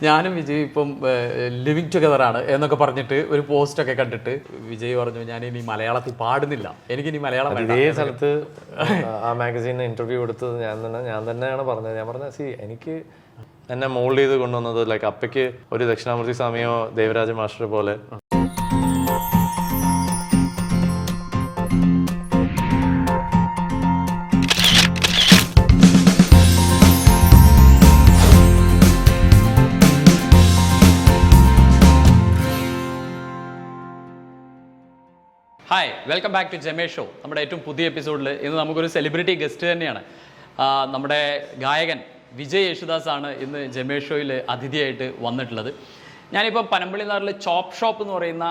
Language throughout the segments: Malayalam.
ഞാനും വിജയ് ഇപ്പം ലിവിങ് ടുഗദറാണ് എന്നൊക്കെ പറഞ്ഞിട്ട് ഒരു പോസ്റ്റൊക്കെ കണ്ടിട്ട് വിജയ് പറഞ്ഞു ഞാൻ ഇനി മലയാളത്തിൽ പാടുന്നില്ല, എനിക്കിനി മലയാളം വേണ്ട. ഇതേ സ്ഥലത്ത് ആ മാഗസീനിന് ഇന്റർവ്യൂ കൊടുത്തത് ഞാൻ തന്നെയാണ് പറഞ്ഞത്. ഞാൻ പറഞ്ഞ എനിക്ക് എന്നെ മോൾഡ് ചെയ്ത് കൊണ്ടുവന്നത് ലൈക്ക് അപ്പയ്ക്ക് ഒരു ദക്ഷിണാമൂർത്തി സ്വാമിയോ ദേവരാജ മാസ്റ്റർ പോലെ. ഹായ്, വെൽക്കം ബാക്ക് ടു ജെമേ ഷോ. നമ്മുടെ ഏറ്റവും പുതിയ എപ്പിസോഡിൽ ഇന്ന് നമുക്കൊരു സെലിബ്രിറ്റി ഗസ്റ്റ് തന്നെയാണ്. നമ്മുടെ ഗായകൻ വിജയ് യേശുദാസ് ആണ് ഇന്ന് ജെമേ ഷോയിൽ അതിഥിയായിട്ട് വന്നിട്ടുള്ളത്. ഞാനിപ്പോൾ പനമ്പള്ളി നാറിൽ ചോപ്പ് ഷോപ്പ് എന്ന് പറയുന്ന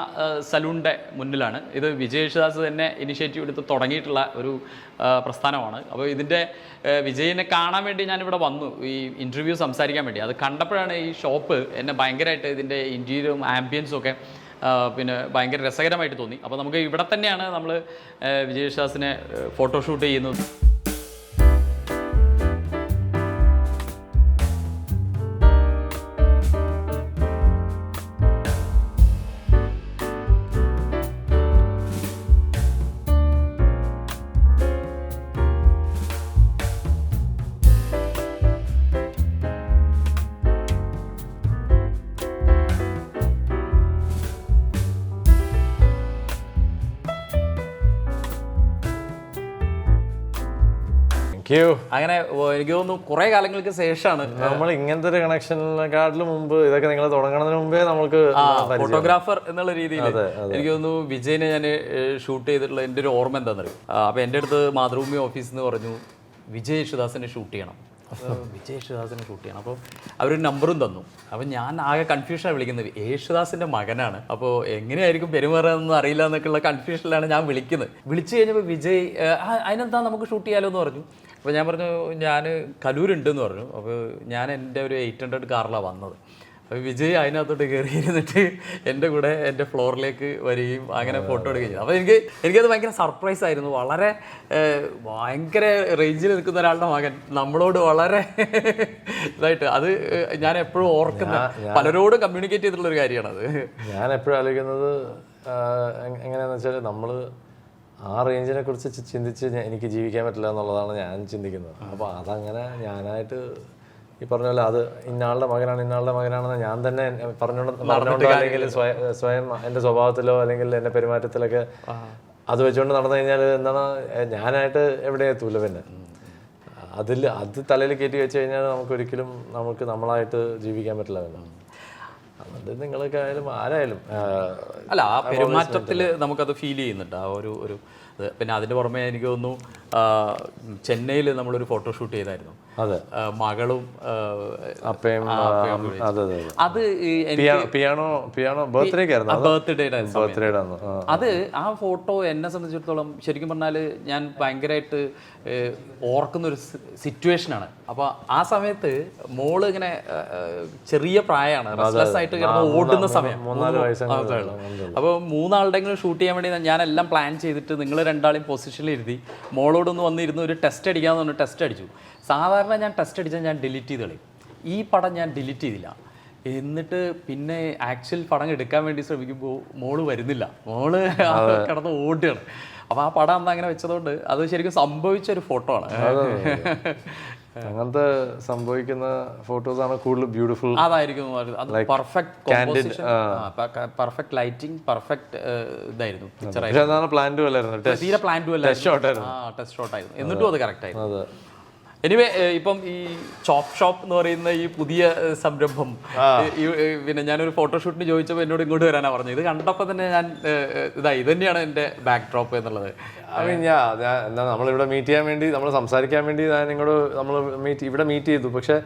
സലൂണിൻ്റെ മുന്നിലാണ്. ഇത് വിജയ് യേശുദാസ് തന്നെ ഇനിഷ്യേറ്റീവ് എടുത്ത് തുടങ്ങിയിട്ടുള്ള ഒരു പ്രസ്ഥാനമാണ്. അപ്പോൾ ഇതിൻ്റെ വിജയിനെ കാണാൻ വേണ്ടി ഞാനിവിടെ വന്നു, ഈ ഇൻ്റർവ്യൂ സംസാരിക്കാൻ വേണ്ടി. അത് കണ്ടപ്പോഴാണ് ഈ ഷോപ്പ് എന്നെ ഭയങ്കരമായിട്ട് ഇതിൻ്റെ ഇൻറ്റീരിയറും ആംബിയൻസും ഒക്കെ പിന്നെ ഭയങ്കര രസകരമായിട്ട് തോന്നി. അപ്പോൾ നമുക്ക് ഇവിടെ തന്നെയാണ് നമ്മൾ വിജയ് യേശുദാസിനെ ഫോട്ടോഷൂട്ട് ചെയ്യുന്നത്. അങ്ങനെ എനിക്ക് തോന്നുന്നു കുറെ കാലങ്ങൾക്ക് ശേഷമാണ് നമ്മൾ ഇങ്ങനത്തെ ഒരു കണക്ഷനെക്കാട്ടിലും മുമ്പ് ഇതൊക്കെ നിങ്ങൾ തുടങ്ങുന്നതിന് മുമ്പേ നമുക്ക് ഫോട്ടോഗ്രാഫർ എന്നുള്ള രീതിയിൽ എനിക്ക് തോന്നുന്നു വിജയനെ ഞാൻ ഷൂട്ട് ചെയ്തിട്ടുള്ള എൻ്റെ ഒരു ഓർമ്മ എന്താണെന്നറിയും. അപ്പോൾ എൻ്റെ അടുത്ത് മാതൃഭൂമി ഓഫീസിൽ നിന്ന് പറഞ്ഞു വിജയ് യേശുദാസിനെ ഷൂട്ട് ചെയ്യണം, വിജയ് യേശുദാസിനെ ഷൂട്ട് ചെയ്യണം. അപ്പോൾ അവരൊരു നമ്പറും തന്നു. അപ്പം ഞാൻ ആകെ കൺഫ്യൂഷനാണ് വിളിക്കുന്നത്. യേശുദാസിൻ്റെ മകനാണ്, അപ്പോൾ എങ്ങനെയായിരിക്കും പെരുമാറുന്നതെന്ന് അറിയില്ല എന്നൊക്കെയുള്ള കൺഫ്യൂഷനിലാണ് ഞാൻ വിളിക്കുന്നത്. വിളിച്ചു കഴിഞ്ഞപ്പോൾ വിജയ് അതിനെന്താ നമുക്ക് ഷൂട്ട് ചെയ്യാലോ എന്ന് പറഞ്ഞു. അപ്പോൾ ഞാൻ പറഞ്ഞു ഞാൻ കലൂരുണ്ടെന്ന് പറഞ്ഞു. അപ്പോൾ ഞാൻ എൻ്റെ ഒരു 800 കാറിലാണ് വന്നത്. അപ്പോൾ വിജയ് അതിനകത്തോട്ട് കയറി ഇരുന്നിട്ട് എൻ്റെ കൂടെ എൻ്റെ ഫ്ലോറിലേക്ക് വരികയും അങ്ങനെ ഫോട്ടോ എടുക്കുകയും ചെയ്തു. അപ്പോൾ എനിക്കത് ഭയങ്കര സർപ്രൈസ് ആയിരുന്നു. വളരെ ഭയങ്കര റേഞ്ചിൽ നിൽക്കുന്ന ഒരാളുടെ മകൻ നമ്മളോട് വളരെ ഇതായിട്ട്, അത് ഞാൻ എപ്പോഴും ഓർക്കുന്ന, പലരോടും കമ്മ്യൂണിക്കേറ്റ് ചെയ്തിട്ടുള്ളൊരു കാര്യമാണ് അത്. ഞാൻ എപ്പോഴും ആലോചിക്കുന്നത് എങ്ങനെയാണെന്ന് വെച്ചാൽ നമ്മൾ ആ റേഞ്ചിനെ കുറിച്ച് ചിന്തിച്ച് എനിക്ക് ജീവിക്കാൻ പറ്റില്ല എന്നുള്ളതാണ് ഞാൻ ചിന്തിക്കുന്നത്. അപ്പോൾ അതങ്ങനെ ഞാനായിട്ട് ഈ പറഞ്ഞ പോലെ അത് ഇന്നയാളുടെ മകനാണെന്ന് ഞാൻ തന്നെ പറഞ്ഞുകൊണ്ട് അല്ലെങ്കിൽ സ്വയം എൻ്റെ സ്വഭാവത്തിലോ അല്ലെങ്കിൽ എൻ്റെ പെരുമാറ്റത്തിലൊക്കെ അത് വെച്ചുകൊണ്ട് നടന്നു കഴിഞ്ഞാൽ എന്താണ് ഞാനായിട്ട് എവിടെ എത്തൂല. പിന്നെ അത് തലയിൽ കയറ്റി വെച്ച് കഴിഞ്ഞാൽ നമുക്കൊരിക്കലും നമ്മളായിട്ട് ജീവിക്കാൻ പറ്റില്ല. പിന്നെ അതുകൊണ്ട് നിങ്ങളൊക്കെ ആയാലും ആരായാലും അല്ല, ആ പെരുമാറ്റത്തിൽ നമുക്കത് ഫീൽ ചെയ്യുന്നുണ്ട് ആ ഒരു പിന്നെ അതിൻ്റെ പുറമെ എനിക്ക് തോന്നുന്നു ചെന്നൈയിൽ നമ്മളൊരു ഫോട്ടോഷൂട്ട് ചെയ്തായിരുന്നു. അതെ, മകളും അപ്പയും. അത് അത് ആ ഫോട്ടോ എന്നെ സംബന്ധിച്ചിടത്തോളം ശരിക്കും പറഞ്ഞാൽ ഞാൻ ഭയങ്കരമായിട്ട് ഓർക്കുന്നൊരു സിറ്റുവേഷനാണ്. അപ്പോൾ ആ സമയത്ത് മോള് ഇങ്ങനെ ചെറിയ പ്രായമാണ്, റെസ്ലെസ് ആയിട്ട് കിടന്ന് ഓടുന്ന സമയം. അപ്പോൾ 3 ആളുടെങ്കിലും ഷൂട്ട് ചെയ്യാൻ വേണ്ടി ഞാനെല്ലാം പ്ലാൻ ചെയ്തിട്ട് നിങ്ങൾ 2 ആളെയും പൊസിഷനിൽ ഇരുത്തി മോളോടൊന്ന് വന്നിരുന്ന് ഒരു ടെസ്റ്റ് അടിക്കാമെന്ന് പറഞ്ഞ് ടെസ്റ്റ് അടിച്ചു. സാധാരണ ഞാൻ ടെസ്റ്റ് അടിച്ചാൽ ഞാൻ ഡിലീറ്റ് ചെയ്ത് കളയും. ഈ പടം ഞാൻ ഡിലീറ്റ് ചെയ്തില്ല. എന്നിട്ട് പിന്നെ ആക്ച്വൽ പടം എടുക്കാൻ വേണ്ടി ശ്രമിക്കുമ്പോൾ മോള് വരുന്നില്ല, മോള് കിടന്ന് ഓടുകയാണ്. അപ്പോൾ ആ പടം അന്ന് അങ്ങനെ വെച്ചതുകൊണ്ട് അത് ശരിക്കും സംഭവിച്ചൊരു ഫോട്ടോ ആണ്. അങ്ങനത്തെ സംഭവിക്കുന്ന ഫോട്ടോസാണ് കൂടുതൽ ബ്യൂട്ടിഫുൾ. അതായിരിക്കും അത് പെർഫെക്റ്റ് ലൈറ്റിംഗ്, പെർഫെക്റ്റ് ഇതായിരുന്നു. തീരെ പ്ലാൻഡും അല്ല, ടെസ്റ്റ് ഷോട്ട് ആയിരുന്നു. എന്നിട്ടും അത് കറക്റ്റ് ആയിരുന്നു. എനിവേ, ഇപ്പം ഈ ചോപ്പ് ഷോപ്പ് എന്ന് പറയുന്ന ഈ പുതിയ സംരംഭം, പിന്നെ ഞാനൊരു ഫോട്ടോഷൂട്ടിന് ചോദിച്ചപ്പോൾ എന്നോട് ഇങ്ങോട്ട് വരാനാണ് പറഞ്ഞത്. ഇത് കണ്ടപ്പോൾ തന്നെ ഞാൻ ഇത് തന്നെയാണ് എൻ്റെ ബാക്ക് ഡ്രോപ്പ് എന്നുള്ളത്. നമ്മളിവിടെ മീറ്റ് ചെയ്യാൻ വേണ്ടി, നമ്മൾ സംസാരിക്കാൻ വേണ്ടി നമ്മൾ ഇവിടെ മീറ്റ് ചെയ്തു. പക്ഷെ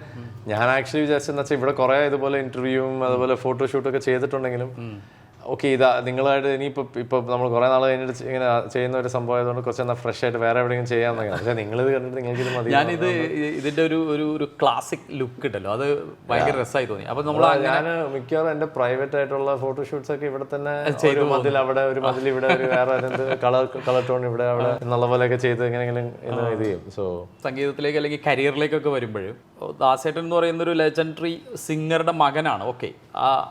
ഞാൻ ആക്ച്വലി വിചാരിച്ചെന്ന് വെച്ചാൽ ഇവിടെ കുറേ ഇതുപോലെ ഇന്റർവ്യൂവും അതുപോലെ ഫോട്ടോഷൂട്ടൊക്കെ ചെയ്തിട്ടുണ്ടെങ്കിലും ഓക്കെ ഇതാ നിങ്ങളായിട്ട് ഇനിയിപ്പോൾ നമ്മൾ കുറേ നാൾ കഴിഞ്ഞിട്ട് ഇങ്ങനെ ചെയ്യുന്ന ഒരു സംഭവം ആയതുകൊണ്ട് കുറച്ച് ഫ്രഷ് ആയിട്ട് വേറെ എവിടെയെങ്കിലും ചെയ്യാമെന്നൊക്കെ. പക്ഷേ നിങ്ങളിത് കണ്ടിട്ട് നിങ്ങൾക്ക് ഇത് മതി. ഞാനിത് ഇതിന്റെ ഒരു ക്ലാസിക് ലുക്ക് ഉണ്ടല്ലോ, അത് ഭയങ്കര രസമായി തോന്നി. അപ്പൊ നമ്മൾ ഞാൻ മിക്കവാറും എൻ്റെ പ്രൈവറ്റ് ആയിട്ടുള്ള ഫോട്ടോഷൂട്ട്സ് ഒക്കെ ഇവിടെ തന്നെ ഒരു മതിൽ അവിടെ, ഒരു മതിൽ ഇവിടെ, ഒരു വേറെ കളർ ടോൺ ഇവിടെ അവിടെ എന്നുള്ള പോലെയൊക്കെ ചെയ്ത് എങ്ങനെയെങ്കിലും ഇത് ചെയ്യും. സോ സംഗീതത്തിലേക്ക് അല്ലെങ്കിൽ കരിയറിലേക്കൊക്കെ വരുമ്പോഴും ദാസേട്ടൻ എന്ന് പറയുന്ന ഒരു ലെജൻഡറി സിംഗറുടെ മകനാണ്. ഓക്കെ,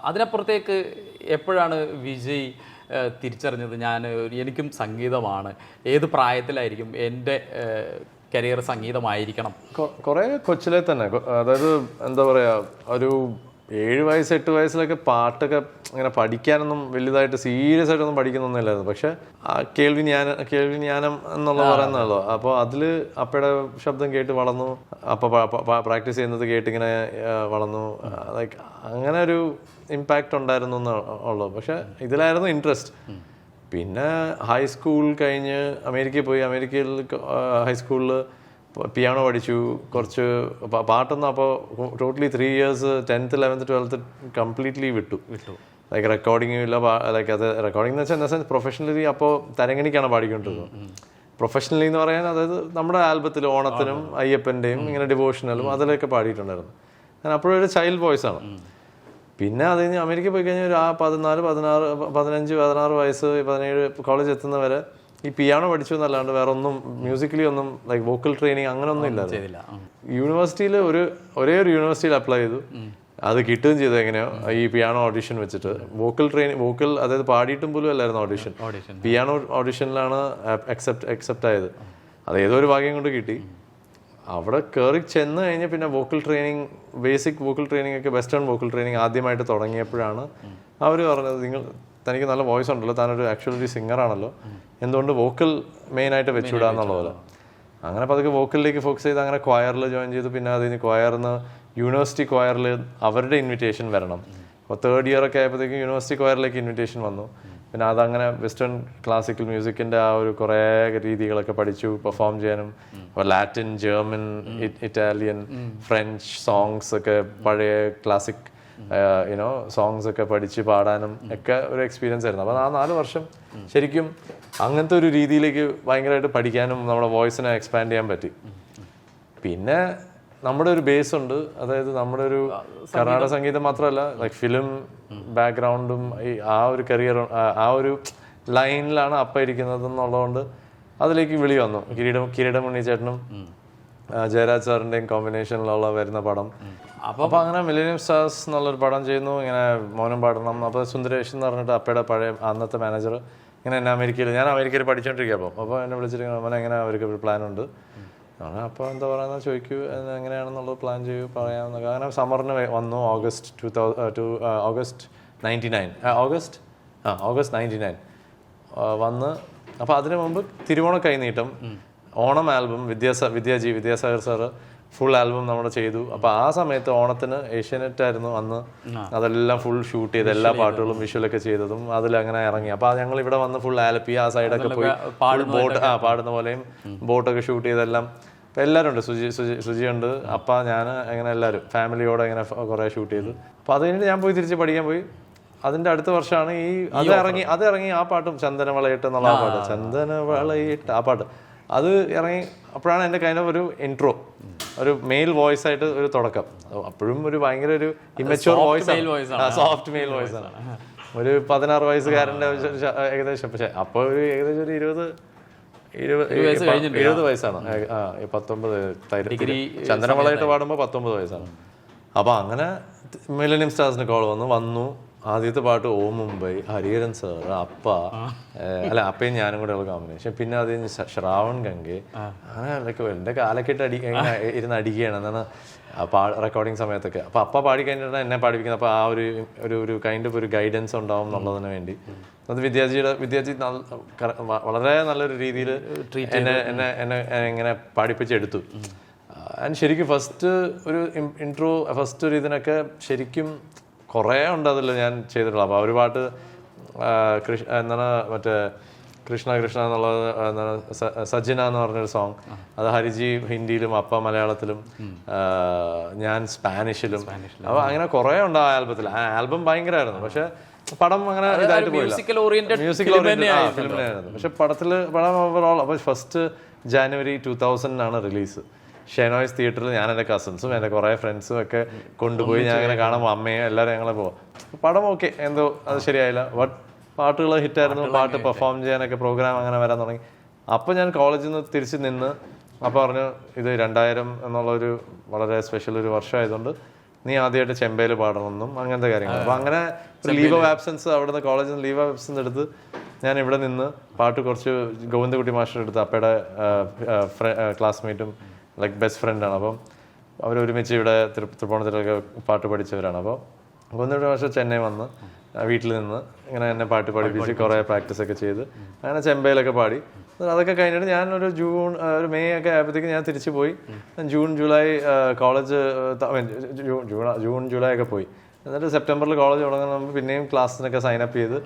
അതിനപ്പുറത്തേക്ക് എപ്പോഴാണ് വിജയ് തിരിച്ചറിഞ്ഞത് എനിക്കും സംഗീതമാണ്, ഏത് പ്രായത്തിലായിരിക്കും എൻ്റെ കരിയർ സംഗീതമായിരിക്കണം? കുറേ കൊച്ചിലെ തന്നെ, അതായത് എന്താ പറയുക, ഒരു 7 വയസ്സ് 8 വയസ്സിലൊക്കെ പാട്ടൊക്കെ ഇങ്ങനെ പഠിക്കാനൊന്നും വലുതായിട്ട് സീരിയസ് ആയിട്ടൊന്നും പഠിക്കുന്നൊന്നുമില്ലായിരുന്നു. പക്ഷെ കേൾവി ജ്ഞാനം എന്നുള്ള പറയുന്നതല്ലോ. അപ്പോൾ അതിൽ അപ്പയുടെ ശബ്ദം കേട്ട് വളർന്നു, അപ്പ പ്രാക്ടീസ് ചെയ്യുന്നത് കേട്ടിങ്ങനെ വളർന്നു. ലൈക്ക് അങ്ങനെ ഒരു ഇമ്പാക്റ്റ് ഉണ്ടായിരുന്നു എന്നുള്ളൂ. പക്ഷെ ഇതിലായിരുന്നു ഇൻട്രസ്റ്റ്. പിന്നെ ഹൈസ്കൂൾ കഴിഞ്ഞ് അമേരിക്കയിൽ പോയി. അമേരിക്കയിൽ ഹൈസ്കൂളിൽ പിയാനോ പഠിച്ചു, കുറച്ച് പാട്ടൊന്നും. അപ്പോൾ totally 3 years 10th 11th 12th completely വിട്ടു. ലൈക്ക് റെക്കോർഡിങ്ങും ഇല്ല. ലൈക്ക് അത് റെക്കോർഡിംഗ് എന്ന് വെച്ചാൽ ഇൻ ദ സെൻസ് പ്രൊഫഷണലി അപ്പോൾ തരങ്ങണിക്കാണ് പാടിക്കൊണ്ടിരുന്നത്. പ്രൊഫഷണലി എന്ന് പറയാൻ അതായത് നമ്മുടെ ആൽബത്തിൽ ഓണത്തിനും അയ്യപ്പൻ്റെയും ഇങ്ങനെ ഡിവോഷണലും അതിലൊക്കെ പാടിയിട്ടുണ്ടായിരുന്നു. ഞാൻ അപ്പോഴും ഒരു ചൈൽഡ് വോയിസ് ആണ്. പിന്നെ അത് കഴിഞ്ഞ് അമേരിക്ക പോയി കഴിഞ്ഞാൽ ഒരു 14 16 15 16 വയസ്സ് 17 കോളേജ് എത്തുന്നവരെ ഈ പിയാനോ പഠിച്ചു എന്നല്ലാണ്ട് വേറെ ഒന്നും മ്യൂസിക്കലി ഒന്നും ലൈക്ക് വോക്കൽ ട്രെയിനിങ് അങ്ങനെ ഒന്നും ഇല്ലായിരുന്നു. യൂണിവേഴ്സിറ്റിയിൽ ഒരേ ഒരു യൂണിവേഴ്സിറ്റിയിൽ അപ്ലൈ ചെയ്തു, അത് കിട്ടുകയും ചെയ്തു. എങ്ങനെയോ ഈ പിയാനോ ഓഡിഷൻ വെച്ചിട്ട് വോക്കൽ അതായത് പാടിയിട്ടും പോലും അല്ലായിരുന്നു ഓഡിഷൻ, പിയാനോ ഓഡിഷനിലാണ് അക്സെപ്റ്റ് ആയത്. അത് ഏതോ ഒരു ഭാഗ്യം കൊണ്ട് കിട്ടി. അവിടെ കയറി ചെന്ന് കഴിഞ്ഞ് പിന്നെ vocal training, basic vocal training ഒക്കെ വെസ്റ്റേൺ വോക്കൽ ട്രെയിനിങ് ആദ്യമായിട്ട് തുടങ്ങിയപ്പോഴാണ് അവർ പറഞ്ഞത്, തനിക്ക് നല്ല വോയിസ് ഉണ്ടല്ലോ, താനൊരു ആക്ച്വലി സിംഗറാണല്ലോ, എന്തുകൊണ്ട് വോക്കൽ മെയിനായിട്ട് വെച്ചുവിടാന്നുള്ള പോലെ. അങ്ങനെ പതുക്കെ വോക്കലിലേക്ക് ഫോക്കസ് ചെയ്ത് അങ്ങനെ ക്വയറിൽ ജോയിൻ ചെയ്തു. പിന്നെ അതിന് ക്വയറിന്ന് യൂണിവേഴ്സിറ്റി ക്വയറിൽ അവരുടെ ഇൻവിറ്റേഷൻ വരണം. അപ്പോൾ 3rd year ഒക്കെ ആയപ്പോഴത്തേക്കും യൂണിവേഴ്സിറ്റി ക്വയറിലേക്ക് ഇൻവിറ്റേഷൻ വന്നു. പിന്നെ അതങ്ങനെ വെസ്റ്റേൺ ക്ലാസിക്കൽ മ്യൂസിക്കിൻ്റെ ആ ഒരു കുറേ രീതികളൊക്കെ പഠിച്ചു പെർഫോം ചെയ്യാനും. Latin, German, Italian, French songs ഒക്കെ, പഴയ ക്ലാസിക് സോങ്സ് ഒക്കെ പഠിച്ച് പാടാനും ഒക്കെ ഒരു എക്സ്പീരിയൻസ് ആയിരുന്നു. അപ്പോൾ ആ 4 വർഷം ശരിക്കും അങ്ങനത്തെ ഒരു രീതിയിലേക്ക് ഭയങ്കരമായിട്ട് പഠിക്കാനും നമ്മുടെ വോയിസിനെ എക്സ്പാൻഡ് ചെയ്യാൻ പറ്റി. പിന്നെ നമ്മുടെ ഒരു ബേസ് ഉണ്ട്, അതായത് നമ്മുടെ ഒരു കർണാടക സംഗീതം മാത്രമല്ല, ലൈക്ക് ഫിലിം ബാക്ക്ഗ്രൗണ്ടും ആ ഒരു കരിയർ ആ ഒരു ലൈനിലാണ് അപ്പം ഇരിക്കുന്നത് എന്നുള്ളതുകൊണ്ട് അതിലേക്ക് വിളി വന്നു. കിരീടം ഉണ്ണിച്ചേട്ടനും ജയരാജ് സാറിൻ്റെയും കോമ്പിനേഷനിലുള്ള വരുന്ന പടം. അപ്പോൾ അങ്ങനെ മില്ലേനിയം സ്റ്റാർസ് എന്നുള്ളൊരു പടം ചെയ്യുന്നു. ഇങ്ങനെ മൗനം പാടണം. അപ്പോൾ സുന്ദരേഷ് എന്ന് പറഞ്ഞിട്ട് അപ്പയുടെ പഴയ അന്നത്തെ മാനേജർ ഇങ്ങനെ എന്നെ ഞാൻ അമേരിക്കയിൽ പഠിച്ചുകൊണ്ടിരിക്കുക. അപ്പോൾ എന്നെ വിളിച്ചിട്ട് എങ്ങനെ അവർക്ക് ഒരു പ്ലാനുണ്ട്. അപ്പോൾ എന്താ പറയുക, ചോദിക്കൂ എങ്ങനെയാണെന്നുള്ളത് പ്ലാൻ ചെയ്യൂ, പറയാമെന്നൊക്കെ. അങ്ങനെ സമ്മറിന് വന്നു. ഓഗസ്റ്റ് 99 വന്ന്. അപ്പോൾ അതിന് മുമ്പ് തിരുവോണ കൈനീട്ടം, Onam album Vidyasagar sir full album നമ്മൾ ചെയ്തു. അപ്പോൾ ആ സമയത്ത് ഓണത്തിന് ഏഷ്യാനെറ്റ് ആയിരുന്നു അന്ന്. അതെല്ലാം ഫുൾ ഷൂട്ട് ചെയ്ത് എല്ലാ പാട്ടുകളും വിഷ്വലൊക്കെ ചെയ്തതും അതിലങ്ങനെ ഇറങ്ങി. അപ്പോൾ ഞങ്ങൾ ഇവിടെ വന്ന് ഫുൾ ആലപ്പി ആ സൈഡൊക്കെ പോയി ബോട്ട് പാടുന്ന പോലെയും ബോട്ടൊക്കെ ഷൂട്ട് ചെയ്തെല്ലാം. അപ്പോൾ എല്ലാവരും ഉണ്ട്, സുജിയുണ്ട്, അപ്പ, ഞാൻ, അങ്ങനെ എല്ലാവരും ഫാമിലിയോടെ ഇങ്ങനെ കുറേ ഷൂട്ട് ചെയ്തു. അപ്പോൾ അത് കഴിഞ്ഞിട്ട് ഞാൻ പോയി തിരിച്ച് പഠിക്കാൻ പോയി. അതിൻ്റെ അടുത്ത വർഷമാണ് അത് ഇറങ്ങി ആ പാട്ടും ചന്ദനവളയിട്ട് എന്നുള്ള ആ പാട്ട്, ചന്ദനവളയിട്ട് ആ പാട്ട് അത് ഇറങ്ങി. അപ്പോഴാണ് എൻ്റെ കൈൻഡ് ഓഫ് ഒരു ഇൻട്രോ, ഒരു മെയിൽ വോയിസ് ആയിട്ട് ഒരു തുടക്കം. അപ്പോഴും ഒരു ഭയങ്കര ഒരു ഇമ്മച്യൂർ വോയിസ് ആണ്, സോഫ്റ്റ് മെയിൽ വോയിസ് ആണ്. ഒരു 16 വയസ്സുകാരൻ്റെ ഏകദേശം. പക്ഷെ അപ്പോൾ ഒരു ഏകദേശം ഒരു 20 വയസ്സാണ്. 19 ചന്ദനവളയിട്ട് പാടുമ്പോൾ 19 വയസ്സാണ്. അപ്പോൾ അങ്ങനെ മില്ലേനിയം സ്റ്റാർസിന് കോൾ വന്നു. ആദ്യത്തെ പാട്ട് ഓ മുംബൈ, ഹരിഹരൻ സാർ, അപ്പയും ഞാനും കൂടെ ഉള്ള കോമ്പിനേഷൻ. പിന്നെ അത് ശ്രാവൺ ഗംഗെ, അങ്ങനെ എൻ്റെ കാലക്കെട്ട് ഇരുന്ന് അടിക്കുകയാണ് എന്നാണ് റെക്കോർഡിങ് സമയത്തൊക്കെ. അപ്പോൾ അപ്പ പാടിക്കഴിഞ്ഞിട്ടാണ് എന്നെ പാടിപ്പിക്കുന്നത്. അപ്പോൾ ആ ഒരു കൈൻഡ് ഓഫ് ഒരു ഗൈഡൻസ് ഉണ്ടാവും എന്നുള്ളതിന് വേണ്ടി അത് വിദ്യാജി വളരെ നല്ലൊരു രീതിയിൽ എന്നെ ഇങ്ങനെ പാടിപ്പിച്ചെടുത്തു. ആൻഡ് ശരിക്കും ഫസ്റ്റ് ഒരു ഇതിനൊക്കെ ശരിക്കും കുറേ ഉണ്ട് അതിൽ ഞാൻ ചെയ്തിട്ടുള്ളത്. അപ്പോൾ ഒരു പാട്ട് എന്താണ് മറ്റേ കൃഷ്ണ എന്നുള്ളത്, എന്താണ് സജ്ജന എന്ന് പറഞ്ഞൊരു സോങ്, അത് ഹരിജി ഹിന്ദിയിലും അപ്പ മലയാളത്തിലും ഞാൻ സ്പാനിഷിലും. അപ്പോൾ അങ്ങനെ കുറേ ഉണ്ട് ആ ആൽബത്തിൽ. ആ ആൽബം ഭയങ്കരമായിരുന്നു. പക്ഷെ പടം അങ്ങനെ ഇതായിട്ട് പോയില്ല. മ്യൂസിക്കൽ ഓറിയന്റഡ് ഫിലിമിനായിരുന്നു. പക്ഷെ പടം ഓവറോൾ അപ്പോൾ ഫസ്റ്റ് ജാനുവരി 2000 ആണ് റിലീസ്. ഷെനോയ്സ് തിയേറ്ററിൽ ഞാൻ എൻ്റെ കസിൻസും എൻ്റെ കുറേ ഫ്രണ്ട്സും ഒക്കെ കൊണ്ടുപോയി ഞാൻ അങ്ങനെ കാണുമ്പോൾ അമ്മയും എല്ലാവരും ഞങ്ങളെ പോവാം. പടം ഓക്കെ, എന്തോ അത് ശരിയായില്ല. ബട്ട് പാട്ടുകൾ ഹിറ്റായിരുന്നു. പാട്ട് പെർഫോം ചെയ്യാനൊക്കെ പ്രോഗ്രാം അങ്ങനെ വരാൻ തുടങ്ങി. അപ്പോൾ ഞാൻ കോളേജിൽ നിന്ന് തിരിച്ച് നിന്ന് അപ്പോൾ പറഞ്ഞു, ഇത് 2000 എന്നുള്ളൊരു വളരെ സ്പെഷ്യൽ ഒരു വർഷമായതുകൊണ്ട് നീ ആദ്യമായിട്ട് ചെമ്പയിൽ പാടണമെന്നും അങ്ങനത്തെ കാര്യങ്ങൾ. അപ്പോൾ അങ്ങനെ ലീവ് ഓഫ് ആബ്സെൻസ് അവിടെ നിന്ന് കോളേജിൽ നിന്ന് ലീവ് ഓഫ് ആബ്സെൻസ് എടുത്ത് ഞാൻ ഇവിടെ നിന്ന് പാട്ട് കുറച്ച് ഗോവിന്ദകുട്ടി മാസ്റ്റർ എടുത്ത് അപ്പയുടെ ക്ലാസ്മേറ്റും ലൈക്ക് ബെസ്റ്റ് ഫ്രണ്ടാണ്. അപ്പം അവരൊരുമിച്ച് ഇവിടെ തൃപ്പൂണിത്തുറയൊക്കെ പാട്ട് പഠിച്ചവരാണ്. അപ്പോൾ ഗോവിന്ദകുട്ടി മാസ്റ്റർ ചെന്നൈ വന്ന് വീട്ടിൽ നിന്ന് ഇങ്ങനെ എന്നെ പാട്ട് പഠിപ്പിച്ച് കുറേ പ്രാക്ടീസൊക്കെ ചെയ്ത് അങ്ങനെ ചെമ്പയിലൊക്കെ പാടി. അതൊക്കെ കഴിഞ്ഞിട്ട് ഞാൻ ഒരു മെയ് ഒക്കെ ആയപ്പോഴത്തേക്ക് ഞാൻ തിരിച്ചു പോയി. June July college June July ഒക്കെ പോയി. എന്നിട്ട് സെപ്റ്റംബറിൽ കോളേജ് തുടങ്ങുന്ന മുമ്പ് പിന്നെയും ക്ലാസ്സിനൊക്കെ സൈനപ്പ് ചെയ്ത്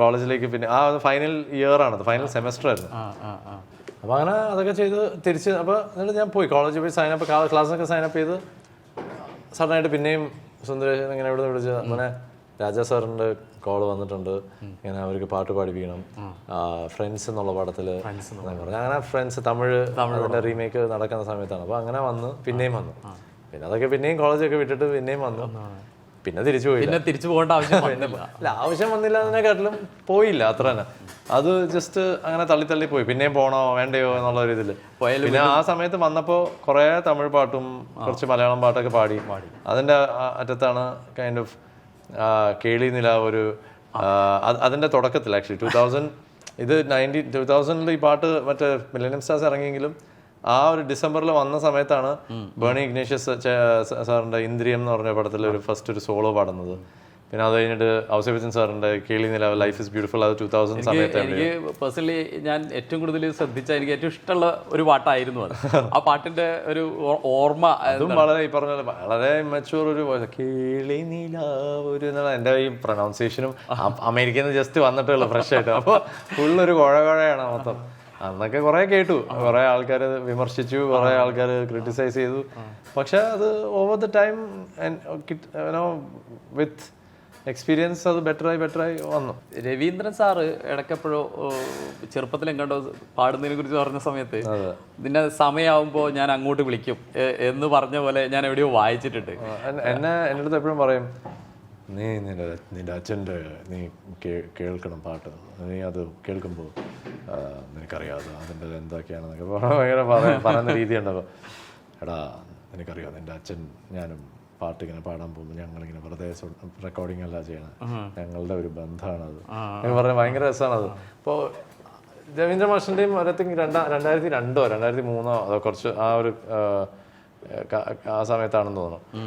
കോളേജിലേക്ക് പിന്നെ ആ ഫൈനൽ ഇയർ ആണ്, ഫൈനൽ സെമസ്റ്റർ ആയിരുന്നു. അപ്പോൾ അങ്ങനെ അതൊക്കെ ചെയ്ത് തിരിച്ച് അപ്പോൾ എന്നിട്ട് ഞാൻ പോയി കോളേജിൽ പോയി സൈനപ്പ് ക്ലാസ്സിനൊക്കെ സൈനപ്പ് ചെയ്ത് സഡനായിട്ട് പിന്നെയും സുന്ദരേശൻ ഇങ്ങനെ ഇവിടെ വിളിച്ച് അങ്ങനെ രാജാ സാറിൻ്റെ കോള് വന്നിട്ടുണ്ട്, ഇങ്ങനെ അവർക്ക് പാട്ട് പാടിപ്പിക്കണം ഫ്രണ്ട്സ് എന്നുള്ള പടത്തിൽ അങ്ങനെ ഫ്രണ്ട്സ് തമിഴ് അതിൻ്റെ റീമേക്ക് നടക്കുന്ന സമയത്താണ്. അപ്പോൾ അങ്ങനെ വന്ന് പിന്നെയും വന്നു. പിന്നെ അതൊക്കെ പിന്നെയും കോളേജൊക്കെ വിട്ടിട്ട് പിന്നെയും വന്നു. പിന്നെ തിരിച്ചു പോയില്ല. തിരിച്ചു പോകേണ്ട ആവശ്യം വന്നില്ല അതിനെക്കാട്ടിലും പോയില്ല അത്ര തന്നെ. അത് ജസ്റ്റ് അങ്ങനെ തള്ളി പോയി. പിന്നെയും പോണോ വേണ്ടയോ എന്നുള്ള ഒരു ഇതിൽ. പിന്നെ ആ സമയത്ത് വന്നപ്പോൾ കുറേ തമിഴ് പാട്ടും കുറച്ച് മലയാളം പാട്ടൊക്കെ പാടി. അതിൻ്റെ അറ്റത്താണ് കൈൻഡ് ഓഫ് കേളി നിലാവ് ഒരു അതിൻ്റെ തുടക്കത്തിൽ ആക്ച്വലി 2000 ഈ പാട്ട് മറ്റേ മില്ലേനിയം സ്റ്റാർസ് ഇറങ്ങിയെങ്കിലും ആ ഒരു ഡിസംബറിൽ വന്ന സമയത്താണ് ബേണി ഇഗ്നേഷ്യസ് സാറിൻ്റെ ഇന്ദ്രിയം എന്ന് പറഞ്ഞ പടത്തിൽ ഒരു ഫസ്റ്റ് ഒരു സോളോ പാടുന്നത്. പിന്നെ അത് കഴിഞ്ഞിട്ട് ഔസേപ്പച്ചൻ സാറിൻ്റെ കേളി നിലാവ് ലൈഫ് ഇസ് ബ്യൂട്ടിഫുൾ, അത് 2000 സമയത്ത്. എനിക്ക് പേഴ്സണലി ഞാൻ ഏറ്റവും കൂടുതൽ ശ്രദ്ധിച്ച എനിക്ക് ഏറ്റവും ഇഷ്ടമുള്ള ഒരു പാട്ടായിരുന്നു അത്. ആ പാട്ടിന്റെ ഒരു ഓർമ്മ അതും വളരെ ഈ പറഞ്ഞ വളരെ മെച്ചൂർ ഒരു കേളി നിലാവ് ഒരു എൻ്റെ ഈ പ്രൊനൗൺസിയേഷനും അമേരിക്കയിൽ നിന്ന് ജസ്റ്റ് വന്നിട്ടുള്ളൂ ഫ്രഷ് ആയിട്ട്. അപ്പോൾ ഫുള്ളൊരു കുഴയാണ് മൊത്തം. അന്നൊക്കെ കുറേ കേട്ടു, കുറേ ആൾക്കാർ വിമർശിച്ചു, കുറേ ആൾക്കാർ ക്രിട്ടിസൈസ് ചെയ്തു. പക്ഷെ അത് over the time with experience അത് ബെറ്ററായി വന്നു. രവീന്ദ്രൻ സാറ് ഇടയ്ക്കെപ്പോഴോ ചെറുപ്പത്തിൽ എങ്ങോട്ടോ പാടുന്നതിനെ കുറിച്ച് പറഞ്ഞ സമയത്ത് ഇതിന്റെ സമയമാകുമ്പോൾ ഞാൻ അങ്ങോട്ട് വിളിക്കും എന്ന് പറഞ്ഞ പോലെ ഞാൻ എവിടെയോ വായിച്ചിട്ടുണ്ട്. എൻ്റെ അടുത്ത് എപ്പോഴും പറയും, നീ നിന്റെ അച്ഛൻ്റെ നീ കേൾക്കണം പാട്ട്, നീ അത് കേൾക്കുമ്പോൾ നിനക്കറിയാതെ അതിൻ്റെ എന്തൊക്കെയാണെന്നൊക്കെ ഭയങ്കര പറയുന്ന രീതിയുണ്ടപ്പോൾ, എടാ നിനക്കറിയാം നിൻ്റെ അച്ഛൻ ഞാനും പാട്ട് ഇങ്ങനെ പാടാൻ പോകുമ്പോൾ ഞങ്ങളിങ്ങനെ വെറുതെ റെക്കോർഡിംഗ് അല്ല ചെയ്യണം, ഞങ്ങളുടെ ഒരു ബന്ധമാണത് എന്ന് പറഞ്ഞാൽ ഭയങ്കര രസമാണത്. അപ്പോൾ രവീന്ദ്ര മാഷിൻ്റെയും ഒരത്തിങ് 2002 2003 അതോ കുറച്ച് ആ ഒരു ആ സമയത്താണെന്ന് തോന്നുന്നു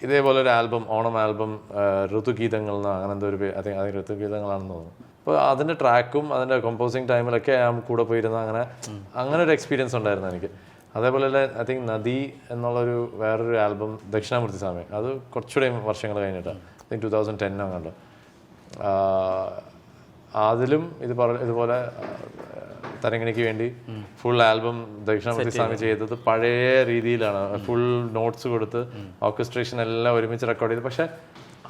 ഇതേപോലെ ഒരു ആൽബം, ഓണം ആൽബം ഋതുഗീതങ്ങൾ എന്ന് അങ്ങനെ എന്തോ ഒരു അത് ഋതുഗീതങ്ങളാണെന്ന് തോന്നുന്നു. അപ്പോൾ അതിൻ്റെ ട്രാക്കും അതിൻ്റെ കമ്പോസിങ് ടൈമിലൊക്കെ ഞാൻ കൂടെ പോയിരുന്ന അങ്ങനെ ഒരു എക്സ്പീരിയൻസ് ഉണ്ടായിരുന്നു എനിക്ക്. അതേപോലെ തന്നെ ഐ തിങ്ക് നദി എന്നുള്ളൊരു വേറൊരു ആൽബം ദക്ഷിണാമൂർത്തി സ്വാമി, അത് കുറച്ചുകൂടെ വർഷങ്ങൾ കഴിഞ്ഞിട്ടാണ്, ഐ തിങ്ക് 2010 അങ്ങോട്ട്. അതിലും ഇതുപോലെ തരങ്ങിണിക്ക് വേണ്ടി ഫുൾ ആൽബം ദക്ഷിണാമൂർത്തി സ്വാമി ചെയ്തത് പഴയ രീതിയിലാണ്, ഫുൾ നോട്ട്സ് കൊടുത്ത് ഓർക്കസ്ട്രേഷൻ എല്ലാം ഒരുമിച്ച് റെക്കോർഡ് ചെയ്ത്. പക്ഷെ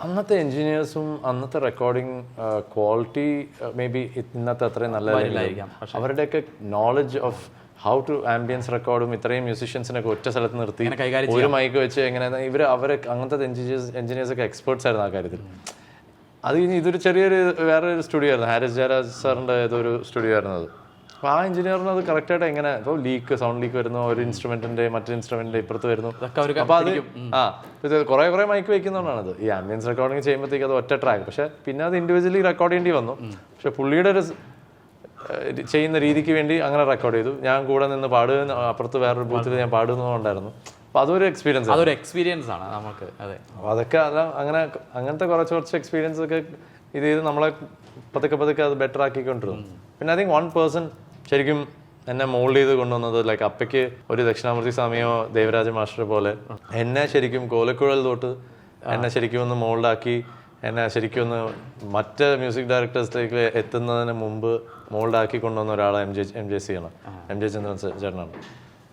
അന്നത്തെ എൻജിനീയേഴ്സും അന്നത്തെ റെക്കോർഡിങ് ക്വാളിറ്റി മേ ബി ഇന്നത്തെ അത്രയും നല്ലതായിരിക്കും. അവരുടെയൊക്കെ knowledge of how to ambience റെക്കോർഡും ഇത്രയും മ്യൂസിഷ്യൻസിനൊക്കെ ഒറ്റ സ്ഥലത്ത് നിർത്തി ഒരു മൈക്ക് വെച്ച് എങ്ങനെ അവരെ അങ്ങനത്തെ എൻജിനീയേഴ്സൊക്കെ എക്സ്പേർട്സ് ആയിരുന്നു ആ കാര്യത്തിൽ. അത് കഴിഞ്ഞ് ഇതൊരു വേറൊരു സ്റ്റുഡിയോ ആയിരുന്നു, ഹാരിസ് ജയരാജ് സാറിൻ്റെ ഏതൊരു സ്റ്റുഡിയോ ആയിരുന്നു അത്. അപ്പോൾ ആ എഞ്ചിനീയറിന് അത് കറക്റ്റായിട്ട് എങ്ങനെ ഇപ്പോൾ സൗണ്ട് ലീക്ക് വരുന്നു, ഒരു ഇൻസ്ട്രുമെന്റിന്റെ മറ്റൊരു ഇൻസ്ട്രുമെന്റിന്റെ ഇപ്പുറത്ത് വരുന്നു. അപ്പോൾ അത് ഇത് കുറേ മൈക്ക് വയ്ക്കുന്നതുകൊണ്ടാണത്. ഈ ആംബിയൻസ് റെക്കോർഡിങ് ചെയ്യുമ്പോഴത്തേക്ക് അത് ഒറ്റ ട്രാക്ക്, പക്ഷെ പിന്നെ അത് ഇൻഡിവിജ്വലി റെക്കോർഡ് ചെയ്യേണ്ടി വന്നു. പക്ഷെ പുള്ളിയുടെ ഒരു ചെയ്യുന്ന രീതിക്ക് വേണ്ടി അങ്ങനെ റെക്കോർഡ് ചെയ്തു. ഞാൻ കൂടെ നിന്ന് പാടുക, അപ്പുറത്ത് വേറൊരു ബൂത്തിൽ ഞാൻ പാടുന്നുണ്ടായിരുന്നു. അപ്പോൾ അതൊരു എക്സ്പീരിയൻസ് ആണ് നമുക്ക്. അതെ, അപ്പോൾ അതൊക്കെ അങ്ങനത്തെ കുറച്ച് എക്സ്പീരിയൻസ് ഒക്കെ ഇത് ചെയ്ത് നമ്മളെ പതുക്കെ അത് ബെറ്റർ ആക്കിക്കൊണ്ടിരുന്നു. പിന്നെ ഐ തിങ്ക് വൺ പേഴ്സൺ ശരിക്കും എന്നെ മോൾഡ് ചെയ്ത് കൊണ്ടുവന്നത് ലൈക്ക് അപ്പയ്ക്ക് ഒരു ദക്ഷിണാമൂർത്തി സ്വാമിയോ ദേവരാജ മാസ്റ്റർ പോലെ എന്നെ ശരിക്കും കോലക്കുഴൽ തൊട്ട് എന്നെ ശരിക്കും ഒന്ന് മോൾഡാക്കി, എന്നെ ശരിക്കും ഒന്ന് മറ്റ് മ്യൂസിക് ഡയറക്ടേഴ്സിലേക്ക് എത്തുന്നതിന് മുമ്പ് മോൾഡാക്കി കൊണ്ടുവന്ന ഒരാളെ എം ജെ ചന്ദ്രൻ ചേട്ടനാണ്.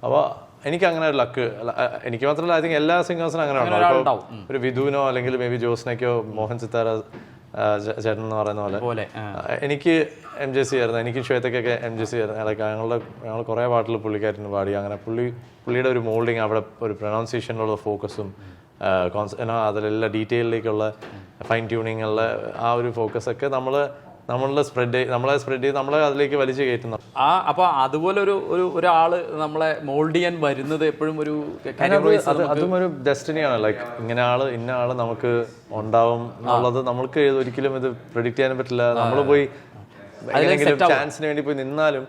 അപ്പോൾ എനിക്ക് അങ്ങനെ ഒരു ലക്ക്, എനിക്ക് മാത്രമല്ല ഐ തിങ്ക് എല്ലാ സിംഗേഴ്സിനും അങ്ങനെ ഉണ്ടാവും. ഒരു വിധുവിനോ അല്ലെങ്കിൽ മേ ബി ജോസ്നയ്ക്കോ മോഹൻ സിത്താര ചേട്ടൻ എന്ന് പറയുന്ന പോലെ എനിക്ക് MJC ആയിരുന്നു, എനിക്ക് ശ്വേതക്കൊക്കെ MJC ആയിരുന്നു. ഇടയ്ക്ക് ഞങ്ങൾ കുറേ പാട്ടിൽ പുള്ളിക്കാരന് പാടി. അങ്ങനെ പുള്ളിയുടെ ഒരു മോൾഡിങ്, അവിടെ ഒരു പ്രൊനൗൺസിയേഷനിലുള്ള ഫോക്കസും അതിലെല്ലാം ഡീറ്റെയിലേക്കുള്ള ഫൈൻ ട്യൂണിങ്ങുള്ള ആ ഒരു ഫോക്കസൊക്കെ നമ്മളെ സ്പ്രെഡ് ചെയ്ത് നമ്മളെ അതിലേക്ക് വലിച്ചു കയറ്റുന്നു. അപ്പൊ അതുപോലെ ഒരാള് നമ്മളെ മോൾഡ് ചെയ്യാൻ വരുന്നത് എപ്പോഴും അതും ഒരു ഡെസ്റ്റിനിയാണ്. ലൈക്ക് ഇന്ന ആള് നമുക്ക് ഉണ്ടാവും എന്നുള്ളത് നമ്മൾക്ക് ഒരിക്കലും ഇത് പ്രെഡിക്റ്റ് ചെയ്യാനും പറ്റില്ല. നമ്മൾ പോയി ചാൻസിന് വേണ്ടി പോയി നിന്നാലും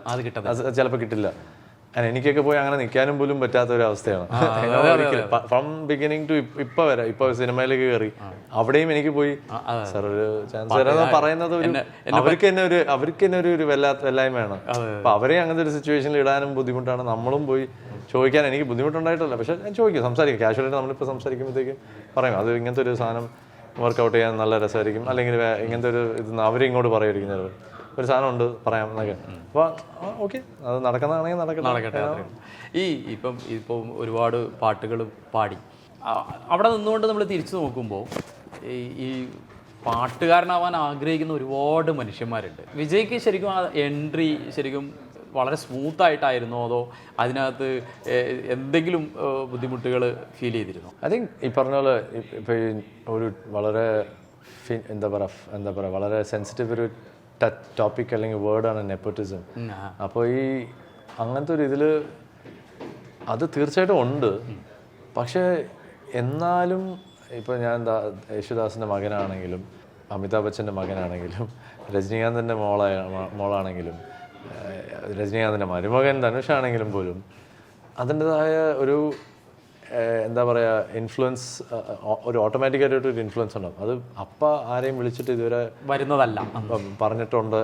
അത് ചിലപ്പോൾ കിട്ടില്ല. എനിക്കൊക്കെ പോയി അങ്ങനെ നിൽക്കാനും പോലും പറ്റാത്ത ഒരു അവസ്ഥയാണ്. ഫ്രം ബിഗിനിങ് ടു ഇപ്പൊ സിനിമയിലേക്ക് കയറി അവിടെയും എനിക്ക് പോയി സാർ ഒരു ചാൻസ് തരാന്ന് പറയുന്നത് അവർക്ക് തന്നെ ഒരു വല്ലായ്മയാണ്. അപ്പൊ അവരെ അങ്ങനത്തെ ഒരു സിറ്റുവേഷനിൽ ഇടാനും ബുദ്ധിമുട്ടാണ്. നമ്മളും പോയി ചോദിക്കാൻ എനിക്ക് ബുദ്ധിമുട്ടുണ്ടായിട്ടല്ല, പക്ഷെ ഞാൻ ചോദിക്കും, സംസാരിക്കും. കാഷ്വലായിട്ട് നമ്മളിപ്പോൾ സംസാരിക്കുമ്പോഴത്തേക്കും പറയും അത് ഇങ്ങനത്തെ ഒരു സാധനം വർക്കൗട്ട് ചെയ്യാൻ നല്ല രസമായിരിക്കും, അല്ലെങ്കിൽ ഇങ്ങനത്തെ ഒരു ഇത് അവരിങ്ങോട്ട് പറയുമായിരിക്കും ചിലപ്പോൾ ഒരു സാധനം ഉണ്ട് പറയാം എന്നൊക്കെ. അപ്പോൾ ഓക്കെ, അത് നടക്കുന്നതാണെങ്കിൽ നടക്കട്ടെ. ഇപ്പം ഒരുപാട് പാട്ടുകൾ പാടി അവിടെ നിന്നുകൊണ്ട് നമ്മൾ തിരിച്ചു നോക്കുമ്പോൾ ഈ പാട്ടുകാരനാവാൻ ആഗ്രഹിക്കുന്ന ഒരുപാട് മനുഷ്യന്മാരുണ്ട്. വിജയ്ക്ക് ശരിക്കും ആ എൻട്രി ശരിക്കും വളരെ സ്മൂത്തായിട്ടായിരുന്നോ അതോ അതിനകത്ത് എന്തെങ്കിലും ബുദ്ധിമുട്ടുകൾ ഫീൽ ചെയ്തിരുന്നോ? ഐ തിങ്ക് ഈ പറഞ്ഞ പോലെ ഇപ്പം ഒരു വളരെ എന്താ പറയുക വളരെ സെൻസിറ്റീവ് ഒരു ടോപ്പിക് അല്ലെങ്കിൽ വേർഡാണ് നെപ്പോട്ടിസം. അപ്പോൾ ഈ അങ്ങനത്തെ ഒരു ഇതിൽ അത് തീർച്ചയായിട്ടും ഉണ്ട്. പക്ഷേ എന്നാലും ഇപ്പോൾ ഞാൻ യേശുദാസിൻ്റെ മകനാണെങ്കിലും അമിതാഭ് ബച്ചൻ്റെ മകനാണെങ്കിലും രജനീകാന്തിൻ്റെ മോളാണെങ്കിലും രജനീകാന്തിൻ്റെ മരുമകൻ ധനുഷാണെങ്കിലും പോലും അതിൻ്റെതായ ഒരു എന്താ പറയുക ഇൻഫ്ലുവൻസ്, ഒരു ഓട്ടോമാറ്റിക്കായിട്ടൊരു ഇൻഫ്ലുവൻസ് ഉണ്ടാവും. അത് ആരെയും വിളിച്ചിട്ട് ഇതുവരെ വരുന്നതല്ല, പറഞ്ഞിട്ടുണ്ട്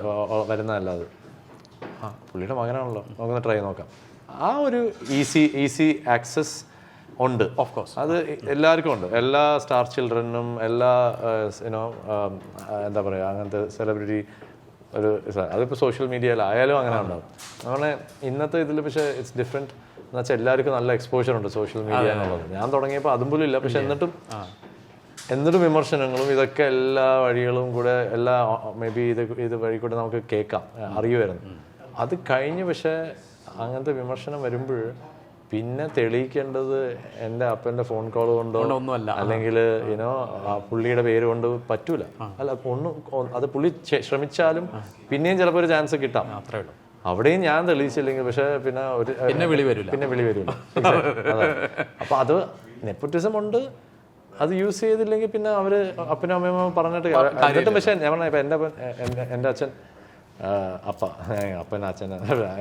വരുന്നതല്ല. അത് പുള്ളിയുടെ മകനാണല്ലോ, നമുക്കൊന്ന് ട്രൈ നോക്കാം. ആ ഒരു ഈസി ആക്സസ് ഉണ്ട്. ഓഫ് കോഴ്സ് അത് എല്ലാവർക്കും ഉണ്ട്. എല്ലാ സ്റ്റാർ ചിൽഡ്രനും എല്ലാ എന്താ പറയുക അങ്ങനത്തെ സെലിബ്രിറ്റി ഒരു അതിപ്പോൾ സോഷ്യൽ മീഡിയയിലായാലും അങ്ങനെ ഉണ്ടാവും. അങ്ങനെ ഇന്നത്തെ ഇതിൽ പക്ഷേ ഇറ്റ്സ് ഡിഫറെൻറ്റ് എന്ന് വെച്ചാൽ എല്ലാവർക്കും നല്ല എക്സ്പോഷർ ഉണ്ട് സോഷ്യൽ മീഡിയ എന്നുള്ളത്. ഞാൻ തുടങ്ങിയപ്പോൾ അതും പോലും ഇല്ല. പക്ഷെ എന്നിട്ടും വിമർശനങ്ങളും ഇതൊക്കെ എല്ലാ വഴികളും കൂടെ മേ ബി ഇത് വഴി കൂടെ നമുക്ക് കേൾക്കാം, അറിയുമായിരുന്നു. അത് കഴിഞ്ഞ് പക്ഷേ അങ്ങനത്തെ വിമർശനം വരുമ്പോൾ പിന്നെ തെളിയിക്കേണ്ടത് എൻ്റെ അപ്പൻ്റെ ഫോൺ കോൾ കൊണ്ടോ അല്ലെങ്കിൽ പുള്ളിയുടെ പേര് കൊണ്ട് പറ്റൂല. അല്ല അത് പുള്ളി ശ്രമിച്ചാലും പിന്നെയും ചിലപ്പോൾ ഒരു ചാൻസ് കിട്ടാം. അത്രേ ഉള്ളൂ. അവിടെയും ഞാൻ തെളിയിച്ചില്ലെങ്കിൽ പക്ഷെ പിന്നെ വിളി വരില്ല. അപ്പൊ അത് നെപ്പോട്ടിസം ഉണ്ട്. അത് യൂസ് ചെയ്തില്ലെങ്കിൽ പിന്നെ അവര് അപ്പനും അമ്മയും പറഞ്ഞിട്ട് എന്നിട്ടും. പക്ഷെ ഞാൻ പറഞ്ഞ ഇപ്പൊ എൻ്റെ അച്ഛൻ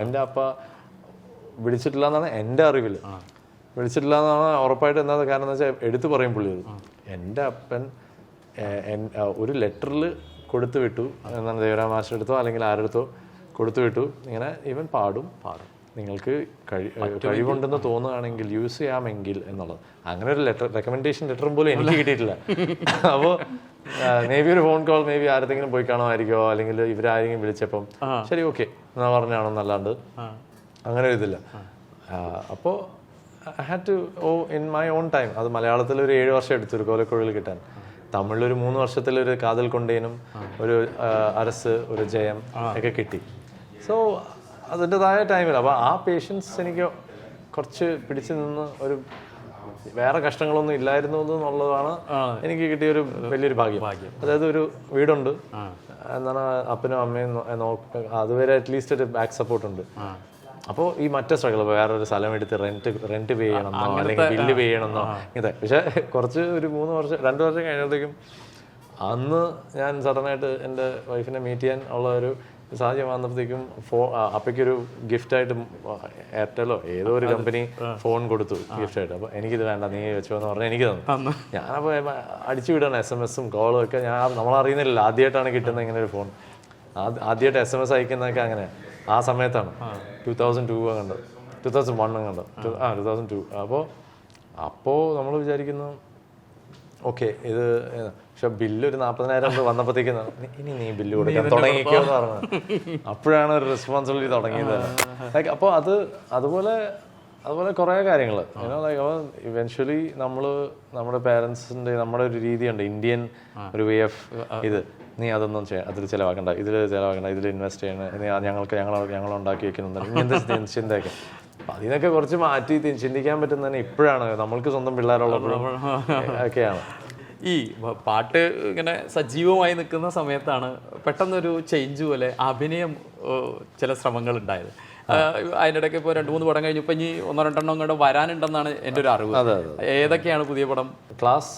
എൻ്റെ അപ്പ വിളിച്ചിട്ടില്ല എന്നാണ് എൻ്റെ അറിവിൽ. വിളിച്ചിട്ടില്ല എന്നാണ് ഉറപ്പായിട്ട്. എന്താ കാരണം എന്ന് വെച്ചാൽ എടുത്തു പറയും പുള്ളി. എൻ്റെ അപ്പൻ ഒരു ലെറ്ററിൽ കൊടുത്തു വിട്ടു എന്നാണ്, ദേവരാം മാസ്റ്റർ എടുത്തോ അല്ലെങ്കിൽ ആരെടുത്തോ കൊടുത്തു വിട്ടു. ഇങ്ങനെ ഇവൻ പാടും, നിങ്ങൾക്ക് കഴിവുണ്ടെന്ന് തോന്നുകയാണെങ്കിൽ യൂസ് ചെയ്യാമെങ്കിൽ എന്നുള്ളത്. അങ്ങനെ ഒരു റെക്കമെൻഡേഷൻ ലെറ്ററും പോലും എനിക്ക് കിട്ടിയിട്ടില്ല. അപ്പോൾ മേ ബി ഒരു ഫോൺ കോൾ മേ ബി ആരെങ്കിലും പോയി കാണുമായിരിക്കോ, അല്ലെങ്കിൽ ഇവരാരെങ്കിലും വിളിച്ചപ്പം ശരി ഓക്കെ എന്നാ പറഞ്ഞാണെന്നല്ലാണ്ട് അങ്ങനെ ഒരു ഇതില്ല. അപ്പോൾ I had to in my own time. അത് മലയാളത്തിൽ ഒരു 7 വർഷം എടുത്തു ഒരു കോലക്കുഴൽ കിട്ടാൻ. തമിഴിലൊരു 3 വർഷത്തിലൊരു കാതൽ കൊണ്ടേനും ഒരു അരസ് ഒരു ജയം ഒക്കെ കിട്ടി. സോ അതിൻ്റെതായ ടൈമിൽ അപ്പോൾ ആ പേഷ്യൻസ് എനിക്ക് കുറച്ച് പിടിച്ചു നിന്ന് ഒരു വേറെ കഷ്ടങ്ങളൊന്നും ഇല്ലായിരുന്നു എന്നുള്ളതാണ് എനിക്ക് കിട്ടിയൊരു വലിയൊരു ഭാഗ്യം. അതായത് ഒരു വീടുണ്ട്, എന്താണ് അപ്പനും അമ്മയും അതുവരെ അറ്റ്ലീസ്റ്റ് ഒരു ബാക്ക് സപ്പോർട്ട് ഉണ്ട്. അപ്പോൾ ഈ മറ്റേ സ്ട്രഗിൾ വേറൊരു സ്ഥലം എടുത്ത് റെന്റ് പേ ചെയ്യണമെന്നോ അല്ലെങ്കിൽ ബില്ല് പേ ചെയ്യണമെന്നോ ഇങ്ങനത്തെ. പക്ഷെ കുറച്ച് ഒരു 2 വർഷം കഴിഞ്ഞപ്പോഴത്തേക്കും അന്ന് ഞാൻ സഡനായിട്ട് എൻ്റെ വൈഫിനെ മീറ്റ് ചെയ്യാൻ ഉള്ള ഒരു സാഹചര്യം വന്നപ്പോഴത്തേക്കും അപ്പയ്ക്കൊരു ഗിഫ്റ്റായിട്ട് എയർടെലോ ഏതോ ഒരു കമ്പനി ഫോൺ കൊടുത്തു ഗിഫ്റ്റായിട്ട്. അപ്പോൾ എനിക്കിത് വേണ്ട, നീ വെച്ചോ എന്ന് പറഞ്ഞാൽ എനിക്ക് തന്നു. ഞാനപ്പോൾ അടിച്ചു വിടണം SMS-ഉം കോളും ഒക്കെ. നമ്മളറിയുന്നില്ല, ആദ്യമായിട്ടാണ് കിട്ടുന്നത് ഇങ്ങനെ ഒരു ഫോൺ. ആദ്യമായിട്ട് SMS അയക്കുന്നതൊക്കെ അങ്ങനെ ആ സമയത്താണ് 2002 കണ്ടത്, 2001 കണ്ടത്, 2002. അപ്പോൾ നമ്മൾ വിചാരിക്കുന്നു ഓക്കെ ഇത്. പക്ഷെ ബില്ല് ഒരു 40,000 വന്നപ്പോഴത്തേക്കും ഇനി നീ ബില്ല് കൊടുക്കാൻ തുടങ്ങിക്കോ എന്ന് പറഞ്ഞു. അപ്പോഴാണ് ഒരു റെസ്പോൺസിബിലിറ്റി തുടങ്ങിയത്. ലൈക്ക് അപ്പോൾ അതുപോലെ അതുപോലെ കുറേ കാര്യങ്ങൾ ഇവൻച്വലി നമ്മുടെ പേരൻസിൻ്റെ നമ്മുടെ ഒരു രീതിയുണ്ട്, ഇന്ത്യൻ ഒരു വേ ഓഫ് ഇത്, നീ അതൊന്നും അതിൽ ചിലവാക്കണ്ട, ഇതിൽ ചിലവാക്കണ്ട, ഇതിൽ ഇൻവെസ്റ്റ് ചെയ്യണം, ഞങ്ങൾ ഉണ്ടാക്കി വെക്കുന്നുണ്ട്, ഇങ്ങനത്തെ ചിന്തയൊക്കെ. അപ്പം അതിനൊക്കെ കുറച്ച് മാറ്റി ചിന്തിക്കാൻ പറ്റുന്നതന്നെ ഇപ്പോഴാണ്, നമ്മൾക്ക് സ്വന്തം പിള്ളേരുള്ളപ്പോഴും ഒക്കെയാണ്. ഈ പാട്ട് ഇങ്ങനെ സജീവമായി നിൽക്കുന്ന സമയത്താണ് പെട്ടെന്നൊരു ചേഞ്ച് പോലെ അഭിനയം ചില ശ്രമങ്ങൾ ഉണ്ടായത്. അതിനിടയ്ക്ക് ഇപ്പോൾ 2-3 പടം കഴിഞ്ഞു, ഇപ്പം ഇനി 1-2 കൂടെ വരാനുണ്ടെന്നാണ് എൻ്റെ ഒരു അറിവ്. ഏതൊക്കെയാണ് പുതിയ പടം? ക്ലാസ്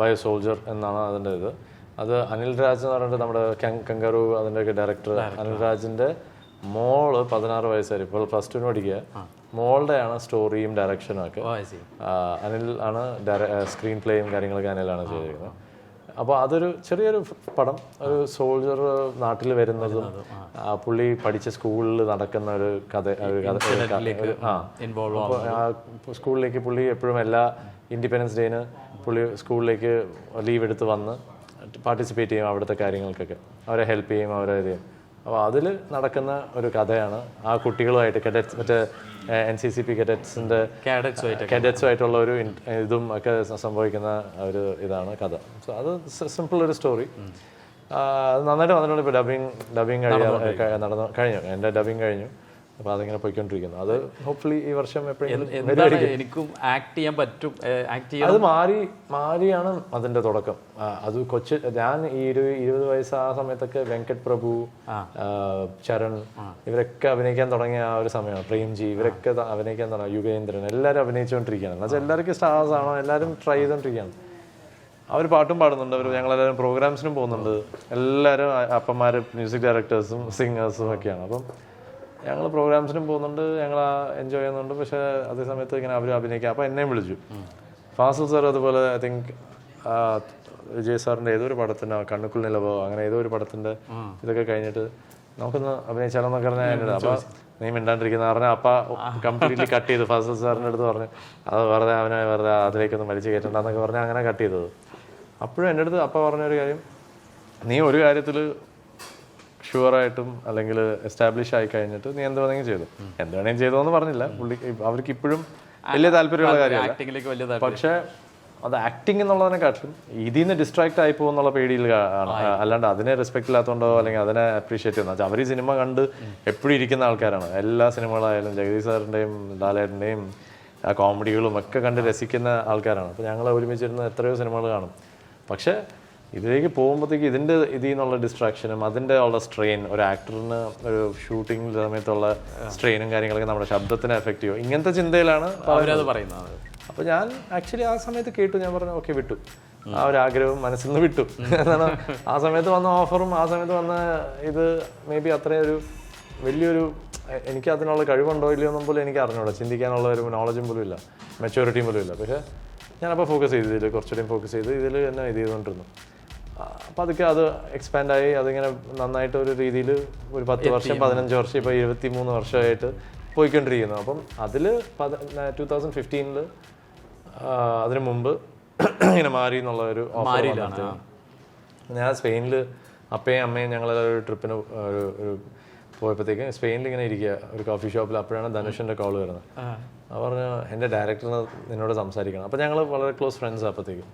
ബൈ എ സോൾജർ എന്നാണ് അതിൻ്റെ ഇത്. അത് അനിൽ രാജ് എന്ന് പറഞ്ഞിട്ട് നമ്മുടെ കങ്കാറു അതിൻ്റെയൊക്കെ ഡയറക്ടർ, അനിൽ രാജിൻ്റെ മോള് 16 വയസ്സായി, ഇപ്പോൾ +2 പഠിക്കുക. മോളുടെയാണ് സ്റ്റോറിയും ഡയറക്ഷനും ഒക്കെ. അനിൽ ആണ് സ്ക്രീൻ പ്ലേയും കാര്യങ്ങളൊക്കെ അനിലാണ് ചെയ്തിരിക്കുന്നത്. അപ്പോൾ അതൊരു ചെറിയൊരു പടം, ഒരു സോൾജർ നാട്ടിൽ വരുന്നതും പുള്ളി പഠിച്ച സ്കൂളിൽ നടക്കുന്ന ഒരു കഥ. സ്കൂളിലേക്ക് പുള്ളി എപ്പോഴും എല്ലാ ഇൻഡിപെൻഡൻസ് ഡേന് പുള്ളി സ്കൂളിലേക്ക് ലീവ് എടുത്ത് വന്ന് പാർട്ടിസിപ്പേറ്റ് ചെയ്യും, അവിടുത്തെ കാര്യങ്ങൾക്കൊക്കെ അവരെ ഹെൽപ്പ് ചെയ്യും, അവരെ ഇത് ചെയ്യും. അപ്പോൾ അതിൽ നടക്കുന്ന ഒരു കഥയാണ്. ആ കുട്ടികളുമായിട്ട് മറ്റേ NCCP കാഡറ്റ്സുമായിട്ടുള്ള ഒരു ഇതും ഒക്കെ സംഭവിക്കുന്ന ഒരു ഇതാണ് കഥ. സോ അത് സിമ്പിൾ ഒരു സ്റ്റോറി. അത് നന്നായിട്ട് വന്നിട്ടുണ്ട്. ഇപ്പോൾ ഡബിങ് കഴിഞ്ഞു, എൻ്റെ ഡബിങ് കഴിഞ്ഞു. അപ്പോൾ അതിങ്ങനെ പോയിക്കൊണ്ടിരിക്കുന്നു. അത് ഹോപ്പ്ഫുള്ളി ഈ വർഷം എപ്പോഴെങ്കിലും എനിക്കും ആക്ട് ചെയ്യാൻ പറ്റും. അത് മാറിയാണ് അതിൻ്റെ തുടക്കം. അത് ഞാൻ ഈ 20 വയസ്സ് ആ സമയത്തൊക്കെ വെങ്കട് പ്രഭു, ചരൺ ഇവരൊക്കെ അഭിനയിക്കാൻ തുടങ്ങിയ ആ ഒരു സമയമാണ്. പ്രേംജി ഇവരൊക്കെ അഭിനയിക്കാൻ തുടങ്ങി, യുഗേന്ദ്രൻ എല്ലാവരും അഭിനയിച്ചുകൊണ്ടിരിക്കുകയാണ്. എന്നുവെച്ചാൽ എല്ലാവർക്കും സ്റ്റാർസ് ആണോ, എല്ലാവരും ട്രൈ ചെയ്തുകൊണ്ടിരിക്കുകയാണ്. അവർ പാട്ടും പാടുന്നുണ്ട്, ഞങ്ങളെല്ലാവരും പ്രോഗ്രാംസിനും പോകുന്നുണ്ട്. എല്ലാവരും അപ്പന്മാർ മ്യൂസിക് ഡയറക്ടേഴ്സും സിംഗേഴ്സും ഒക്കെയാണ്. അപ്പം ഞങ്ങൾ പ്രോഗ്രാംസിനും പോകുന്നുണ്ട്, ഞങ്ങൾ എൻജോയ് ചെയ്യുന്നുണ്ട്. പക്ഷേ അതേ സമയത്ത് ഇങ്ങനെ അവർ അഭിനയിക്കുക. അപ്പോൾ എന്നെയും വിളിച്ചു ഫാസിൽ സാർ. അതുപോലെ ഐ തിങ്ക് വിജയ് സാറിൻ്റെ ഏതോ ഒരു പടത്തിൻ്റെ കണ്ണുക്കുൾ നിലവോ അങ്ങനെ ഏതോ ഒരു പടത്തിൻ്റെ ഇതൊക്കെ കഴിഞ്ഞിട്ട് നമുക്കൊന്ന് അഭിനയിച്ചാലോന്നൊക്കെ പറഞ്ഞാൽ എന്നോട്. അപ്പോൾ നീ മിണ്ടാണ്ടിരിക്കുന്ന പറഞ്ഞാൽ അപ്പ കംപ്ലീറ്റ്ലി കട്ട് ചെയ്തു. ഫാസിൽ സാറിൻ്റെ അടുത്ത് പറഞ്ഞു അത് വെറുതെ അതിലേക്കൊന്നും വലിച്ചു കയറ്റണ്ടെന്നൊക്കെ പറഞ്ഞാൽ അങ്ങനെ കട്ട് ചെയ്തത്. അപ്പോഴും എൻ്റെ അടുത്ത് അപ്പ പറഞ്ഞൊരു കാര്യം, നീ ഒരു കാര്യത്തിൽ ഷുവറായിട്ടും അല്ലെങ്കിൽ എസ്റ്റാബ്ലിഷ് ആയി കഴിഞ്ഞിട്ട് നീ എന്ത് വേണമെങ്കിലും ചെയ്തു. എന്ത് വേണമെങ്കിലും ചെയ്തോന്ന് പറഞ്ഞില്ല. അവർക്ക് ഇപ്പോഴും വലിയ താല്പര്യമുള്ള കാര്യമല്ല. പക്ഷേ അത് ആക്ടിങ് എന്നുള്ളതിനെക്കാട്ടും ഇതിൽ നിന്ന് ഡിസ്ട്രാക്ട് ആയി പോകുന്നുള്ള പേടിയിൽ ആണ്. അല്ലാണ്ട് അതിനെ റെസ്പെക്ട് ഇല്ലാത്തതുകൊണ്ടോ അല്ലെങ്കിൽ അതിനെ അപ്രീഷിയേറ്റ് ചെയ്യുന്ന അവർ ഈ സിനിമ കണ്ട് എപ്പോഴും ഇരിക്കുന്ന ആൾക്കാരാണ്. എല്ലാ സിനിമകളായാലും ജഗദീഷ് സാറിൻ്റെയും ലാലേട്ടൻ്റെയും ആ കോമഡികളും ഒക്കെ കണ്ട് രസിക്കുന്ന ആൾക്കാരാണ്. അപ്പോൾ ഞങ്ങൾ ഒരുമിച്ചിരുന്ന എത്രയോ സിനിമകൾ കാണും. പക്ഷേ ഇതിലേക്ക് പോകുമ്പോഴത്തേക്ക് ഇതിൽ നിന്നുള്ള ഡിസ്ട്രാക്ഷനും അതിൻ്റെ ഉള്ള സ്ട്രെയിൻ, ഒരു ആക്ടറിന് ഒരു ഷൂട്ടിംഗ് സമയത്തുള്ള സ്ട്രെയിനും കാര്യങ്ങളൊക്കെ നമ്മുടെ ശബ്ദത്തിന് എഫക്റ്റ് ചെയ്യും, ഇങ്ങനത്തെ ചിന്തയിലാണ് അവരത് പറയുന്നത്. അപ്പോൾ ഞാൻ ആക്ച്വലി ആ സമയത്ത് കേട്ടു. ഞാൻ പറഞ്ഞു ഓക്കെ, വിട്ടു. ആ ഒരു ആഗ്രഹവും മനസ്സിൽ നിന്ന് വിട്ടു. എന്താണ് ആ സമയത്ത് വന്ന ഓഫറും ആ സമയത്ത് വന്ന ഇത് മേ ബി അത്രയും ഒരു വലിയൊരു എനിക്ക് അതിനുള്ള കഴിവുണ്ടോ ഇല്ലയോ എന്നും പോലും എനിക്ക് അറിഞ്ഞൂടാ. ചിന്തിക്കാനുള്ള ഒരു നോളജും പോലും ഇല്ല, മെച്യൂരിറ്റിയും പോലും ഇല്ല. പക്ഷേ ഞാനപ്പോൾ ഫോക്കസ് ചെയ്തു, ഇതിൽ കുറച്ചുകൂടി ഫോക്കസ് ചെയ്ത് ഇതിൽ തന്നെ ഇത് ചെയ്തുകൊണ്ടിരുന്നു. അപ്പം അതൊക്കെ അത് എക്സ്പാൻഡായി അതിങ്ങനെ നന്നായിട്ട് ഒരു രീതിയിൽ ഒരു 10 വർഷം 15 വർഷം ഇപ്പോൾ 23 വർഷമായിട്ട് പോയിക്കൊണ്ടിരിക്കുന്നു. അപ്പം അതിൽ 2015 അതിന് മുമ്പ് ഇങ്ങനെ മാറി എന്നുള്ള ഒരു ഓഫർ. ഞാൻ സ്പെയിനിൽ അപ്പയും അമ്മയും ഞങ്ങളൊരു ട്രിപ്പിന് ഒരു പോയപ്പോഴത്തേക്ക് സ്പെയിനിൽ ഇങ്ങനെ ഇരിക്കുക ഒരു കോഫി ഷോപ്പിൽ. അപ്പോഴാണ് ധനുഷിൻ്റെ കോൾ വരുന്നത്. അത് പറഞ്ഞു എൻ്റെ ഡയറക്ടറിന് നിന്നോട് സംസാരിക്കണം. അപ്പോൾ ഞങ്ങൾ വളരെ ക്ലോസ് ഫ്രണ്ട്സ് അപ്പോഴത്തേക്കും.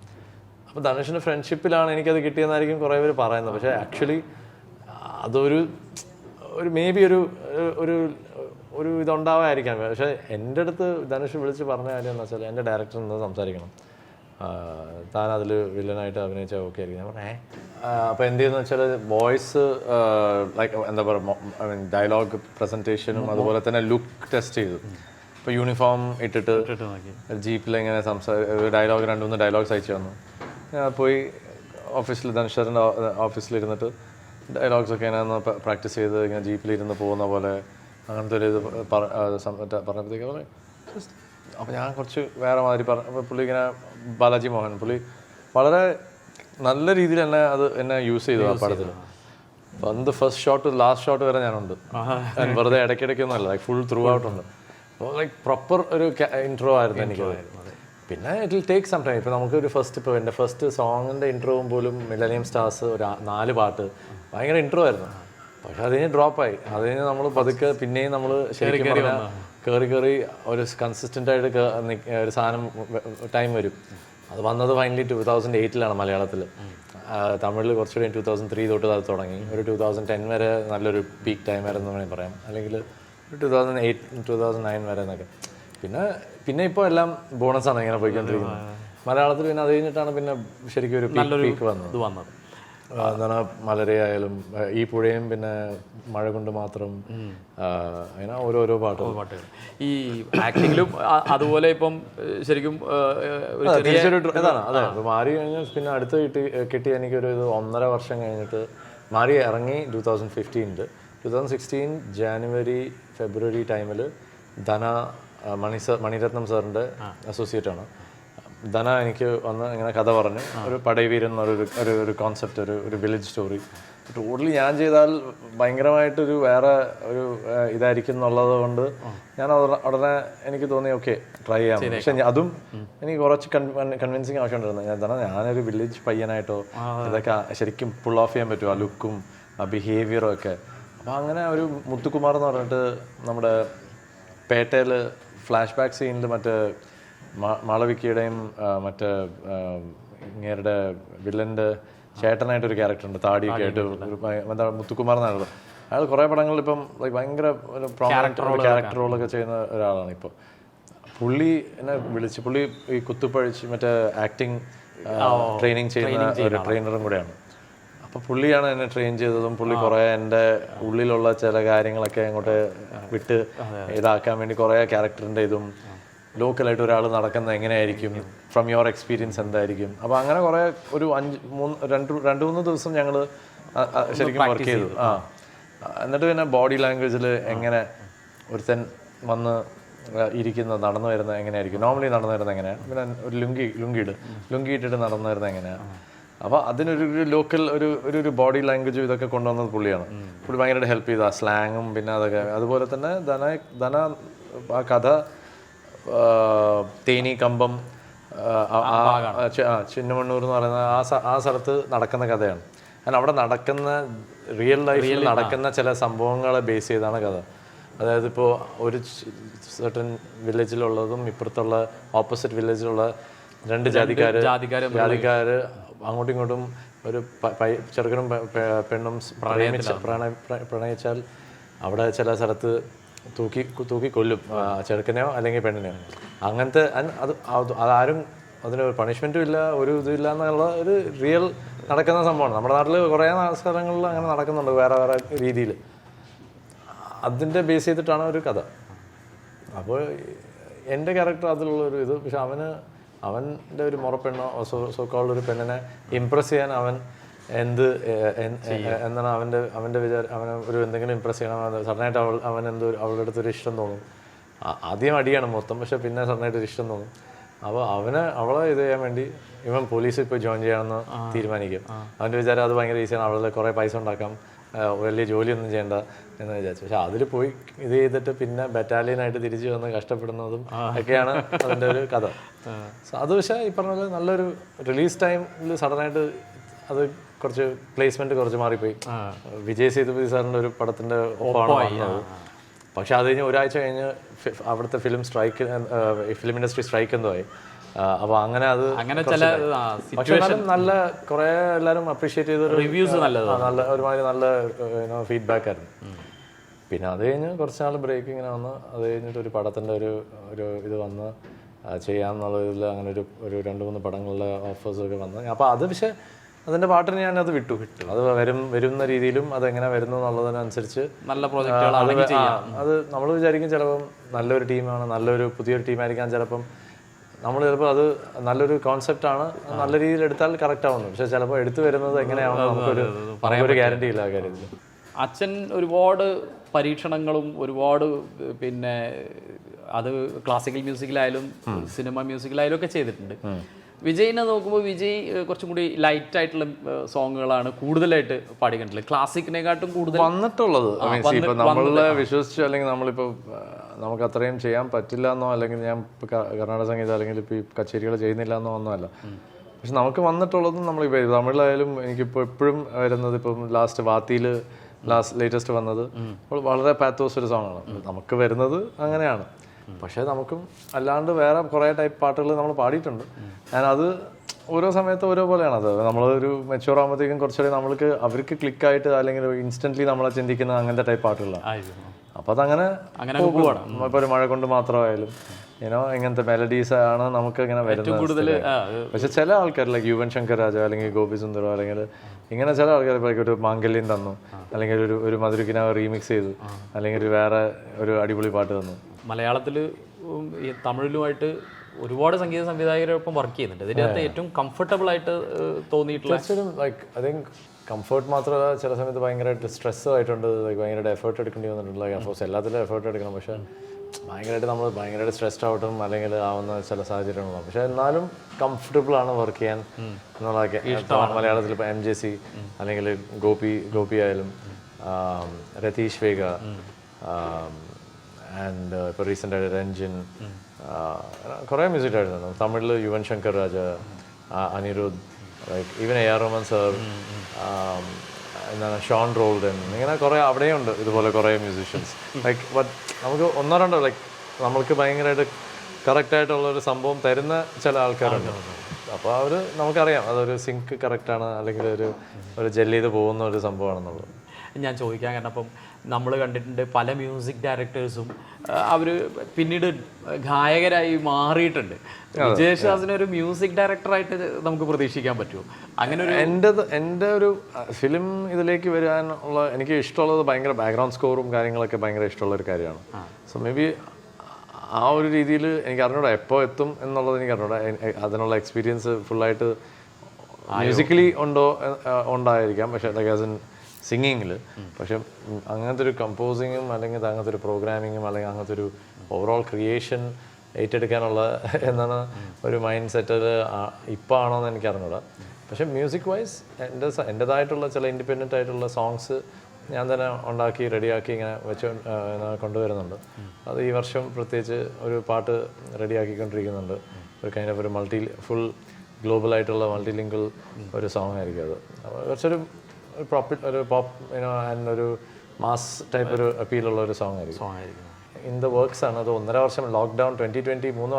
അപ്പോൾ ധനുഷിൻ്റെ ഫ്രണ്ട്ഷിപ്പിലാണ് എനിക്കത് കിട്ടിയെന്നായിരിക്കും കുറേ പേര് പറയുന്നത്. പക്ഷേ ആക്ച്വലി അതൊരു മേ ബി ഒരു ഇതുണ്ടാവാതിരിക്കാൻ. പക്ഷേ എൻ്റെ അടുത്ത് ധനുഷ് വിളിച്ച് പറഞ്ഞ കാര്യം എന്ന് വെച്ചാൽ എൻ്റെ ഡയറക്ടർ നിന്ന് സംസാരിക്കണം, താൻ അതിൽ വില്ലനായിട്ട് അഭിനയിച്ചാൽ ഓക്കെ ആയിരിക്കും. ഞാൻ പറഞ്ഞേ അപ്പോൾ എന്ത് ചെയ്യുന്നത് വെച്ചാൽ വോയിസ് ലൈക്ക് എന്താ പറയുക ഡയലോഗ് പ്രസൻറ്റേഷനും അതുപോലെ തന്നെ ലുക്ക് ടെസ്റ്റ് ചെയ്തു. ഇപ്പോൾ യൂണിഫോം ഇട്ടിട്ട് ജീപ്പിൽ ഇങ്ങനെ ഡയലോഗ് 2-3 ഡയലോഗ്സ് അയച്ചു തന്നു. ഞാൻ പോയി ഓഫീസിൽ ധനുഷറിൻ്റെ ഓഫീസിലിരുന്നിട്ട് ഡയലോഗ്സൊക്കെ ഇങ്ങനെ പ്രാക്ടീസ് ചെയ്ത് ഇങ്ങനെ ജീപ്പിലിരുന്ന് പോകുന്ന പോലെ അങ്ങനത്തെ ഒരു ഇത് പറഞ്ഞപ്പോഴത്തേക്ക് പറയും. അപ്പോൾ ഞാൻ കുറച്ച് വേറെ മാതിരി അപ്പോൾ പുള്ളി ഇങ്ങനെ ബാലാജി മോഹൻ പുള്ളി വളരെ നല്ല രീതിയിൽ എന്നെ യൂസ് ചെയ്തു ആ പടത്തിൽ. വന്ന് ഫസ്റ്റ് ഷോട്ട് ലാസ്റ്റ് ഷോട്ട് വരെ ഞാനുണ്ട്. വെറുതെ ഇടയ്ക്കിടയ്ക്കൊന്നും അല്ല, ലൈക്ക് ഫുൾ ത്രൂ ഔട്ട് ഉണ്ട്. അപ്പോൾ ലൈക്ക് പ്രോപ്പർ ഒരു ഇൻട്രോ ആയിരുന്നു എനിക്കത്. പിന്നെ it will take some time. ഇപ്പോൾ നമുക്ക് ഒരു ഇപ്പോൾ എൻ്റെ ഫസ്റ്റ് സോങ്ങിൻ്റെ ഇൻട്രോവും പോലും മില്ലേനിയം സ്റ്റാർസ് ഒരു 4 പാട്ട് ഭയങ്കര ഇൻട്രോ ആയിരുന്നു. പക്ഷെ അതിന് ഡ്രോപ്പായി. അതിന് നമ്മൾ പതുക്കെ പിന്നെയും നമ്മൾ ശരിക്കും പറഞ്ഞാൽ കയറി ഒരു കൺസിസ്റ്റൻ്റ് ആയിട്ട് ഒരു സാധനം ടൈം വരും. അത് വന്നത് ഫൈനലി 2008 മലയാളത്തിൽ. തമിഴിൽ കുറച്ചുകൂടി 2003 തൊട്ട് അത് തുടങ്ങി. ഒരു 2010 വരെ നല്ലൊരു പീക്ക് ടൈം ആയിരുന്നു വേണമെങ്കിൽ പറയാം, അല്ലെങ്കിൽ ഒരു 2008 2009 വരെ എന്നൊക്കെ. പിന്നെ ഇപ്പോൾ എല്ലാം ബോണസാണ് ഇങ്ങനെ പോയിക്കൊണ്ടിരിക്കുന്നത് മലയാളത്തിൽ. പിന്നെ അത് കഴിഞ്ഞിട്ടാണ് പിന്നെ ശരിക്കും ഒരു പീക്ക് വന്നത്. എന്താണ് മലരയായാലും ഈ പുഴയും പിന്നെ മഴ കൊണ്ട് മാത്രം, അങ്ങനെ ഓരോരോ പാട്ടുകൾ. ഈ ആക്ടിങ്ങിലും അതുപോലെ ഇപ്പം ശരിക്കും ഇതാണ്. അതെ, മാറി കഴിഞ്ഞാൽ പിന്നെ അടുത്ത് കിട്ടി എനിക്കൊരു 1.5 വർഷം കഴിഞ്ഞിട്ട്. മാറി ഇറങ്ങി 2016 ജാനുവരി ഫെബ്രുവരി ടൈമിൽ ധന മണിരത്നം സാറിൻ്റെ അസോസിയേറ്റ് ആണ്. ധന എനിക്ക് വന്ന് ഇങ്ങനെ കഥ പറഞ്ഞു, ഒരു പടയവീരൻ എന്നൊരു കോൺസെപ്റ്റ്, ഒരു വില്ലേജ് സ്റ്റോറി. ടോട്ടലി ഞാൻ ചെയ്താൽ ഭയങ്കരമായിട്ടൊരു വേറെ ഒരു ഇതായിരിക്കും എന്നുള്ളത് കൊണ്ട് ഞാൻ ഉടനെ എനിക്ക് തോന്നി ഓക്കെ ട്രൈ ചെയ്യാം. പക്ഷെ അതും എനിക്ക് കുറച്ച് കൺവിൻസിങ് ആവശ്യമുണ്ടായിരുന്നു. ഞാനൊരു വില്ലേജ് പയ്യനായിട്ടോ ഇതൊക്കെ ശരിക്കും പുൾ ഓഫ് ചെയ്യാൻ പറ്റുമോ, ആ ലുക്കും ആ ബിഹേവിയറും ഒക്കെ. അപ്പോൾ അങ്ങനെ ഒരു മുത്തുകുമാർ എന്ന് പറഞ്ഞിട്ട് നമ്മുടെ പേട്ടയിൽ ഫ്ലാഷ് ബാക്ക് സീനിൽ മറ്റേ മാളവികയുടെയും മറ്റേ ഇങ്ങേരുടെ വില്ലൻ്റെ ചേട്ടനായിട്ടൊരു ക്യാരക്ടറുണ്ട്, താടിയൊക്കെ ആയിട്ട്. എന്താ മുത്തുകുമാർ എന്നാണ് അയാൾ. കുറേ പടങ്ങളിൽ ഇപ്പം ഭയങ്കര ഒരു പ്രോമിനന്റ് ക്യാരക്ടർ റോളൊക്കെ ചെയ്യുന്ന ഒരാളാണ് ഇപ്പോൾ. പുള്ളി എന്നെ വിളിച്ച്, പുള്ളി ഈ കുത്തുപഴിച്ച് മറ്റേ ആക്ടിങ് ട്രെയിനിങ് ചെയ്യുന്ന ഒരു ട്രെയിനറും കൂടെയാണ്. അപ്പോൾ പുള്ളിയാണ് എന്നെ ട്രെയിൻ ചെയ്തതും. പുള്ളി കുറേ എൻ്റെ ഉള്ളിലുള്ള ചില കാര്യങ്ങളൊക്കെ അങ്ങോട്ട് വിട്ട് ഇതാക്കാൻ വേണ്ടി കുറേ ക്യാരക്ടറിൻ്റെ ഇതും, ലോക്കലായിട്ട് ഒരാൾ നടക്കുന്നത് എങ്ങനെയായിരിക്കും, ഫ്രം യുവർ എക്സ്പീരിയൻസ് എന്തായിരിക്കും. അപ്പോൾ അങ്ങനെ കുറേ ഒരു 2-3 ദിവസം ഞങ്ങൾ ശരിക്കും വർക്ക് ചെയ്തു. എന്നിട്ട് പിന്നെ ബോഡി ലാംഗ്വേജിൽ എങ്ങനെ ഒരുത്തൻ വന്ന് ഇരിക്കുന്നത്, നടന്നു വരുന്നത് എങ്ങനെയായിരിക്കും, നോർമലി നടന്നു വരുന്നത് എങ്ങനെയാണ്, പിന്നെ ഒരു ലുങ്കി ഇട്ടിട്ട് നടന്നു വരുന്നത് എങ്ങനെയാണ്. അപ്പോൾ അതിനൊരു ലോക്കൽ ഒരു ബോഡി ലാംഗ്വേജും ഇതൊക്കെ കൊണ്ടുവന്നത് പുള്ളിയാണ്. പുള്ളി ഭയങ്കരമായിട്ട് ഹെൽപ്പ് ചെയ്തു, ആ സ്ലാങ്ങും പിന്നെ അതൊക്കെ. അതുപോലെ തന്നെ ധന ആ കഥ തേനി കമ്പം ചിന്നമണ്ണൂർ എന്ന് പറയുന്ന ആ സ്ഥലത്ത് നടക്കുന്ന കഥയാണ്. കാരണം അവിടെ നടക്കുന്ന റിയൽ ലൈഫിൽ നടക്കുന്ന ചില സംഭവങ്ങളെ ബേസ് ചെയ്താണ് കഥ. അതായത് ഇപ്പോൾ ഒരു സർട്ടൻ വില്ലേജിലുള്ളതും ഇപ്പുറത്തുള്ള ഓപ്പോസിറ്റ് വില്ലേജിലുള്ള 2 ജാതിക്കാർ അങ്ങോട്ടും ഇങ്ങോട്ടും ഒരു ചെറുക്കനും പെണ്ണും പ്രണയിച്ചാൽ അവിടെ ചില സ്ഥലത്ത് തൂക്കി കൊല്ലും, ചെറുക്കനെയോ അല്ലെങ്കിൽ പെണ്ണിനെയോ. അങ്ങനത്തെ അതാരും അതിനൊരു പണിഷ്മെൻറ്റും ഇല്ല, ഒരു ഇതില്ല എന്നുള്ള ഒരു റിയൽ നടക്കുന്ന സംഭവമാണ്. നമ്മുടെ നാട്ടിൽ കുറേ സ്ഥലങ്ങളിൽ അങ്ങനെ നടക്കുന്നുണ്ട് വേറെ രീതിയിൽ. അതിൻ്റെ ബേസ് ചെയ്തിട്ടാണ് ഒരു കഥ. അപ്പോൾ എൻ്റെ ക്യാരക്ടർ അതിലുള്ളൊരു ഇത്. പക്ഷെ അവൻ്റെ ഒരു മുറപ്പെണ്ണോ സോക്കോളുള്ള ഒരു പെണ്ണിനെ ഇമ്പ്രസ് ചെയ്യാൻ അവൻ എന്താണ് അവൻ്റെ വിചാരം. അവന് ഒരു എന്തെങ്കിലും ഇമ്പ്രസ് ചെയ്യണം. സഡനായിട്ട് അവൻ അവളുടെ അടുത്തൊരു ഇഷ്ടം തോന്നും. ആദ്യം അടിയാണ് മൊത്തം, പക്ഷെ പിന്നെ സഡനായിട്ടൊരു ഇഷ്ടം തോന്നും. അപ്പോൾ അവളെ ഇത് ചെയ്യാൻ വേണ്ടി ഇവൻ പോലീസിൽ പോയി ജോയിൻ ചെയ്യാമെന്ന് തീരുമാനിക്കും. അവൻ്റെ വിചാരം അത് ഭയങ്കര ഈസിയാണ്, അവളെ കുറേ പൈസ ഉണ്ടാക്കാം, വലിയ ജോലിയൊന്നും ചെയ്യേണ്ട എന്ന് വിചാരിച്ചു. പക്ഷെ അതിൽ പോയി ഇത് ചെയ്തിട്ട് പിന്നെ ബറ്റാലിയനായിട്ട് തിരിച്ചു വന്ന് കഷ്ടപ്പെടുന്നതും ഒക്കെയാണ് അതിൻ്റെ ഒരു കഥ. അത് പക്ഷേ ഈ പറഞ്ഞ പോലെ നല്ലൊരു റിലീസ് ടൈമിൽ സഡനായിട്ട് അത് കുറച്ച് പ്ലേസ്മെന്റ് കുറച്ച് മാറിപ്പോയി. വിജയ് സേതുപതി സാറിൻ്റെ ഒരു പടത്തിൻ്റെ ഒപ്പമാണ് വന്നത്. പക്ഷെ അത് കഴിഞ്ഞ് ഒരാഴ്ച കഴിഞ്ഞ് അവിടുത്തെ ഫിലിം ഇൻഡസ്ട്രി സ്ട്രൈക്ക് എന്തോ ആയി. അപ്പോൾ അങ്ങനെ പക്ഷേ നല്ല കുറേ എല്ലാവരും അപ്രീഷിയേറ്റ് ചെയ്ത റിവ്യൂസ് ഒരുമാതിരി നല്ല ഫീഡ്ബാക്ക് ആയിരുന്നു. പിന്നെ അത് കഴിഞ്ഞ് കുറച്ച് നാൾ ബ്രേക്ക് ഇങ്ങനെ വന്ന് അത് കഴിഞ്ഞിട്ട് ഒരു പടത്തിൻ്റെ ഒരു ഇത് വന്ന് ചെയ്യാമെന്നുള്ളതിൽ അങ്ങനെ ഒരു 2-3 പടങ്ങളിലെ ഓഫേഴ്സൊക്കെ വന്ന്. അപ്പോൾ അത് പക്ഷേ അതിൻ്റെ പാട്ടിന് ഞാനത് വിട്ടു. അത് വരുന്ന രീതിയിലും അതെങ്ങനെ വരുന്നു എന്നുള്ളതിനനുസരിച്ച് നല്ല പ്രോജക്റ്റുകൾ അത് നമ്മൾ വിചാരിക്കും ചിലപ്പം നല്ലൊരു ടീമാണ്, നല്ലൊരു പുതിയൊരു ടീമായിരിക്കാം. ചിലപ്പം നമ്മൾ ചിലപ്പോൾ അത് നല്ലൊരു കോൺസെപ്റ്റാണ്, നല്ല രീതിയിൽ എടുത്താൽ കറക്റ്റ് ആവുന്നു. പക്ഷെ ചിലപ്പോൾ എടുത്തു വരുന്നത് എങ്ങനെയാവുന്നു നമുക്കൊരു ഗ്യാരണ്ടി ഇല്ല ആ കാര്യത്തിൽ. അച്ഛൻ ഒരുപാട് പരീക്ഷണങ്ങളും ഒരുപാട് പിന്നെ അത് ക്ലാസിക്കൽ മ്യൂസിക്കിലായാലും സിനിമ മ്യൂസിക്കിലായാലും ഒക്കെ ചെയ്തിട്ടുണ്ട്. വിജയിനെ നോക്കുമ്പോൾ വിജയ് കുറച്ചും കൂടി ലൈറ്റ് ആയിട്ടുള്ള സോങ്ങുകളാണ് കൂടുതലായിട്ട് പാടിക്കണ്ടില്ല, ക്ലാസിക്കിനെക്കാട്ടും കൂടുതൽ വന്നിട്ടുള്ളത്. ഇപ്പം നമ്മളെ വിശ്വസിച്ച് അല്ലെങ്കിൽ നമ്മളിപ്പോൾ നമുക്ക് അത്രയും ചെയ്യാൻ പറ്റില്ല എന്നോ അല്ലെങ്കിൽ ഞാൻ ഇപ്പോൾ കർണാടക സംഗീതം അല്ലെങ്കിൽ ഇപ്പോൾ ഈ കച്ചേരികൾ ചെയ്യുന്നില്ല എന്നോ ഒന്നുമല്ല. പക്ഷെ നമുക്ക് വന്നിട്ടുള്ളതും നമ്മളിപ്പോൾ തമിഴിലായാലും എനിക്കിപ്പോൾ എപ്പോഴും വരുന്നത് ഇപ്പം ലാസ്റ്റ് വാത്തിയിൽ ലേറ്റസ്റ്റ് വന്നത് വളരെ പാത്തോസ് ഒരു സോങ് ആണ്. നമുക്ക് വരുന്നത് അങ്ങനെയാണ്. പക്ഷേ നമുക്കും അല്ലാണ്ട് വേറെ കുറേ ടൈപ്പ് പാട്ടുകൾ നമ്മൾ പാടിയിട്ടുണ്ട്. ഞാനത് ഓരോ സമയത്ത് ഓരോ പോലെയാണ്. അത് നമ്മളൊരു മെച്യൂർ ആകുമ്പോഴത്തേക്കും കുറച്ചുകൂടി നമ്മൾക്ക് അവർക്ക് ക്ലിക്കായിട്ട് അല്ലെങ്കിൽ ഇൻസ്റ്റൻ്റ്ലി നമ്മളെ ചിന്തിക്കുന്ന അങ്ങനത്തെ ടൈപ്പ് പാട്ടുകളാണ്. അപ്പോൾ അതങ്ങനെ പോവുകയാണ്. ഇപ്പോൾ ഒരു മഴ കൊണ്ട് മാത്രമായാലും ഇങ്ങനത്തെ മെലഡീസ് ആണ് നമുക്ക് ഇങ്ങനെ വരുന്നത്. പക്ഷെ ചില ആൾക്കാർ ലൈക്ക് യുവൻ ശങ്കർ രാജ അല്ലെങ്കിൽ ഗോപി സുന്ദറോ അല്ലെങ്കിൽ ഇങ്ങനെ ചില ആൾക്കാർ ഒരു മാംഗല്യം തന്നു, അല്ലെങ്കിൽ ഒരു മധുരക്കിന റീമിക്സ് ചെയ്തു, അല്ലെങ്കിൽ ഒരു വേറെ ഒരു അടിപൊളി പാട്ട് തന്നു. മലയാളത്തിൽ തമിഴിലുമായിട്ട് ഒരുപാട് സംഗീത സംവിധായകരൊപ്പം വർക്ക് ചെയ്യുന്നുണ്ട്. ഇതിനകത്ത് ഏറ്റവും കംഫർട്ടബിൾ ആയിട്ട് തോന്നിയിട്ടുള്ള ലൈക്ക് ഐ തിങ്ക് കംഫർട്ട് മാത്രമല്ല, ചില സമയത്ത് ഭയങ്കരമായിട്ട് സ്ട്രെസ് ആയിട്ടുണ്ട്. ഭയങ്കരമായിട്ട് എഫേർട്ട് എടുക്കേണ്ടി വന്നിട്ടുണ്ട്. അഫ്കോഴ്സ് എല്ലാത്തിലും എഫേർട്ട് എടുക്കണം. പക്ഷേ ഭയങ്കരമായിട്ട് സ്ട്രെസ്ഡ് ഔട്ടും അല്ലെങ്കിൽ ആവുന്ന ചില സാഹചര്യങ്ങളുണ്ടാവും. പക്ഷെ എന്നാലും കംഫർട്ടബിൾ ആണ് വർക്ക് ചെയ്യാൻ എന്നുള്ളതൊക്കെ. മലയാളത്തിൽ ഇപ്പോൾ MJC അല്ലെങ്കിൽ ഗോപി ആയാലും രതീഷ് വേഗ ആൻഡ് ഇപ്പോൾ റീസെൻ്റായിട്ട് രഞ്ജിൻ, കുറേ മ്യൂസിക് ആയിരുന്നു. തമിഴിൽ Yuvan Shankar Raja, Anirudh, like even AR Rahman sir, എന്താണ് ഷോൺ റോൾഡൻ, ഇങ്ങനെ കുറേ അവിടെയുണ്ട് ഇതുപോലെ കുറേ മ്യൂസീഷ്യൻസ്. ലൈക്ക് ബട്ട് നമുക്ക് ഒന്നോ രണ്ടോ ലൈക്ക് നമ്മൾക്ക് ഭയങ്കരമായിട്ട് കറക്റ്റായിട്ടുള്ളൊരു സംഭവം തരുന്ന ചില ആൾക്കാരുണ്ട്. അപ്പോൾ അവർ നമുക്കറിയാം അതൊരു സിങ്ക് കറക്റ്റാണ്, അല്ലെങ്കിൽ ഒരു ജെല്ല് ചെയ്ത് പോകുന്ന ഒരു സംഭവമാണെന്നുള്ളത്. ഞാൻ ചോദിക്കാൻ കാരണം അപ്പം നമ്മൾ കണ്ടിട്ടുണ്ട് പല മ്യൂസിക് ഡയറക്ടേഴ്സും അവർ പിന്നീട് ഗായകരായി മാറിയിട്ടുണ്ട്. വിജയശാസിനെ ഒരു മ്യൂസിക് ഡയറക്ടറായിട്ട് നമുക്ക് പ്രതീക്ഷിക്കാൻ പറ്റുമോ? അങ്ങനെ ഒരു എൻ്റെ ഒരു ഫിലിം ഇതിലേക്ക് വരാനുള്ള എനിക്ക് ഇഷ്ടമുള്ളത് ഭയങ്കര ബാക്ക്ഗ്രൗണ്ട് സ്കോറും കാര്യങ്ങളൊക്കെ ഭയങ്കര ഇഷ്ടമുള്ളൊരു കാര്യമാണ്. സോ മേ ബി ആ ഒരു രീതിയിൽ എനിക്ക് അറിഞ്ഞൂടാ എപ്പോൾ എത്തും എന്നുള്ളത് എനിക്ക് അറിഞ്ഞൂടാ. അതിനുള്ള എക്സ്പീരിയൻസ് ഫുള്ളായിട്ട് മ്യൂസിക്കലി ഉണ്ടായിരിക്കാം, പക്ഷേ ലൈക്ക് ആസ് ഇൻ സിംഗിങ്ങിൽ. പക്ഷെ അങ്ങനത്തെ ഒരു കമ്പോസിങ്ങും അല്ലെങ്കിൽ അങ്ങനത്തെ ഒരു പ്രോഗ്രാമിങ്ങും അല്ലെങ്കിൽ അങ്ങനത്തെ ഒരു ഓവറോൾ ക്രിയേഷൻ ഏറ്റെടുക്കാനുള്ള എന്താണ് ഒരു മൈൻഡ് സെറ്റിൽ ഇപ്പോൾ ആണോ എന്ന് എനിക്ക് അറിഞ്ഞൂടാ. പക്ഷേ മ്യൂസിക് വൈസ് എൻ്റെതായിട്ടുള്ള ചില ഇൻഡിപെൻഡൻ്റ് ആയിട്ടുള്ള സോങ്സ് ഞാൻ തന്നെ ഉണ്ടാക്കി റെഡിയാക്കി ഇങ്ങനെ കൊണ്ടുവരുന്നുണ്ട്. അത് ഈ വർഷം പ്രത്യേകിച്ച് ഒരു പാട്ട് റെഡിയാക്കിക്കൊണ്ടിരിക്കുന്നുണ്ട്. ഒരു കൈൻഡ് ഓഫ് ഒരു ഫുൾ ഗ്ലോബലായിട്ടുള്ള മൾട്ടിലിംഗിൾ ഒരു സോങ് ആയിരിക്കും അത്. കുറച്ചൊരു പോപ്പ് ആൻഡ് ഒരു മാസ് ടൈപ്പ് ഒരു അപ്പീലുള്ള ഒരു സോങ് ആയിരിക്കും. ഇൻ ദ വർക്ക്സ് ആണ്. അത് 1.5 വർഷം ലോക്ക്ഡൗൺ 2020 3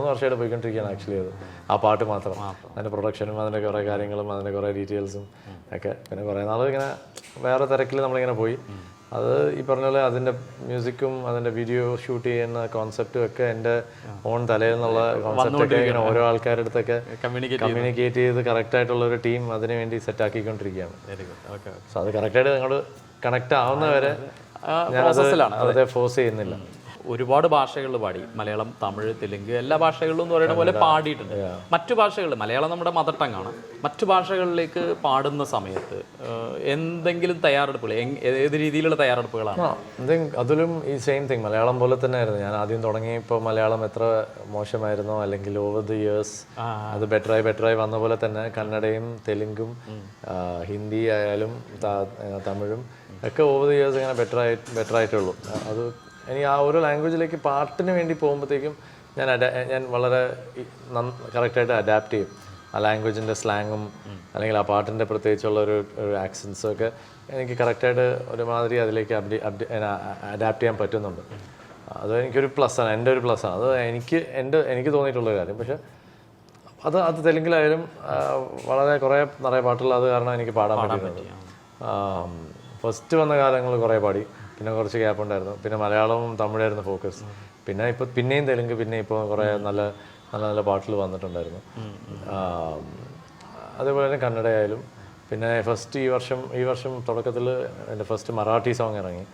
വർഷമായിട്ട് പോയിക്കൊണ്ടിരിക്കുകയാണ് ആക്ച്വലി. അത് ആ പാട്ട് മാത്രം, അതിൻ്റെ പ്രൊഡക്ഷനും അതിൻ്റെ കുറേ കാര്യങ്ങളും അതിൻ്റെ കുറേ ഡീറ്റെയിൽസും ഒക്കെ. പിന്നെ കുറേ നാൾ ഇങ്ങനെ വേറെ തിരക്കിൽ നമ്മളിങ്ങനെ പോയി. അത് ഈ പറഞ്ഞ പോലെ അതിൻ്റെ മ്യൂസിക്കും അതിൻ്റെ വീഡിയോ ഷൂട്ട് ചെയ്യുന്ന കോൺസെപ്റ്റും ഒക്കെ എൻ്റെ ഓൺ തലയിൽ നിന്നുള്ള കോൺസെപ്റ്റൊക്കെ ഇങ്ങനെ ഓരോ ആൾക്കാരുടെ അടുത്തൊക്കെ കമ്മ്യൂണിക്കേറ്റ് ചെയ്ത് കറക്റ്റായിട്ടുള്ള ഒരു ടീം അതിന് വേണ്ടി സെറ്റ് ആക്കിക്കൊണ്ടിരിക്കുകയാണ്. സോ അത് കറക്റ്റായിട്ട് അങ്ങോട്ട് കണക്ട് ആവുന്നവരെ ഞാനത് ഫോഴ്സ് ചെയ്യുന്നില്ല. ഒരുപാട് ഭാഷകളിൽ പാടി, മലയാളം, തമിഴ്, തെലുങ്ക് എല്ലാ ഭാഷകളിലും എന്ന് പറയുന്ന പോലെ പാടിയിട്ടുണ്ട്. മറ്റു ഭാഷകളിൽ, മലയാളം നമ്മുടെ മദർ ടങ് ആണ്, മറ്റു ഭാഷകളിലേക്ക് പാടുന്ന സമയത്ത് എന്തെങ്കിലും തയ്യാറെടുപ്പുകൾ, ഏത് രീതിയിലുള്ള തയ്യാറെടുപ്പുകളാണ്? അതിലും ഈ സെയിം തിങ് മലയാളം പോലെ തന്നെ ആയിരുന്നു. ഞാൻ ആദ്യം തുടങ്ങിയപ്പോൾ മലയാളം എത്ര മോശമായിരുന്നോ, അല്ലെങ്കിൽ ഓവർ ദി ഇയേഴ്സ് അത് ബെറ്ററായി വന്ന പോലെ തന്നെ കന്നഡയും തെലുങ്കും ഹിന്ദി ആയാലും തമിഴും ഒക്കെ ഓവർ ദി ഇയേഴ്സ് ഇങ്ങനെ ബെറ്ററായിട്ടുള്ളൂ. അത് ഇനി ആ ഓരോ ലാംഗ്വേജിലേക്ക് പാട്ടിന് വേണ്ടി പോകുമ്പോഴത്തേക്കും ഞാൻ വളരെ കറക്റ്റായിട്ട് അഡാപ്റ്റ് ചെയ്യും. ആ ലാംഗ്വേജിൻ്റെ സ്ലാങ്ങും അല്ലെങ്കിൽ ആ പാട്ടിൻ്റെ പ്രത്യേകിച്ചുള്ള ഒരു ആക്സൻസും ഒക്കെ എനിക്ക് കറക്റ്റായിട്ട് ഒരുമാതിരി അതിലേക്ക് അഡാപ്റ്റ് ചെയ്യാൻ പറ്റുന്നുണ്ട്. അത് എനിക്കൊരു പ്ലസ്സാണ്, എൻ്റെ ഒരു പ്ലസ്സാണ്. അത് എനിക്ക് തോന്നിയിട്ടുള്ള കാര്യം. പക്ഷേ അത് തെലുങ്കിലായാലും വളരെ നിറയെ പാട്ടുള്ള അത് കാരണം എനിക്ക് പാടാൻ പറ്റുന്നത്. ഫസ്റ്റ് വന്ന കാലങ്ങൾ കുറേ പാടി, പിന്നെ കുറച്ച് ഗ്യാപ്പ് ഉണ്ടായിരുന്നു. പിന്നെ മലയാളവും തമിഴായിരുന്നു ഫോക്കസ്. പിന്നെയും തെലുങ്ക്, പിന്നെ ഇപ്പോൾ കുറേ നല്ല നല്ല പാട്ടുകൾ വന്നിട്ടുണ്ടായിരുന്നു. അതേപോലെ തന്നെ കന്നഡയായാലും. പിന്നെ ഈ വർഷം തുടക്കത്തിൽ എൻ്റെ ഫസ്റ്റ് മറാഠി സോങ് ഇറങ്ങി.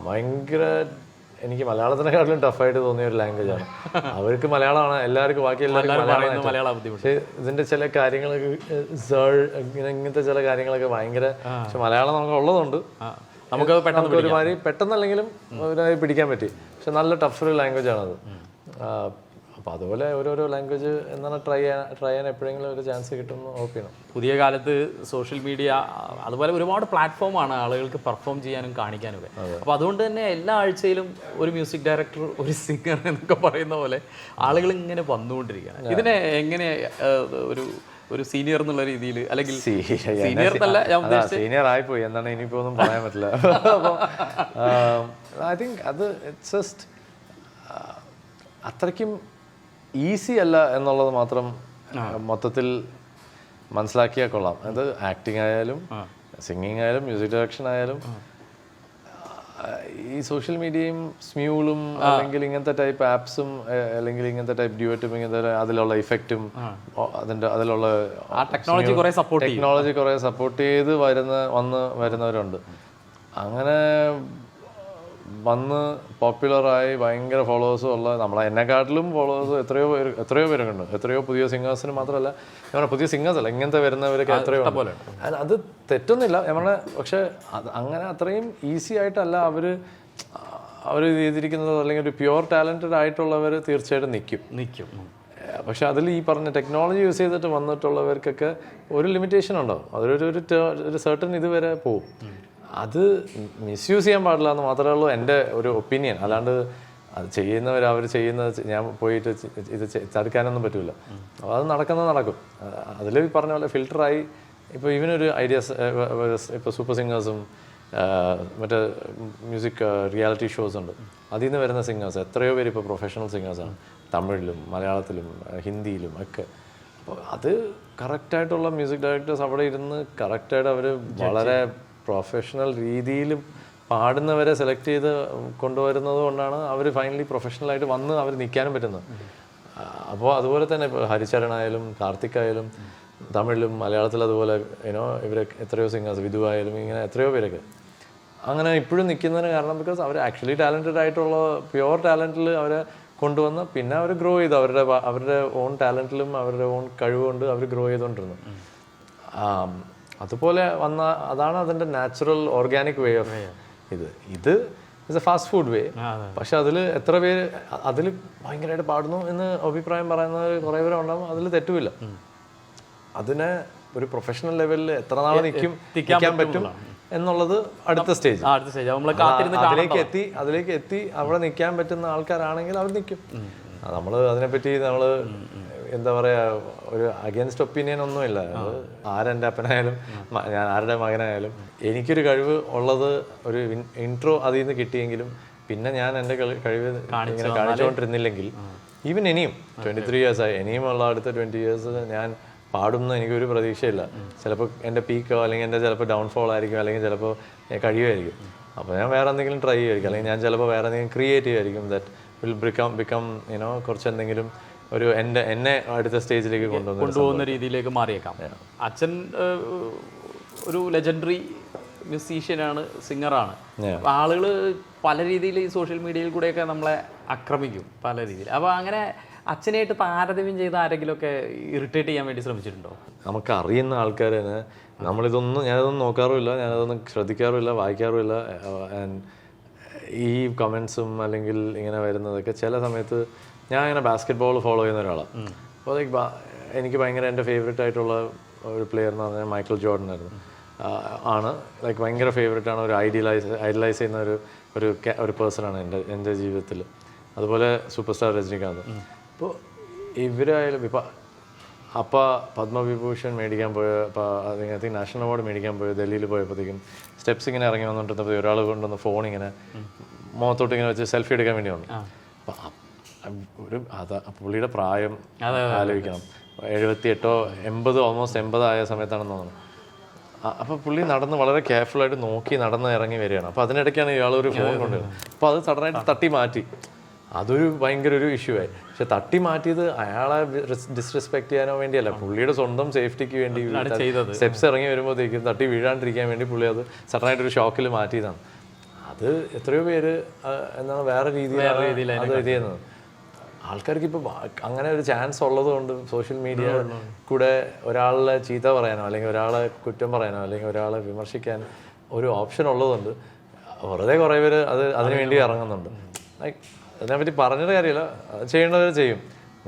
ഭയങ്കര എനിക്ക് മലയാളത്തിനെക്കാട്ടിലും ടഫായിട്ട് തോന്നിയ ഒരു ലാംഗ്വേജാണ്. അവർക്ക് മലയാളമാണ്, എല്ലാവർക്കും ബാക്കി എല്ലാവർക്കും മലയാളം. പക്ഷേ ഇതിൻ്റെ ചില കാര്യങ്ങളൊക്കെ ഇങ്ങനത്തെ ചില കാര്യങ്ങളൊക്കെ ഭയങ്കര, പക്ഷെ മലയാളം നമുക്ക് ഉള്ളതുകൊണ്ട് നമുക്ക് ഒരുമാതിരി പെട്ടെന്നല്ലെങ്കിലും പിടിക്കാൻ പറ്റി. പക്ഷെ നല്ല ടഫ് ലാംഗ്വേജ് ആണത്. അപ്പോൾ അതുപോലെ ഓരോരോ ലാംഗ്വേജ് എന്താണ് ട്രൈ ചെയ്യാൻ എപ്പോഴെങ്കിലും ഒരു ചാൻസ് കിട്ടുമെന്ന് ഓർക്കണം. പുതിയ കാലത്ത് സോഷ്യൽ മീഡിയ അതുപോലെ ഒരുപാട് പ്ലാറ്റ്ഫോമാണ് ആളുകൾക്ക് പെർഫോം ചെയ്യാനും കാണിക്കാനും ഒക്കെ. അപ്പോൾ അതുകൊണ്ട് തന്നെ എല്ലാ ആഴ്ചയിലും ഒരു മ്യൂസിക് ഡയറക്ടർ, ഒരു സിംഗർ എന്നൊക്കെ പറയുന്ന പോലെ ആളുകൾ ഇങ്ങനെ വന്നുകൊണ്ടിരിക്കുകയാണ്. ഇതിനെ എങ്ങനെ ഒരു ഒരു സീനിയർ എന്നുള്ള രീതിയിൽ, അല്ലെങ്കിൽ സീനിയർ എന്നല്ല ഞാൻ ഉദ്ദേശിച്ചത്, സീനിയർ ആയിപ്പോയി എന്താണ് ഇനിയിപ്പോ ഒന്നും പറയാൻ പറ്റില്ല. അപ്പോൾ ഐ തിങ്ക് അത് ഇറ്റ്സ് ജസ്റ്റ് അത്രയ്ക്കും ഈസി അല്ല എന്നുള്ളത് മാത്രം മൊത്തത്തിൽ മനസ്സിലാക്കിയാൽ കൊള്ളാം. അത് ആക്ടിങ് ആയാലും സിംഗിങ് ആയാലും മ്യൂസിക് ഡയറക്ഷൻ ആയാലും ഈ സോഷ്യൽ മീഡിയയും സ്മ്യൂളും അല്ലെങ്കിൽ ഇങ്ങനത്തെ ടൈപ്പ് ആപ്സും അല്ലെങ്കിൽ ഇങ്ങനത്തെ ടൈപ്പ് ഡ്യൂറ്റും ഇങ്ങനത്തെ അതിലുള്ള ഇഫക്റ്റും അതിലുള്ള ടെക്നോളജി കുറെ സപ്പോർട്ട് ചെയ്ത് വരുന്നവരുണ്ട്. അങ്ങനെ വന്ന് പോപ്പുലറായി ഭയങ്കര ഫോളോവേഴ്സും ഉള്ള എന്നെക്കാട്ടിലും ഫോളോവേഴ്സ് എത്രയോ പേരുണ്ട്. എത്രയോ പുതിയ സിംഗേഴ്സിന് മാത്രമല്ല, ഞാൻ പുതിയ സിംഗേഴ്സ് അല്ല, ഇങ്ങനത്തെ വരുന്നവരൊക്കെ എത്രയോ പോലെ. അത് തെറ്റൊന്നുമില്ല നമ്മളെ, പക്ഷെ അങ്ങനെ അത്രയും ഈസി ആയിട്ടല്ല അവർ ചെയ്തിരിക്കുന്നത്. അല്ലെങ്കിൽ ഒരു പ്യുവർ ടാലന്റഡ് ആയിട്ടുള്ളവർ തീർച്ചയായിട്ടും നിൽക്കും. പക്ഷെ അതിൽ ഈ പറഞ്ഞ ടെക്നോളജി യൂസ് ചെയ്തിട്ട് വന്നിട്ടുള്ളവർക്കൊക്കെ ഒരു ലിമിറ്റേഷൻ ഉണ്ടാവും. അതൊരു സെർട്ടൺ ഇതുവരെ പോവും. അത് മിസ്യൂസ് ചെയ്യാൻ പാടില്ല എന്ന് മാത്രമേ ഉള്ളൂ എൻ്റെ ഒരു ഒപ്പീനിയൻ. അല്ലാണ്ട് അത് അവർ ചെയ്യുന്നത് ഞാൻ പോയിട്ട് ഇത് തടുക്കാനൊന്നും പറ്റില്ല. അപ്പോൾ അത് നടക്കും. അതിൽ പറഞ്ഞ പോലെ ഫിൽറ്ററായി ഇപ്പോൾ ഇവനൊരു ഐഡിയാസ്, ഇപ്പോൾ സൂപ്പർ സിംഗേഴ്സും മറ്റേ മ്യൂസിക് റിയാലിറ്റി ഷോസ് ഉണ്ട്, അതിൽ നിന്ന് വരുന്ന സിംഗേഴ്സ് എത്രയോ പേര് ഇപ്പോൾ പ്രൊഫഷണൽ സിംഗേഴ്സാണ്, തമിഴിലും മലയാളത്തിലും ഹിന്ദിയിലും ഒക്കെ. അപ്പോൾ അത് കറക്റ്റായിട്ടുള്ള മ്യൂസിക് ഡയറക്ടേഴ്സ് അവിടെ ഇരുന്ന് കറക്റ്റായിട്ട് അവർ വളരെ പ്രൊഫഷണൽ രീതിയിൽ പാടുന്നവരെ സെലക്ട് ചെയ്ത് കൊണ്ടുവരുന്നത് കൊണ്ടാണ് അവർ ഫൈനലി പ്രൊഫഷണലായിട്ട് വന്ന് അവർ നിൽക്കാനും പറ്റുന്നത്. അപ്പോൾ അതുപോലെ തന്നെ ഇപ്പോൾ ഹരിചരണായാലും കാർത്തിക് ആയാലും തമിഴിലും മലയാളത്തിലും അതുപോലെ ഇവരെ എത്രയോ സിംഗേഴ്സ്, വിധു ആയാലും ഇങ്ങനെ എത്രയോ പേരൊക്കെ അങ്ങനെ ഇപ്പോഴും നിൽക്കുന്നതിന് കാരണം ബിക്കോസ് അവർ ആക്ച്വലി ടാലൻറ്റഡ് ആയിട്ടുള്ള പ്യുവർ ടാലൻറ്റിൽ അവരെ കൊണ്ടുവന്ന് പിന്നെ അവർ ഗ്രോ ചെയ്തു. അവരുടെ ഓൺ ടാലൻറ്റിലും അവരുടെ ഓൺ കഴിവുകൊണ്ട് അവർ ഗ്രോ ചെയ്തുകൊണ്ടിരുന്നു. അതുപോലെ അതാണ് അതിൻ്റെ നാച്ചുറൽ ഓർഗാനിക് വേ ഓഫ് ഇത് ഇറ്റ്സ് എ ഫാസ്റ്റ് ഫുഡ് വേ. പക്ഷെ അതിൽ എത്ര പേര് അതിൽ ഭയങ്കരമായിട്ട് പാടുന്നു എന്ന് അഭിപ്രായം പറയുന്നവർ കുറേ പേരുണ്ടാകും. അതിൽ തെറ്റുമില്ല. അതിനെ ഒരു പ്രൊഫഷണൽ ലെവലിൽ എത്ര നാൾ നിൽക്കാൻ പറ്റും എന്നുള്ളത് അടുത്ത സ്റ്റേജ്. അതിലേക്ക് എത്തി അവിടെ നിൽക്കാൻ പറ്റുന്ന ആൾക്കാരാണെങ്കിൽ അവർ നിൽക്കും. നമ്മൾ അതിനെപ്പറ്റി എന്താ പറയാ, ഒരു അഗേൻസ്റ്റ് ഒപ്പീനിയൻ ഒന്നുമില്ല. ആരെൻ്റെ അപ്പനായാലും ഞാൻ ആരുടെ മകനായാലും എനിക്കൊരു കഴിവ് ഉള്ളത് ഒരു ഇൻട്രോ അതിൽ നിന്ന് കിട്ടിയെങ്കിലും പിന്നെ ഞാൻ എൻ്റെ കഴിവ് ഇങ്ങനെ കാണിച്ചുകൊണ്ടിരുന്നില്ലെങ്കിൽ ഈവൻ ഇനിയും 23 ഇയേഴ്സായി, ഇനിയുമുള്ള അടുത്ത 20 ഇയേഴ്സ് ഞാൻ പാടുന്ന എനിക്കൊരു പ്രതീക്ഷയില്ല. ചിലപ്പോൾ എൻ്റെ പീക്കോ അല്ലെങ്കിൽ എൻ്റെ ചിലപ്പോൾ ഡൗൺഫോൾ ആയിരിക്കും, അല്ലെങ്കിൽ ചിലപ്പോൾ കഴിയുമായിരിക്കും. അപ്പോൾ ഞാൻ വേറെ എന്തെങ്കിലും ട്രൈ ചെയ്യുമായിരിക്കും, അല്ലെങ്കിൽ ഞാൻ ചിലപ്പോൾ വേറെ എന്തെങ്കിലും ക്രിയേറ്റ് ചെയ്യുമായിരിക്കും. ദാറ്റ് വിൽ ബിക്കം കുറച്ച് എന്തെങ്കിലും ഒരു എന്നെ അടുത്ത സ്റ്റേജിലേക്ക് കൊണ്ടുപോകുന്ന രീതിയിലേക്ക് മാറിയേക്കാം. അച്ഛൻ ഒരു ലെജൻഡറി മ്യൂസീഷ്യനാണ്, സിംഗറാണ്. ആളുകൾ പല രീതിയിൽ ഈ സോഷ്യൽ മീഡിയയിൽ കൂടെയൊക്കെ നമ്മളെ ആക്രമിക്കും പല രീതിയിൽ. അപ്പോൾ അങ്ങനെ അച്ഛനായിട്ട് താരതമ്യം ചെയ്ത ആരെങ്കിലുമൊക്കെ ഇറിറ്റേറ്റ് ചെയ്യാൻ വേണ്ടി ശ്രമിച്ചിട്ടുണ്ടോ? നമുക്ക് അറിയുന്ന ആൾക്കാർ തന്നെ ഞാനതൊന്നും നോക്കാറുമില്ല, ഞാനതൊന്നും ശ്രദ്ധിക്കാറുമില്ല, വായിക്കാറുമില്ല. ഈ കമൻസും അല്ലെങ്കിൽ ഇങ്ങനെ വരുന്നതൊക്കെ ചില സമയത്ത് ഞാൻ ഇങ്ങനെ ബാസ്കറ്റ് ബോൾ ഫോളോ ചെയ്യുന്ന ഒരാളാണ്. അപ്പോൾ എനിക്ക് ഭയങ്കര എൻ്റെ ഫേവറേറ്റ് ആയിട്ടുള്ള ഒരു പ്ലെയർ എന്ന് പറഞ്ഞാൽ മൈക്കിൾ ജോർഡൻ ആയിരുന്നു. ഭയങ്കര ഫേവറേറ്റ് ആണ്. ഒരു ഐഡിയലൈസ് ചെയ്യുന്ന ഒരു പേഴ്സണാണ് എൻ്റെ ജീവിതത്തിൽ. അതുപോലെ സൂപ്പർ സ്റ്റാർ രജനികാന്ത്. അപ്പോൾ ഇവരായാലും ഇപ്പം പത്മവിഭൂഷൺ മേടിക്കാൻ പോയ ഐ തിങ്ക് നാഷണൽ അവാർഡ് മേടിക്കാൻ പോയ ഡൽഹിയിൽ പോയപ്പോഴത്തേക്കും സ്റ്റെപ്സ് ഇങ്ങനെ ഇറങ്ങി വന്നിട്ടുണ്ടപ്പോൾ ഒരാൾ കൊണ്ടുവന്ന് ഫോൺ ഇങ്ങനെ മുഖത്തോട്ട് ഇങ്ങനെ വെച്ച് സെൽഫി എടുക്കാൻ വേണ്ടി വന്നു. അപ്പം പുള്ളിയുടെ പ്രായം ആലോചിക്കണം, 78 80 ഓൾമോസ്റ്റ് 80 ആയ സമയത്താണെന്ന് തോന്നുന്നു. അപ്പോൾ പുള്ളി വളരെ കെയർഫുള്ളായിട്ട് നോക്കി നടന്ന് ഇറങ്ങി വരികയാണ്. അപ്പോൾ അതിനിടയ്ക്കാണ് ഇയാൾ ഒരു ഫോൺ കൊണ്ടുവരുന്നത്. അപ്പോൾ അത് സഡനായിട്ട് തട്ടി മാറ്റി. അതൊരു ഭയങ്കര ഒരു ഇഷ്യൂ ആയി. പക്ഷെ തട്ടി മാറ്റിയത് അയാളെ ഡിസ്റെസ്പെക്ട് ചെയ്യാനോ വേണ്ടിയല്ല, പുള്ളിയുടെ സ്വന്തം സേഫ്റ്റിക്ക് വേണ്ടി സ്റ്റെപ്സ് ഇറങ്ങി വരുമ്പോഴത്തേക്കും തട്ടി വീഴാണ്ടിരിക്കാൻ വേണ്ടി പുള്ളി അത് സഡനായിട്ടൊരു ഷോക്കിൽ മാറ്റിയതാണ്. അത് എത്രയോ പേര് എന്താണ് വേറെ രീതിയിലാണ് അത് ഇത് ചെയ്യുന്നത്. ആൾക്കാർക്ക് ഇപ്പോൾ അങ്ങനെ ഒരു ചാൻസ് ഉള്ളത് കൊണ്ട് സോഷ്യൽ മീഡിയ കൂടെ ഒരാളെ ചീത്ത പറയാനോ അല്ലെങ്കിൽ ഒരാളെ കുറ്റം പറയാനോ അല്ലെങ്കിൽ ഒരാളെ വിമർശിക്കാൻ ഒരു ഓപ്ഷൻ ഉള്ളതുകൊണ്ട് വെറുതെ കുറേ പേര് അതിനു വേണ്ടി ഇറങ്ങുന്നുണ്ട്. അതിനെപ്പറ്റി പറഞ്ഞിട്ട് കാര്യമില്ല, ചെയ്യേണ്ടവർ ചെയ്യും.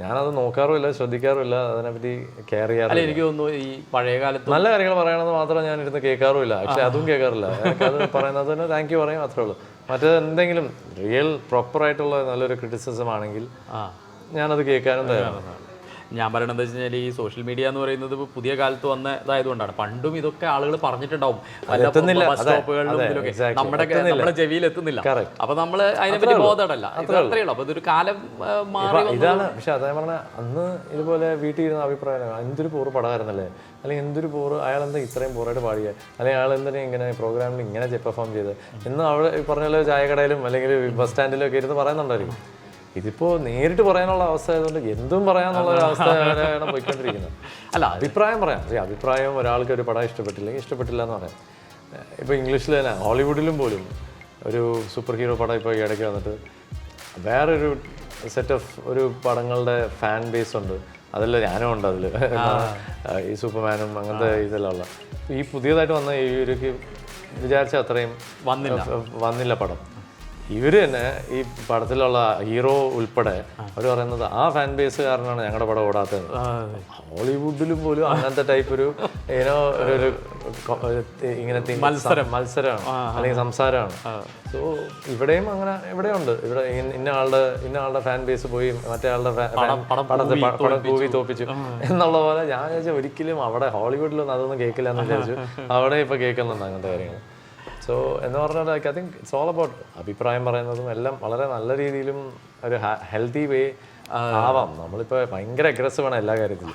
ഞാനത് നോക്കാറുമില്ല, ശ്രദ്ധിക്കാറുമില്ല, അതിനെപ്പറ്റി കെയർ ചെയ്യാറില്ല. എനിക്ക് തോന്നുന്നു ഈ പഴയ കാലത്ത് നല്ല കാര്യങ്ങൾ പറയണമെന്ന് മാത്രം ഞാൻ ഇരുന്ന് കേൾക്കാറുമില്ല. പക്ഷെ അതും കേൾക്കാറില്ല. എനിക്കത് പറയുന്നതിന് താങ്ക് യു പറയും അത്രേ ഉള്ളൂ. മറ്റേത് എന്തെങ്കിലും റിയൽ പ്രോപ്പറായിട്ടുള്ള നല്ലൊരു ക്രിറ്റിസിസം ആണെങ്കിൽ ഞാനത് കേൾക്കാനും തയ്യാറാണ്. ഞാൻ പറയണത് എന്താ വെച്ച് കഴിഞ്ഞാൽ ഈ സോഷ്യൽ മീഡിയ എന്ന് പറയുന്നത് പുതിയ കാലത്ത് വന്ന ഇതായതുകൊണ്ടാണ്. പണ്ടും ഇതൊക്കെ ആളുകൾ പറഞ്ഞിട്ടുണ്ടാവും പല ബസ് സ്റ്റോപ്പുകളിലും ഇതിലൊക്കെ, നമ്മുടെ ചെവിയിൽ എത്തുന്നില്ല. അപ്പൊ നമ്മൾ അതിനെപ്പറ്റി ബോധമല്ല, അത്രയേ ഉള്ളൂ. അപ്പൊ ഇതൊരു കാലം മാറി ഇതാണ്. പക്ഷെ അതേ പറഞ്ഞ അന്ന് ഇതുപോലെ വീട്ടിൽ ഇരുന്ന അഭിപ്രായം എന്തൊരു പോറ് പടമായിരുന്നല്ലേ, അല്ലെങ്കിൽ എന്തൊരു പോറ്, അയാൾ എന്താ ഇത്രയും പോറായിട്ട് പാടിയത്, അല്ലെങ്കിൽ അയാൾ എന്തിനാ ഇങ്ങനെ പ്രോഗ്രാമിൽ ഇങ്ങനെ പെർഫോം ചെയ്ത് എന്ന് അവിടെ പറഞ്ഞ ചായക്കടയിലും അല്ലെങ്കിൽ ബസ് സ്റ്റാൻഡിലും ഒക്കെ ഇരുന്ന് പറയുന്നുണ്ടായിരിക്കും. ഇതിപ്പോ നേരിട്ട് പറയാനുള്ള അവസ്ഥ ആയതുകൊണ്ട് എന്തും പറയാന്നുള്ള ഒരു അവസ്ഥയാണ് പോയിക്കൊണ്ടിരിക്കുന്നത്. അല്ല, അഭിപ്രായം പറയാം. അഭിപ്രായം ഒരാൾക്ക് ഒരു പടം ഇഷ്ടപ്പെട്ടില്ലെങ്കിൽ ഇഷ്ടപ്പെട്ടില്ല എന്ന് പറയാം. ഇപ്പോൾ ഇംഗ്ലീഷിൽ തന്നെ ഹോളിവുഡിലും പോലും ഒരു സൂപ്പർ ഹീറോ പടം ഇപ്പോൾ ഈ ഇടയ്ക്ക് വന്നിട്ട് വേറൊരു സെറ്റ് ഓഫ് ഒരു പടങ്ങളുടെ ഫാൻ ബേസ് ഉണ്ട്. അതല്ല ഞാനും ഉണ്ട് അതിൽ, ഈ സൂപ്പർമാനും അങ്ങനത്തെ ഇതെല്ലാം ഉള്ള. ഈ പുതിയതായിട്ട് വന്ന ഈ ഒരു വിചാരിച്ച അത്രയും വന്നില്ല പടം. ഇവർ തന്നെ ഈ പടത്തിലുള്ള ഹീറോ ഉൾപ്പെടെ അവർ പറയുന്നത് ആ ഫാൻ ബേസ് കാരണമാണ് ഞങ്ങളുടെ പടം ഓടാത്തത്. ഹോളിവുഡിലും പോലും അങ്ങനത്തെ ടൈപ്പ് ഒരു ഏനോ ഒരു ഇങ്ങനെ മത്സരമാണ് അല്ലെങ്കിൽ സംസാരമാണ്. സോ ഇവിടെയും അങ്ങനെ ഇവിടെയുണ്ട്. ഇവിടെ ഇന്ന ആളുടെ ഫാൻ ബേസ് പോയി മറ്റേ ആളുടെ പടം കൂവി തോപ്പിച്ചു എന്നുള്ള പോലെ ഞാൻ വിചാരിച്ചു ഒരിക്കലും അവിടെ ഹോളിവുഡിലൊന്നും അതൊന്നും കേൾക്കില്ല എന്ന് വിചാരിച്ചു. അവിടെ ഇപ്പൊ കേൾക്കുന്നുണ്ട് അങ്ങനത്തെ കാര്യങ്ങൾ. സോ എന്ന് പറഞ്ഞാൽ I think it's all about അഭിപ്രായം പറയുന്നതും എല്ലാം വളരെ നല്ല രീതിയിലും ഒരു ഹെൽത്തി വേ ആവാം. നമ്മളിപ്പോൾ ഭയങ്കര അഗ്രസീവാണ് എല്ലാ കാര്യത്തിലും.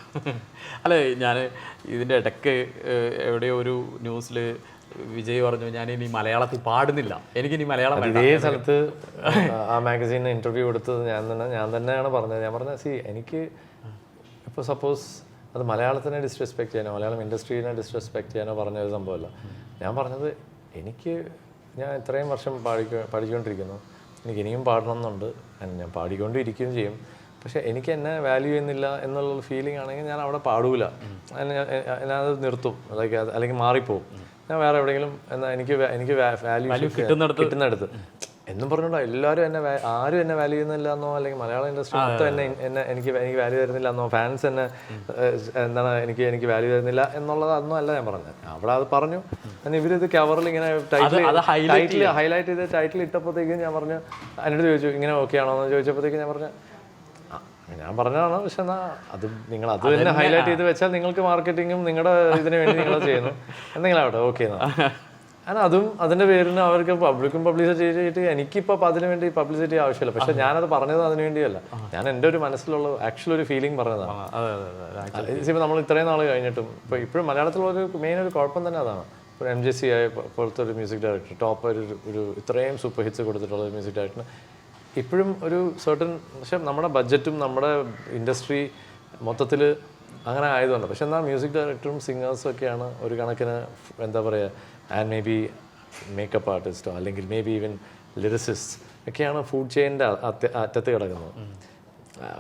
അല്ല, ഞാൻ ഇതിൻ്റെ ഇടയ്ക്ക് എവിടെയോ ഒരു ന്യൂസിൽ വിജയ് പറഞ്ഞു ഞാനിനി മലയാളത്തിൽ പാടുന്നില്ല, എനിക്കിനി മലയാളം. ഇതേ സ്ഥലത്ത് ആ മാഗസീനിന് ഇൻ്റർവ്യൂ കൊടുത്തത് ഞാൻ തന്നെയാണ് പറഞ്ഞത്. ഞാൻ പറഞ്ഞത് എനിക്ക് ഇപ്പോൾ സപ്പോസ് അത് മലയാളത്തിനെ ഡിസ്റെസ്പെക്ട് ചെയ്യാനോ മലയാളം ഇൻഡസ്ട്രീനെ ഡിസ്റെസ്പെക്ട് ചെയ്യാനോ പറഞ്ഞ ഒരു സംഭവമല്ല. ഞാൻ പറഞ്ഞത് ഞാൻ ഇത്രയും വർഷം പഠിച്ചുകൊണ്ടിരിക്കുന്നു, എനിക്ക് ഇനിയും പാടണം എന്നുണ്ട്, ഞാൻ പാടിക്കൊണ്ടിരിക്കുകയും ചെയ്യും. പക്ഷെ എനിക്ക് എന്നെ വാല്യൂ ചെയ്യുന്നില്ല എന്നുള്ള ഫീലിംഗ് ആണെങ്കിൽ ഞാൻ അവിടെ പാടൂല, ഞാനത് നിർത്തും, അല്ലെങ്കിൽ മാറിപ്പോവും. ഞാൻ വേറെ എവിടെയെങ്കിലും എനിക്ക് വാല്യൂ കിട്ടുന്നിടത്ത് എന്നും പറഞ്ഞുകൊണ്ടോ എല്ലാവരും ആരും എന്നെ വാല്യൂ ചെയ്യുന്നില്ല എന്നോ അല്ലെങ്കിൽ മലയാളം ഇൻഡസ്ട്രി മൊത്തം എനിക്ക് വാല്യൂ തരുന്നില്ല എന്നോ ഫാൻസ് എന്താണ് എനിക്ക് വാല്യൂ തരുന്നില്ല എന്നുള്ളതൊന്നും അല്ല ഞാൻ പറഞ്ഞത്. അവിടെ അത് പറഞ്ഞു. ഇവരിത് കവറിൽ ഇങ്ങനെ ഹൈലൈറ്റ് ചെയ്ത് ടൈറ്റിൽ ഇട്ടപ്പോഴത്തേക്കും ഞാൻ പറഞ്ഞു, എന്നോട് ചോദിച്ചു ഇങ്ങനെ ഓക്കെ ആണോ എന്ന് ചോദിച്ചപ്പോഴത്തേക്കും ഞാൻ പറഞ്ഞതാണ്. പക്ഷെ അത് നിങ്ങൾ അത് തന്നെ ഹൈലൈറ്റ് ചെയ്ത് വെച്ചാൽ നിങ്ങൾക്ക് മാർക്കറ്റിങ്ങും നിങ്ങളുടെ ഇതിനു വേണ്ടി നിങ്ങൾ ചെയ്യുന്നു എന്തെങ്കിലും അവിടെ ഓക്കെ എന്നാ. അതും അതിന്റെ പേരിന് അവർക്ക് പബ്ലിക്കും പബ്ലിസിറ്റി ചെയ്തിട്ട് എനിക്കിപ്പോൾ അതിനു വേണ്ടി പബ്ലിസിറ്റി ആവശ്യമില്ല. പക്ഷെ ഞാനത് പറഞ്ഞത് അതിനു വേണ്ടിയല്ല, ഞാൻ എൻ്റെ ഒരു മനസ്സിലുള്ള ആക്ച്വൽ ഒരു ഫീലിംഗ് പറഞ്ഞതാണ്. ഇപ്പോൾ നമ്മൾ ഇത്രയും നാൾ കഴിഞ്ഞിട്ടും ഇപ്പോഴും മലയാളത്തിലുള്ള മെയിൻ ഒരു കുഴപ്പം തന്നെ അതാണ്. ഇപ്പോൾ MJC പോലത്തെ ഒരു മ്യൂസിക് ഡയറക്ടർ, ടോപ്പ് ഒരു ഇത്രയും സൂപ്പർ ഹിറ്റ്സ് കൊടുത്തിട്ടുള്ള ഒരു മ്യൂസിക് ഡയറക്ടറിന് ഇപ്പോഴും ഒരു സർട്ടൻ, പക്ഷെ നമ്മുടെ ബഡ്ജറ്റും നമ്മുടെ ഇൻഡസ്ട്രി മൊത്തത്തിൽ അങ്ങനെ ആയതുകൊണ്ട്. പക്ഷെ എന്നാൽ മ്യൂസിക് ഡയറക്ടറും സിംഗേഴ്സും ഒക്കെയാണ് ഒരു കണക്കിന് എന്താ പറയുക, ആൻഡ് മേ ബി മേക്കപ്പ് ആർട്ടിസ്റ്റോ അല്ലെങ്കിൽ മേ ബി ഈവൻ ലിറിസിസ്റ്റ് ഒക്കെയാണ് ഫുഡ് ചെയിനിൻ്റെ അറ്റത്ത് കിടക്കുന്നത്.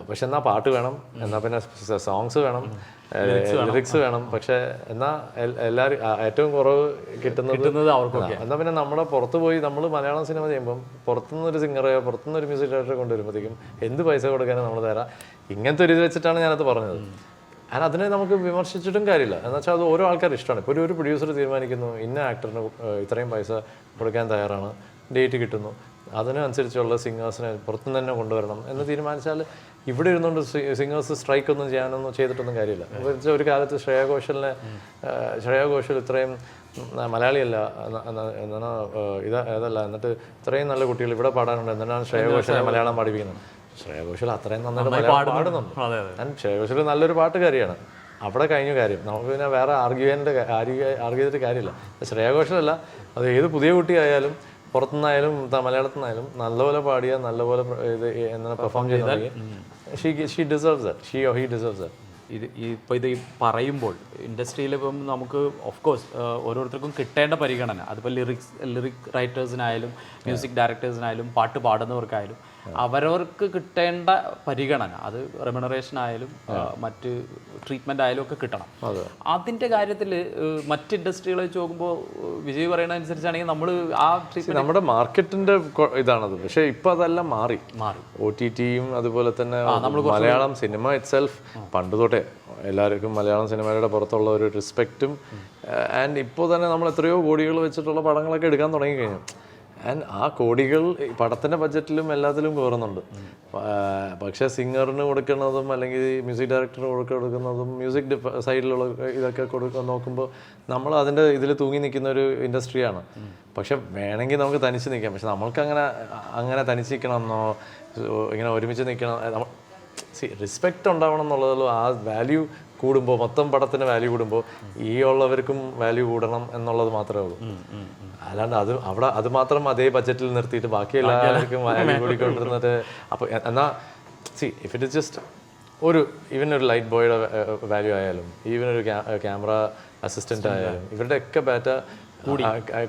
പക്ഷെ എന്നാൽ പാട്ട് വേണം, എന്നാൽ പിന്നെ സോങ്സ് വേണം, ലിറിക്സ് വേണം. പക്ഷെ എന്നാൽ എല്ലാവരും ഏറ്റവും കുറവ് കിട്ടുന്നത് അവർക്കൊക്കെ. എന്നാൽ പിന്നെ നമ്മുടെ പുറത്ത് പോയി നമ്മൾ മലയാളം സിനിമ ചെയ്യുമ്പം പുറത്തുനിന്നൊരു സിംഗറെയോ പുറത്തുനിന്നൊരു മ്യൂസിക് ഡയറക്ടറെ കൊണ്ടുവരുമ്പോഴത്തേക്കും എന്ത് പൈസ കൊടുക്കാനും നമ്മൾ തരാം. ഇങ്ങനത്തെ ഒരു ഇത് വെച്ചിട്ടാണ് ഞാനത് പറഞ്ഞത്. അതിനെ നമുക്ക് വിമർശിച്ചിട്ടും കാര്യമില്ല. എന്ന് വെച്ചാൽ അത് ഓരോ ആൾക്കാർ ഇഷ്ടമാണ്. ഇപ്പോൾ ഒരു പ്രൊഡ്യൂസർ തീരുമാനിക്കുന്നു ഇന്ന ആക്ടറിന് ഇത്രയും പൈസ കൊടുക്കാൻ തയ്യാറാണ്, ഡേറ്റ് കിട്ടുന്നു, അതിനനുസരിച്ചുള്ള സിംഗേഴ്സിനെ പുറത്തുനിന്ന് തന്നെ കൊണ്ടുവരണം എന്ന് തീരുമാനിച്ചാൽ ഇവിടെ ഇരുന്നുകൊണ്ട് സിംഗേഴ്സ് സ്ട്രൈക്ക് ഒന്നും ചെയ്യാനൊന്നും ചെയ്തിട്ടൊന്നും കാര്യമില്ല. ഒരു കാലത്ത് ശ്രേയ ഘോഷൽ ഇത്രയും മലയാളിയല്ല എന്താണ് ഏതല്ല, എന്നിട്ട് ഇത്രയും നല്ല കുട്ടികൾ ഇവിടെ പാടാനുണ്ട്, എന്തിനാണ് ശ്രേയ ഘോഷലെ മലയാളം പഠിപ്പിക്കുന്നത്? ശ്രേയ ഘോഷൽ അത്രയും നന്നായിട്ട് പാടുന്നുണ്ട്. ശ്രേയ ഘോഷൽ നല്ലൊരു പാട്ടുകാരിയാണ്. അവിടെ കഴിഞ്ഞ കാര്യം. നമുക്ക് പിന്നെ വേറെ ആർഗ്യൂ ചെയ്തിട്ട് കാര്യമില്ല. ശ്രേയ ഘോഷലല്ല, അത് ഏത് പുതിയ കുട്ടിയായാലും പുറത്തുനിന്നായാലും മലയാളത്തിൽ നിന്നായാലും നല്ലപോലെ പാടിയാൽ നല്ലപോലെ ഇത് എന്താണ് പെർഫോം ചെയ്യുന്നത്, she deserves that, she or he deserves that. ഇപ്പോൾ ഇത് പറയുമ്പോൾ ഇൻഡസ്ട്രിയിൽ ഇപ്പം നമുക്ക് ഓഫ് കോഴ്സ് ഓരോരുത്തർക്കും കിട്ടേണ്ട പരിഗണന, അതിപ്പോൾ ലിറിക് റൈറ്റേഴ്സിനായാലും മ്യൂസിക് ഡയറക്ടേഴ്സിനായാലും പാട്ട് പാടുന്നവർക്കായാലും അവരവർക്ക് കിട്ടേണ്ട പരിഗണന, അത് റെമ്യൂണറേഷൻ ആയാലും മറ്റ് ട്രീറ്റ്മെൻ്റ് ആയാലും ഒക്കെ കിട്ടണം. അതിൻ്റെ കാര്യത്തിൽ മറ്റ് ഇൻഡസ്ട്രികളെ വെച്ച് നോക്കുമ്പോൾ വിജയ് പറയുന്ന അനുസരിച്ചാണെങ്കിൽ നമ്മൾ ആ ട്രീറ്റ്മെൻറ്റ് നമ്മുടെ മാർക്കറ്റിൻ്റെ ഇതാണത്. പക്ഷേ ഇപ്പോൾ അതെല്ലാം മാറി. OTTയും അതുപോലെ തന്നെ മലയാളം സിനിമ ഇറ്റ്സെൽഫ് പണ്ട് തൊട്ടേ എല്ലാവർക്കും മലയാളം സിനിമയുടെ പുറത്തുള്ള ഒരു റെസ്പെക്റ്റും ആൻഡ് ഇപ്പോൾ തന്നെ നമ്മൾ എത്രയോ കോടികൾ വെച്ചിട്ടുള്ള പടങ്ങളൊക്കെ എടുക്കാൻ തുടങ്ങിക്കഴിഞ്ഞു. ആൻഡ് ആ കോടികൾ പടത്തിൻ്റെ ബഡ്ജറ്റിലും എല്ലാത്തിലും കയറുന്നുണ്ട്. പക്ഷേ സിംഗറിന് കൊടുക്കുന്നതും അല്ലെങ്കിൽ മ്യൂസിക് ഡയറക്ടറിന് കൊടുക്കുന്നതും മ്യൂസിക് സൈഡിലുള്ള ഇതൊക്കെ നോക്കുമ്പോൾ നമ്മൾ അതിൻ്റെ ഇതിൽ തൂങ്ങി നിൽക്കുന്ന ഒരു ഇൻഡസ്ട്രിയാണ്. പക്ഷെ വേണമെങ്കിൽ നമുക്ക് തനിച്ച് നിൽക്കാം. പക്ഷെ നമ്മൾക്ക് അങ്ങനെ തനിച്ച് നിൽക്കണമെന്നോ ഇങ്ങനെ ഒരുമിച്ച് നിൽക്കണം. റെസ്പെക്റ്റ് ഉണ്ടാവണം എന്നുള്ളതല്ലോ. ആ വാല്യൂ കൂടുമ്പോൾ, മൊത്തം പടത്തിന് വാല്യൂ കൂടുമ്പോൾ ഈ ഉള്ളവർക്കും വാല്യൂ കൂടണം എന്നുള്ളത് മാത്രമേ ഉള്ളൂ. അല്ലാണ്ട് അത് മാത്രം അതേ ബഡ്ജറ്റിൽ നിർത്തിയിട്ട് ബാക്കി എല്ലാവർക്കും വാല്യൂ കൂടിക്കൊണ്ടിരുന്നത്. അപ്പോൾ എന്നാൽ if it is just even ഒരു ലൈറ്റ് ബോയുടെ വാല്യൂ ആയാലും, ഈവൻ ഒരു ക്യാമറ അസിസ്റ്റൻ്റ് ആയാലും, ഇവരുടെ ഒക്കെ ബാറ്റ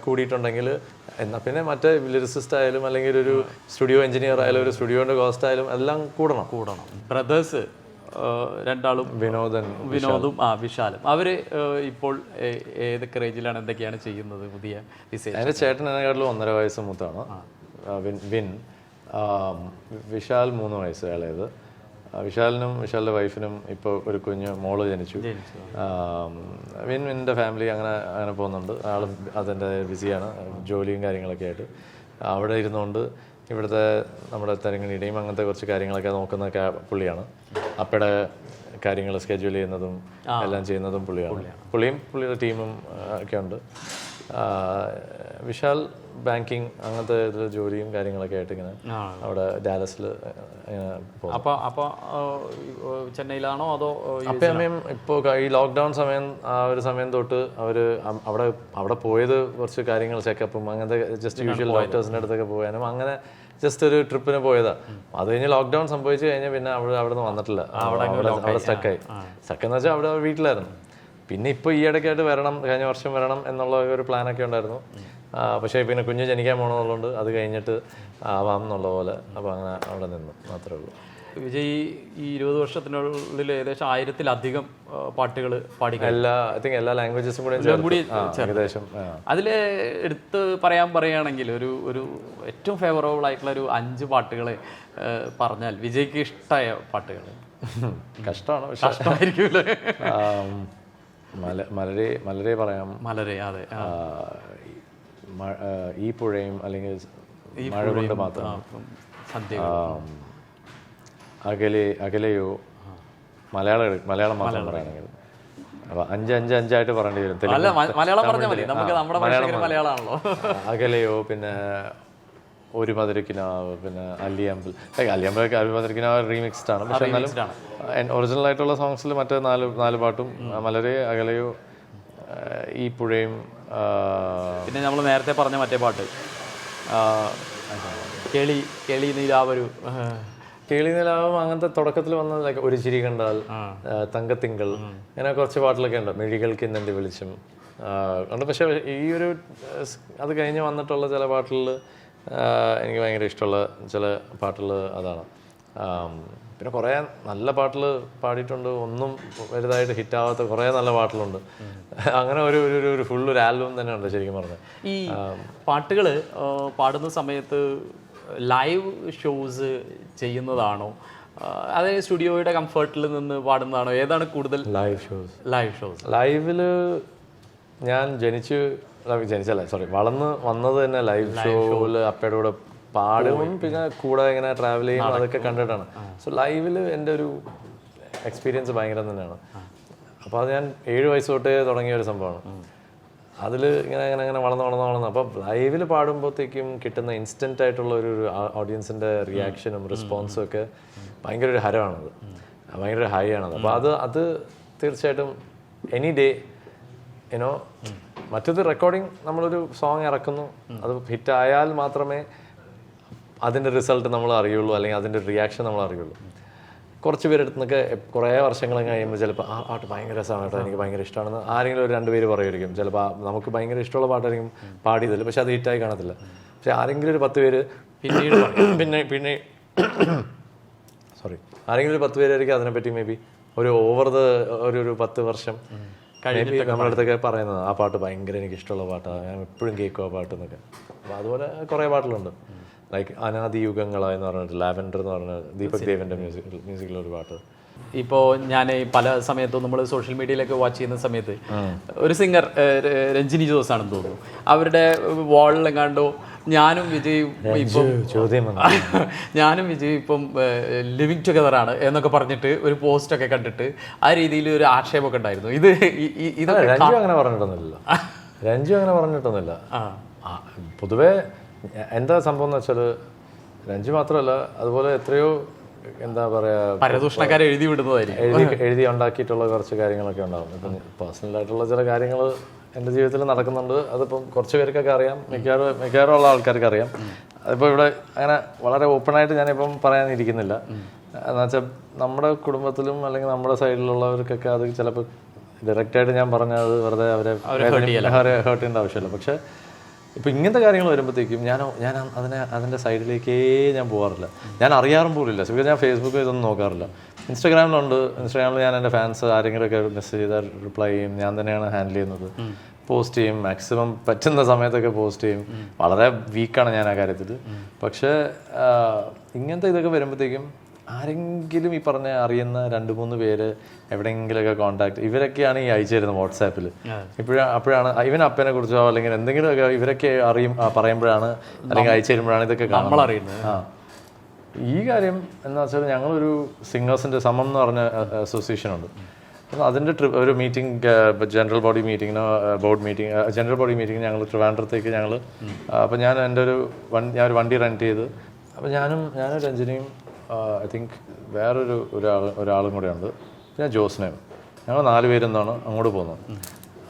കൂടിയിട്ടുണ്ടെങ്കിൽ എന്നാൽ പിന്നെ മറ്റേ ലിറിസിസ്റ്റ് ആയാലും അല്ലെങ്കിൽ ഒരു സ്റ്റുഡിയോ എഞ്ചിനീയർ ആയാലും ഒരു സ്റ്റുഡിയോൻ്റെ കോസ്റ്റ് ആയാലും എല്ലാം കൂടണം. ബ്രദേഴ്സ് രണ്ടാളും വിനോദും വിശാലും അവര് ഇപ്പോൾ ഏതൊക്കെ റേഞ്ചിലാണ്, എന്തൊക്കെയാണ് ചെയ്യുന്നത്? പുതിയ വിശേഷം. എൻ്റെ ചേട്ടൻ എന്നെക്കാട്ടിലും 1.5 വയസ്സ് മൂത്താണ് വിൻ. വിശാൽ 3 വയസ്സ് ഇളയത്. വിശാലിനും വിശാലിൻ്റെ വൈഫിനും ഇപ്പോൾ ഒരു കുഞ്ഞ് മോള് ജനിച്ചു. വിൻ്റെ ഫാമിലി അങ്ങനെ പോകുന്നുണ്ട്. ആളും അതിൻ്റെ ബിസിയാണ്, ജോലിയും കാര്യങ്ങളൊക്കെ ആയിട്ട്. അവിടെ ഇരുന്നുകൊണ്ട് ഇവിടുത്തെ നമ്മുടെ തെരഞ്ഞെടുപ്പിൻ്റെയും അങ്ങനത്തെ കുറച്ച് കാര്യങ്ങളൊക്കെ നോക്കുന്നതൊക്കെ പുള്ളിയാണ്. അപ്പയുടെ കാര്യങ്ങൾ സ്കെഡ്യൂൾ ചെയ്യുന്നതും എല്ലാം ചെയ്യുന്നതും പുള്ളിയും പുള്ളിയുടെ ടീമും ഒക്കെ ഉണ്ട്. വിശാൽ ബാങ്കിങ് അങ്ങനത്തെ ജോലിയും കാര്യങ്ങളൊക്കെ ആയിട്ട് ഇങ്ങനെ അവിടെ ഡാലസിൽ അപ്പോൾ ചെന്നൈയിലാണോ അതോ? അപ്പയമ്മയും ഇപ്പോൾ ഈ ലോക്ക്ഡൗൺ സമയം, ആ ഒരു സമയം തൊട്ട് അവർ അവിടെ പോയത് കുറച്ച് കാര്യങ്ങൾ ചെക്കപ്പും അങ്ങനത്തെ ജസ്റ്റ് യൂഷ്വൽ ഡോക്ടേഴ്സിൻ്റെ അടുത്തൊക്കെ പോകാനും അങ്ങനെ ജസ്റ്റ് ഒരു ട്രിപ്പിന് പോയതാണ്. അത് കഴിഞ്ഞ് ലോക്ക്ഡൗൺ സംഭവിച്ചു കഴിഞ്ഞാൽ പിന്നെ അവിടെ നിന്ന് വന്നിട്ടില്ല. അവിടെ സ്റ്റക്കായി. സ്റ്റക്കെന്ന് വെച്ചാൽ അവിടെ വീട്ടിലായിരുന്നു. പിന്നെ ഇപ്പോൾ ഈ ഇടയ്ക്കായിട്ട് വരണം, കഴിഞ്ഞ വർഷം വരണം എന്നുള്ള ഒരു പ്ലാനൊക്കെ ഉണ്ടായിരുന്നു. പക്ഷേ പിന്നെ കുഞ്ഞ് ജനിക്കാൻ പോകണമെന്നുള്ളതുകൊണ്ട് അത് കഴിഞ്ഞിട്ട് ആവാം എന്നുള്ള പോലെ. അപ്പോൾ അങ്ങനെ അവിടെ നിന്ന് മാത്രമേ ഉള്ളൂ. വിജയ് ഈ 20 വർഷത്തിനുള്ളിൽ ഏകദേശം 1000-ലധികം പാട്ടുകൾ പാടി. ഐ തിങ്ക് എല്ലാ ലാംഗ്വേജസും കൂടി ഏകദേശം. അതിൽ എടുത്ത് പറയുകയാണെങ്കിൽ ഒരു ഏറ്റവും ഫേവറബിൾ ആയിട്ടുള്ള ഒരു 5 പാട്ടുകൾ പറഞ്ഞാൽ വിജയ്ക്ക് ഇഷ്ടമായ പാട്ടുകൾ. കഷ്ടമായിരിക്കുമല്ലേ? മലരെ പറയാം. മലരെ, അതെ. ഈ പുഴയും അല്ലെങ്കിൽ മഴ കൊണ്ട് മാത്രം. അകലെയോ മലയാളം മാത്രം പറയുകയാണെങ്കിൽ അപ്പോൾ 5 പറയേണ്ടി വരും. അകലെയോ, പിന്നെ ഒരു മധുരക്കിനാവ്, പിന്നെ അല്ലിയമ്പലൊക്കെ റീമിക്സ്ഡ് ആണ്. പക്ഷെ എന്നാലും ഒറിജിനൽ ആയിട്ടുള്ള സോങ്സിൽ മറ്റേ 4 പാട്ടും മലരെ, അകലെയോ, ഈ പുഴയും, പിന്നെ നമ്മൾ നേരത്തെ പറഞ്ഞ മറ്റേ പാട്ട് കേളി നിലാവും അങ്ങനത്തെ തുടക്കത്തിൽ വന്നത് ഒരു ചിരി കണ്ടാൽ, തങ്കത്തിങ്കൾ, അങ്ങനെ കുറച്ച് പാട്ടിലൊക്കെ ഉണ്ട്. മിഴികൾക്ക് ഇന്നെൻ്റെ വെളിച്ചം ഉണ്ട്. പക്ഷെ ഈ ഒരു അത് കഴിഞ്ഞ് വന്നിട്ടുള്ള ചില പാട്ടുകളിൽ എനിക്ക് ഭയങ്കര ഇഷ്ടമുള്ള ചില പാട്ടുകൾ അതാണ്. പിന്നെ കുറേ നല്ല പാട്ടുകൾ പാടിയിട്ടുണ്ട്. ഒന്നും വലുതായിട്ട് ഹിറ്റാവാത്ത കുറേ നല്ല പാട്ടുകളുണ്ട്. അങ്ങനെ ഒരു ഫുൾ ഒരു ആൽബം തന്നെ ഉണ്ട് ശരിക്കും പറഞ്ഞാൽ. ഈ പാട്ടുകൾ പാടുന്ന സമയത്ത് ലൈവ് ഷോസ് ചെയ്യുന്നതാണോ, അതായത് സ്റ്റുഡിയോയുടെ കംഫർട്ടിൽ നിന്ന് പാടുന്നതാണോ? ഏതാണ് കൂടുതൽ? Live shows. ലൈവില് ഞാൻ വളർന്ന് വന്നത് തന്നെ ലൈവ് ഷോയില് അപ്പയുടെ കൂടെ പാടും, പിന്നെ കൂടെ ഇങ്ങനെ ട്രാവൽ ചെയ്യും, അതൊക്കെ കണ്ടിട്ടാണ്. സോ ലൈവിൽ എൻ്റെ ഒരു എക്സ്പീരിയൻസ് ഭയങ്കരം തന്നെയാണ്. അപ്പോൾ അത് ഞാൻ 7 വയസ്സ് തൊട്ടേ തുടങ്ങിയ ഒരു സംഭവമാണ്. അതിൽ ഇങ്ങനെ വളർന്ന് അപ്പോൾ ലൈവിൽ പാടുമ്പോഴത്തേക്കും കിട്ടുന്ന ഇൻസ്റ്റൻ്റ് ആയിട്ടുള്ള ഒരു ഓഡിയൻസിൻ്റെ റിയാക്ഷനും റെസ്പോൺസും ഒക്കെ ഭയങ്കര ഒരു ഹരമാണത്, ഭയങ്കര ഒരു ഹൈ ആണത്. അപ്പോൾ അത് തീർച്ചയായിട്ടും എനി ഡേ മറ്റത് റെക്കോർഡിങ്, നമ്മളൊരു സോങ് ഇറക്കുന്നു, അത് ഹിറ്റായാൽ മാത്രമേ അതിൻ്റെ റിസൾട്ട് നമ്മൾ അറിയുള്ളൂ, അല്ലെങ്കിൽ അതിൻ്റെ റിയാക്ഷൻ നമ്മൾ അറിയുള്ളൂ. കുറച്ച് പേരെടുത്ത് നിന്നൊക്കെ കുറേ വർഷങ്ങൾ കഴിയുമ്പോൾ ചിലപ്പോൾ ആ പാട്ട് ഭയങ്കര രസമാണ് കേട്ടോ, എനിക്ക് ഭയങ്കര ഇഷ്ടമാണെന്ന് ആരെങ്കിലും ഒരു 2 പേര് പറയുമായിരിക്കും. ചിലപ്പോൾ നമുക്ക് ഭയങ്കര ഇഷ്ടമുള്ള പാട്ടായിരിക്കും പാടിയതില്ല, പക്ഷെ അത് ഹിറ്റായി കാണത്തില്ല. പക്ഷെ ആരെങ്കിലും ഒരു 10 പേര് പിന്നെ ആരെങ്കിലും ഒരു 10 പേരായിരിക്കും അതിനെപ്പറ്റി മേ ബി ഒരു 10 വർഷം നമ്മുടെ അടുത്തൊക്കെ പറയുന്നത് ആ പാട്ട് ഭയങ്കര എനിക്ക് ഇഷ്ടമുള്ള പാട്ടാണ്, ഞാൻ എപ്പോഴും കേൾക്കും ആ പാട്ട് എന്നൊക്കെ. അപ്പോൾ അതുപോലെ കുറേ പാട്ടുകളുണ്ട്. ലൈക്ക് അനാദി യുഗങ്ങള എന്ന് പറഞ്ഞിട്ട് ലാവൻഡർ എന്ന് പറഞ്ഞ ദീപക് ദേവിൻ്റെ മ്യൂസിക്കിലൊരു പാട്ട്. ഇപ്പോൾ ഞാൻ പല സമയത്തും നമ്മൾ സോഷ്യൽ മീഡിയയിലൊക്കെ വാച്ച് ചെയ്യുന്ന സമയത്ത് ഒരു സിംഗർ രഞ്ജിനി ജോസ് ആണെന്ന് തോന്നുന്നു, അവരുടെ വാളിലെങ്ങാണ്ടോ ഞാനും വിജയും ഇപ്പം ചോദ്യം ഞാനും വിജയും ഇപ്പം ലിവിങ് ടുഗദറാണ് എന്നൊക്കെ പറഞ്ഞിട്ട് ഒരു പോസ്റ്റൊക്കെ കണ്ടിട്ട് ആ രീതിയിൽ ഒരു ആക്ഷേപമൊക്കെ ഉണ്ടായിരുന്നു. ഇതൊക്കെ രഞ്ജു അങ്ങനെ പറഞ്ഞിട്ടൊന്നുമില്ല. രഞ്ജു അങ്ങനെ പറഞ്ഞിട്ടൊന്നുമില്ല. പൊതുവേ എന്താ സംഭവം എന്ന് വെച്ചാൽ രഞ്ജു മാത്രമല്ല, അതുപോലെ എത്രയോ എന്താ പറയാ പരദൂഷണക്കാരെ എഴുതി വിടുന്നതായിരിക്കും, എഴുതി ഉണ്ടാക്കിയിട്ടുള്ള കുറച്ച് കാര്യങ്ങളൊക്കെ ഉണ്ടാവും. ഇപ്പം പേഴ്സണലായിട്ടുള്ള ചില കാര്യങ്ങൾ എൻ്റെ ജീവിതത്തിൽ നടക്കുന്നുണ്ട്. അതിപ്പം കുറച്ച് പേർക്കൊക്കെ അറിയാം, മിക്കവാറും ഉള്ള ആൾക്കാർക്ക് അറിയാം. അതിപ്പോൾ ഇവിടെ അങ്ങനെ വളരെ ഓപ്പണായിട്ട് ഞാനിപ്പം പറയാനിരിക്കുന്നില്ല. എന്നുവെച്ചാൽ നമ്മുടെ കുടുംബത്തിലും അല്ലെങ്കിൽ നമ്മുടെ സൈഡിലുള്ളവർക്കൊക്കെ അത് ചിലപ്പോൾ ഡയറക്റ്റായിട്ട് ഞാൻ പറഞ്ഞാൽ അത് വെറുതെ അവരെ ഹേർട്ട് ചെയ്യേണ്ട ആവശ്യമില്ല. പക്ഷേ ഇപ്പം ഇങ്ങനത്തെ കാര്യങ്ങൾ വരുമ്പോഴത്തേക്കും ഞാൻ അതിൻ്റെ സൈഡിലേക്കേ ഞാൻ പോകാറില്ല. ഞാൻ അറിയാറും പോലില്ല. ബിക്കോസ് ഞാൻ ഫേസ്ബുക്കിൽ ഇതൊന്നും നോക്കാറില്ല. ഇൻസ്റ്റാഗ്രാമിലുണ്ട്. ഇൻസ്റ്റാഗ്രാമിൽ ഞാൻ എൻ്റെ ഫാൻസ് ആരെങ്കിലുമൊക്കെ മെസ്സേജ് ചെയ്താൽ റിപ്ലൈ ചെയ്യും. ഞാൻ തന്നെയാണ് ഹാൻഡിൽ ചെയ്യുന്നത്. പോസ്റ്റ് ചെയ്യും, മാക്സിമം പറ്റുന്ന സമയത്തൊക്കെ പോസ്റ്റ് ചെയ്യും. വളരെ വീക്കാണ് ഞാൻ ആ കാര്യത്തിൽ. പക്ഷേ ഇങ്ങനത്തെ ഇതൊക്കെ വരുമ്പോഴത്തേക്കും ആരെങ്കിലും ഈ പറഞ്ഞ അറിയുന്ന 2-3 പേര് എവിടെയെങ്കിലുമൊക്കെ കോൺടാക്ട്, ഇവരൊക്കെയാണ് ഈ അയച്ചു തരുന്നത് വാട്സാപ്പിൽ. അപ്പോഴാണ് ഇവൻ അപ്പനെ കുറിച്ചോ അല്ലെങ്കിൽ എന്തെങ്കിലുമൊക്കെ ഇവരൊക്കെ പറയുമ്പോഴാണ് അല്ലെങ്കിൽ അയച്ചു തരുമ്പോഴാണ് ഇതൊക്കെ നമ്മളറിയുന്നത്. ഈ കാര്യം എന്താ വെച്ചാൽ ഞങ്ങളൊരു സിംഗേഴ്സിൻ്റെ സമം എന്ന് പറഞ്ഞ അസോസിയേഷൻ ഉണ്ട്. അപ്പം അതിൻ്റെ ഒരു മീറ്റിംഗ്, ജനറൽ ബോഡി മീറ്റിങ്ങിനോ board meeting, general body meeting ഞങ്ങൾ ട്രിവാൻഡ്രത്തേക്ക് അപ്പോൾ ഞാൻ ഞാൻ ഒരു വണ്ടി റെൻറ്റ് ചെയ്ത്, അപ്പോൾ ഞാനും രഞ്ജനിയും ഐ തിങ്ക് ഒരാളും കൂടെ ഉണ്ട്, പിന്നെ ജോസ്നയും, ഞങ്ങൾ 4 പേരെന്നാണ് അങ്ങോട്ട് പോകുന്നത്.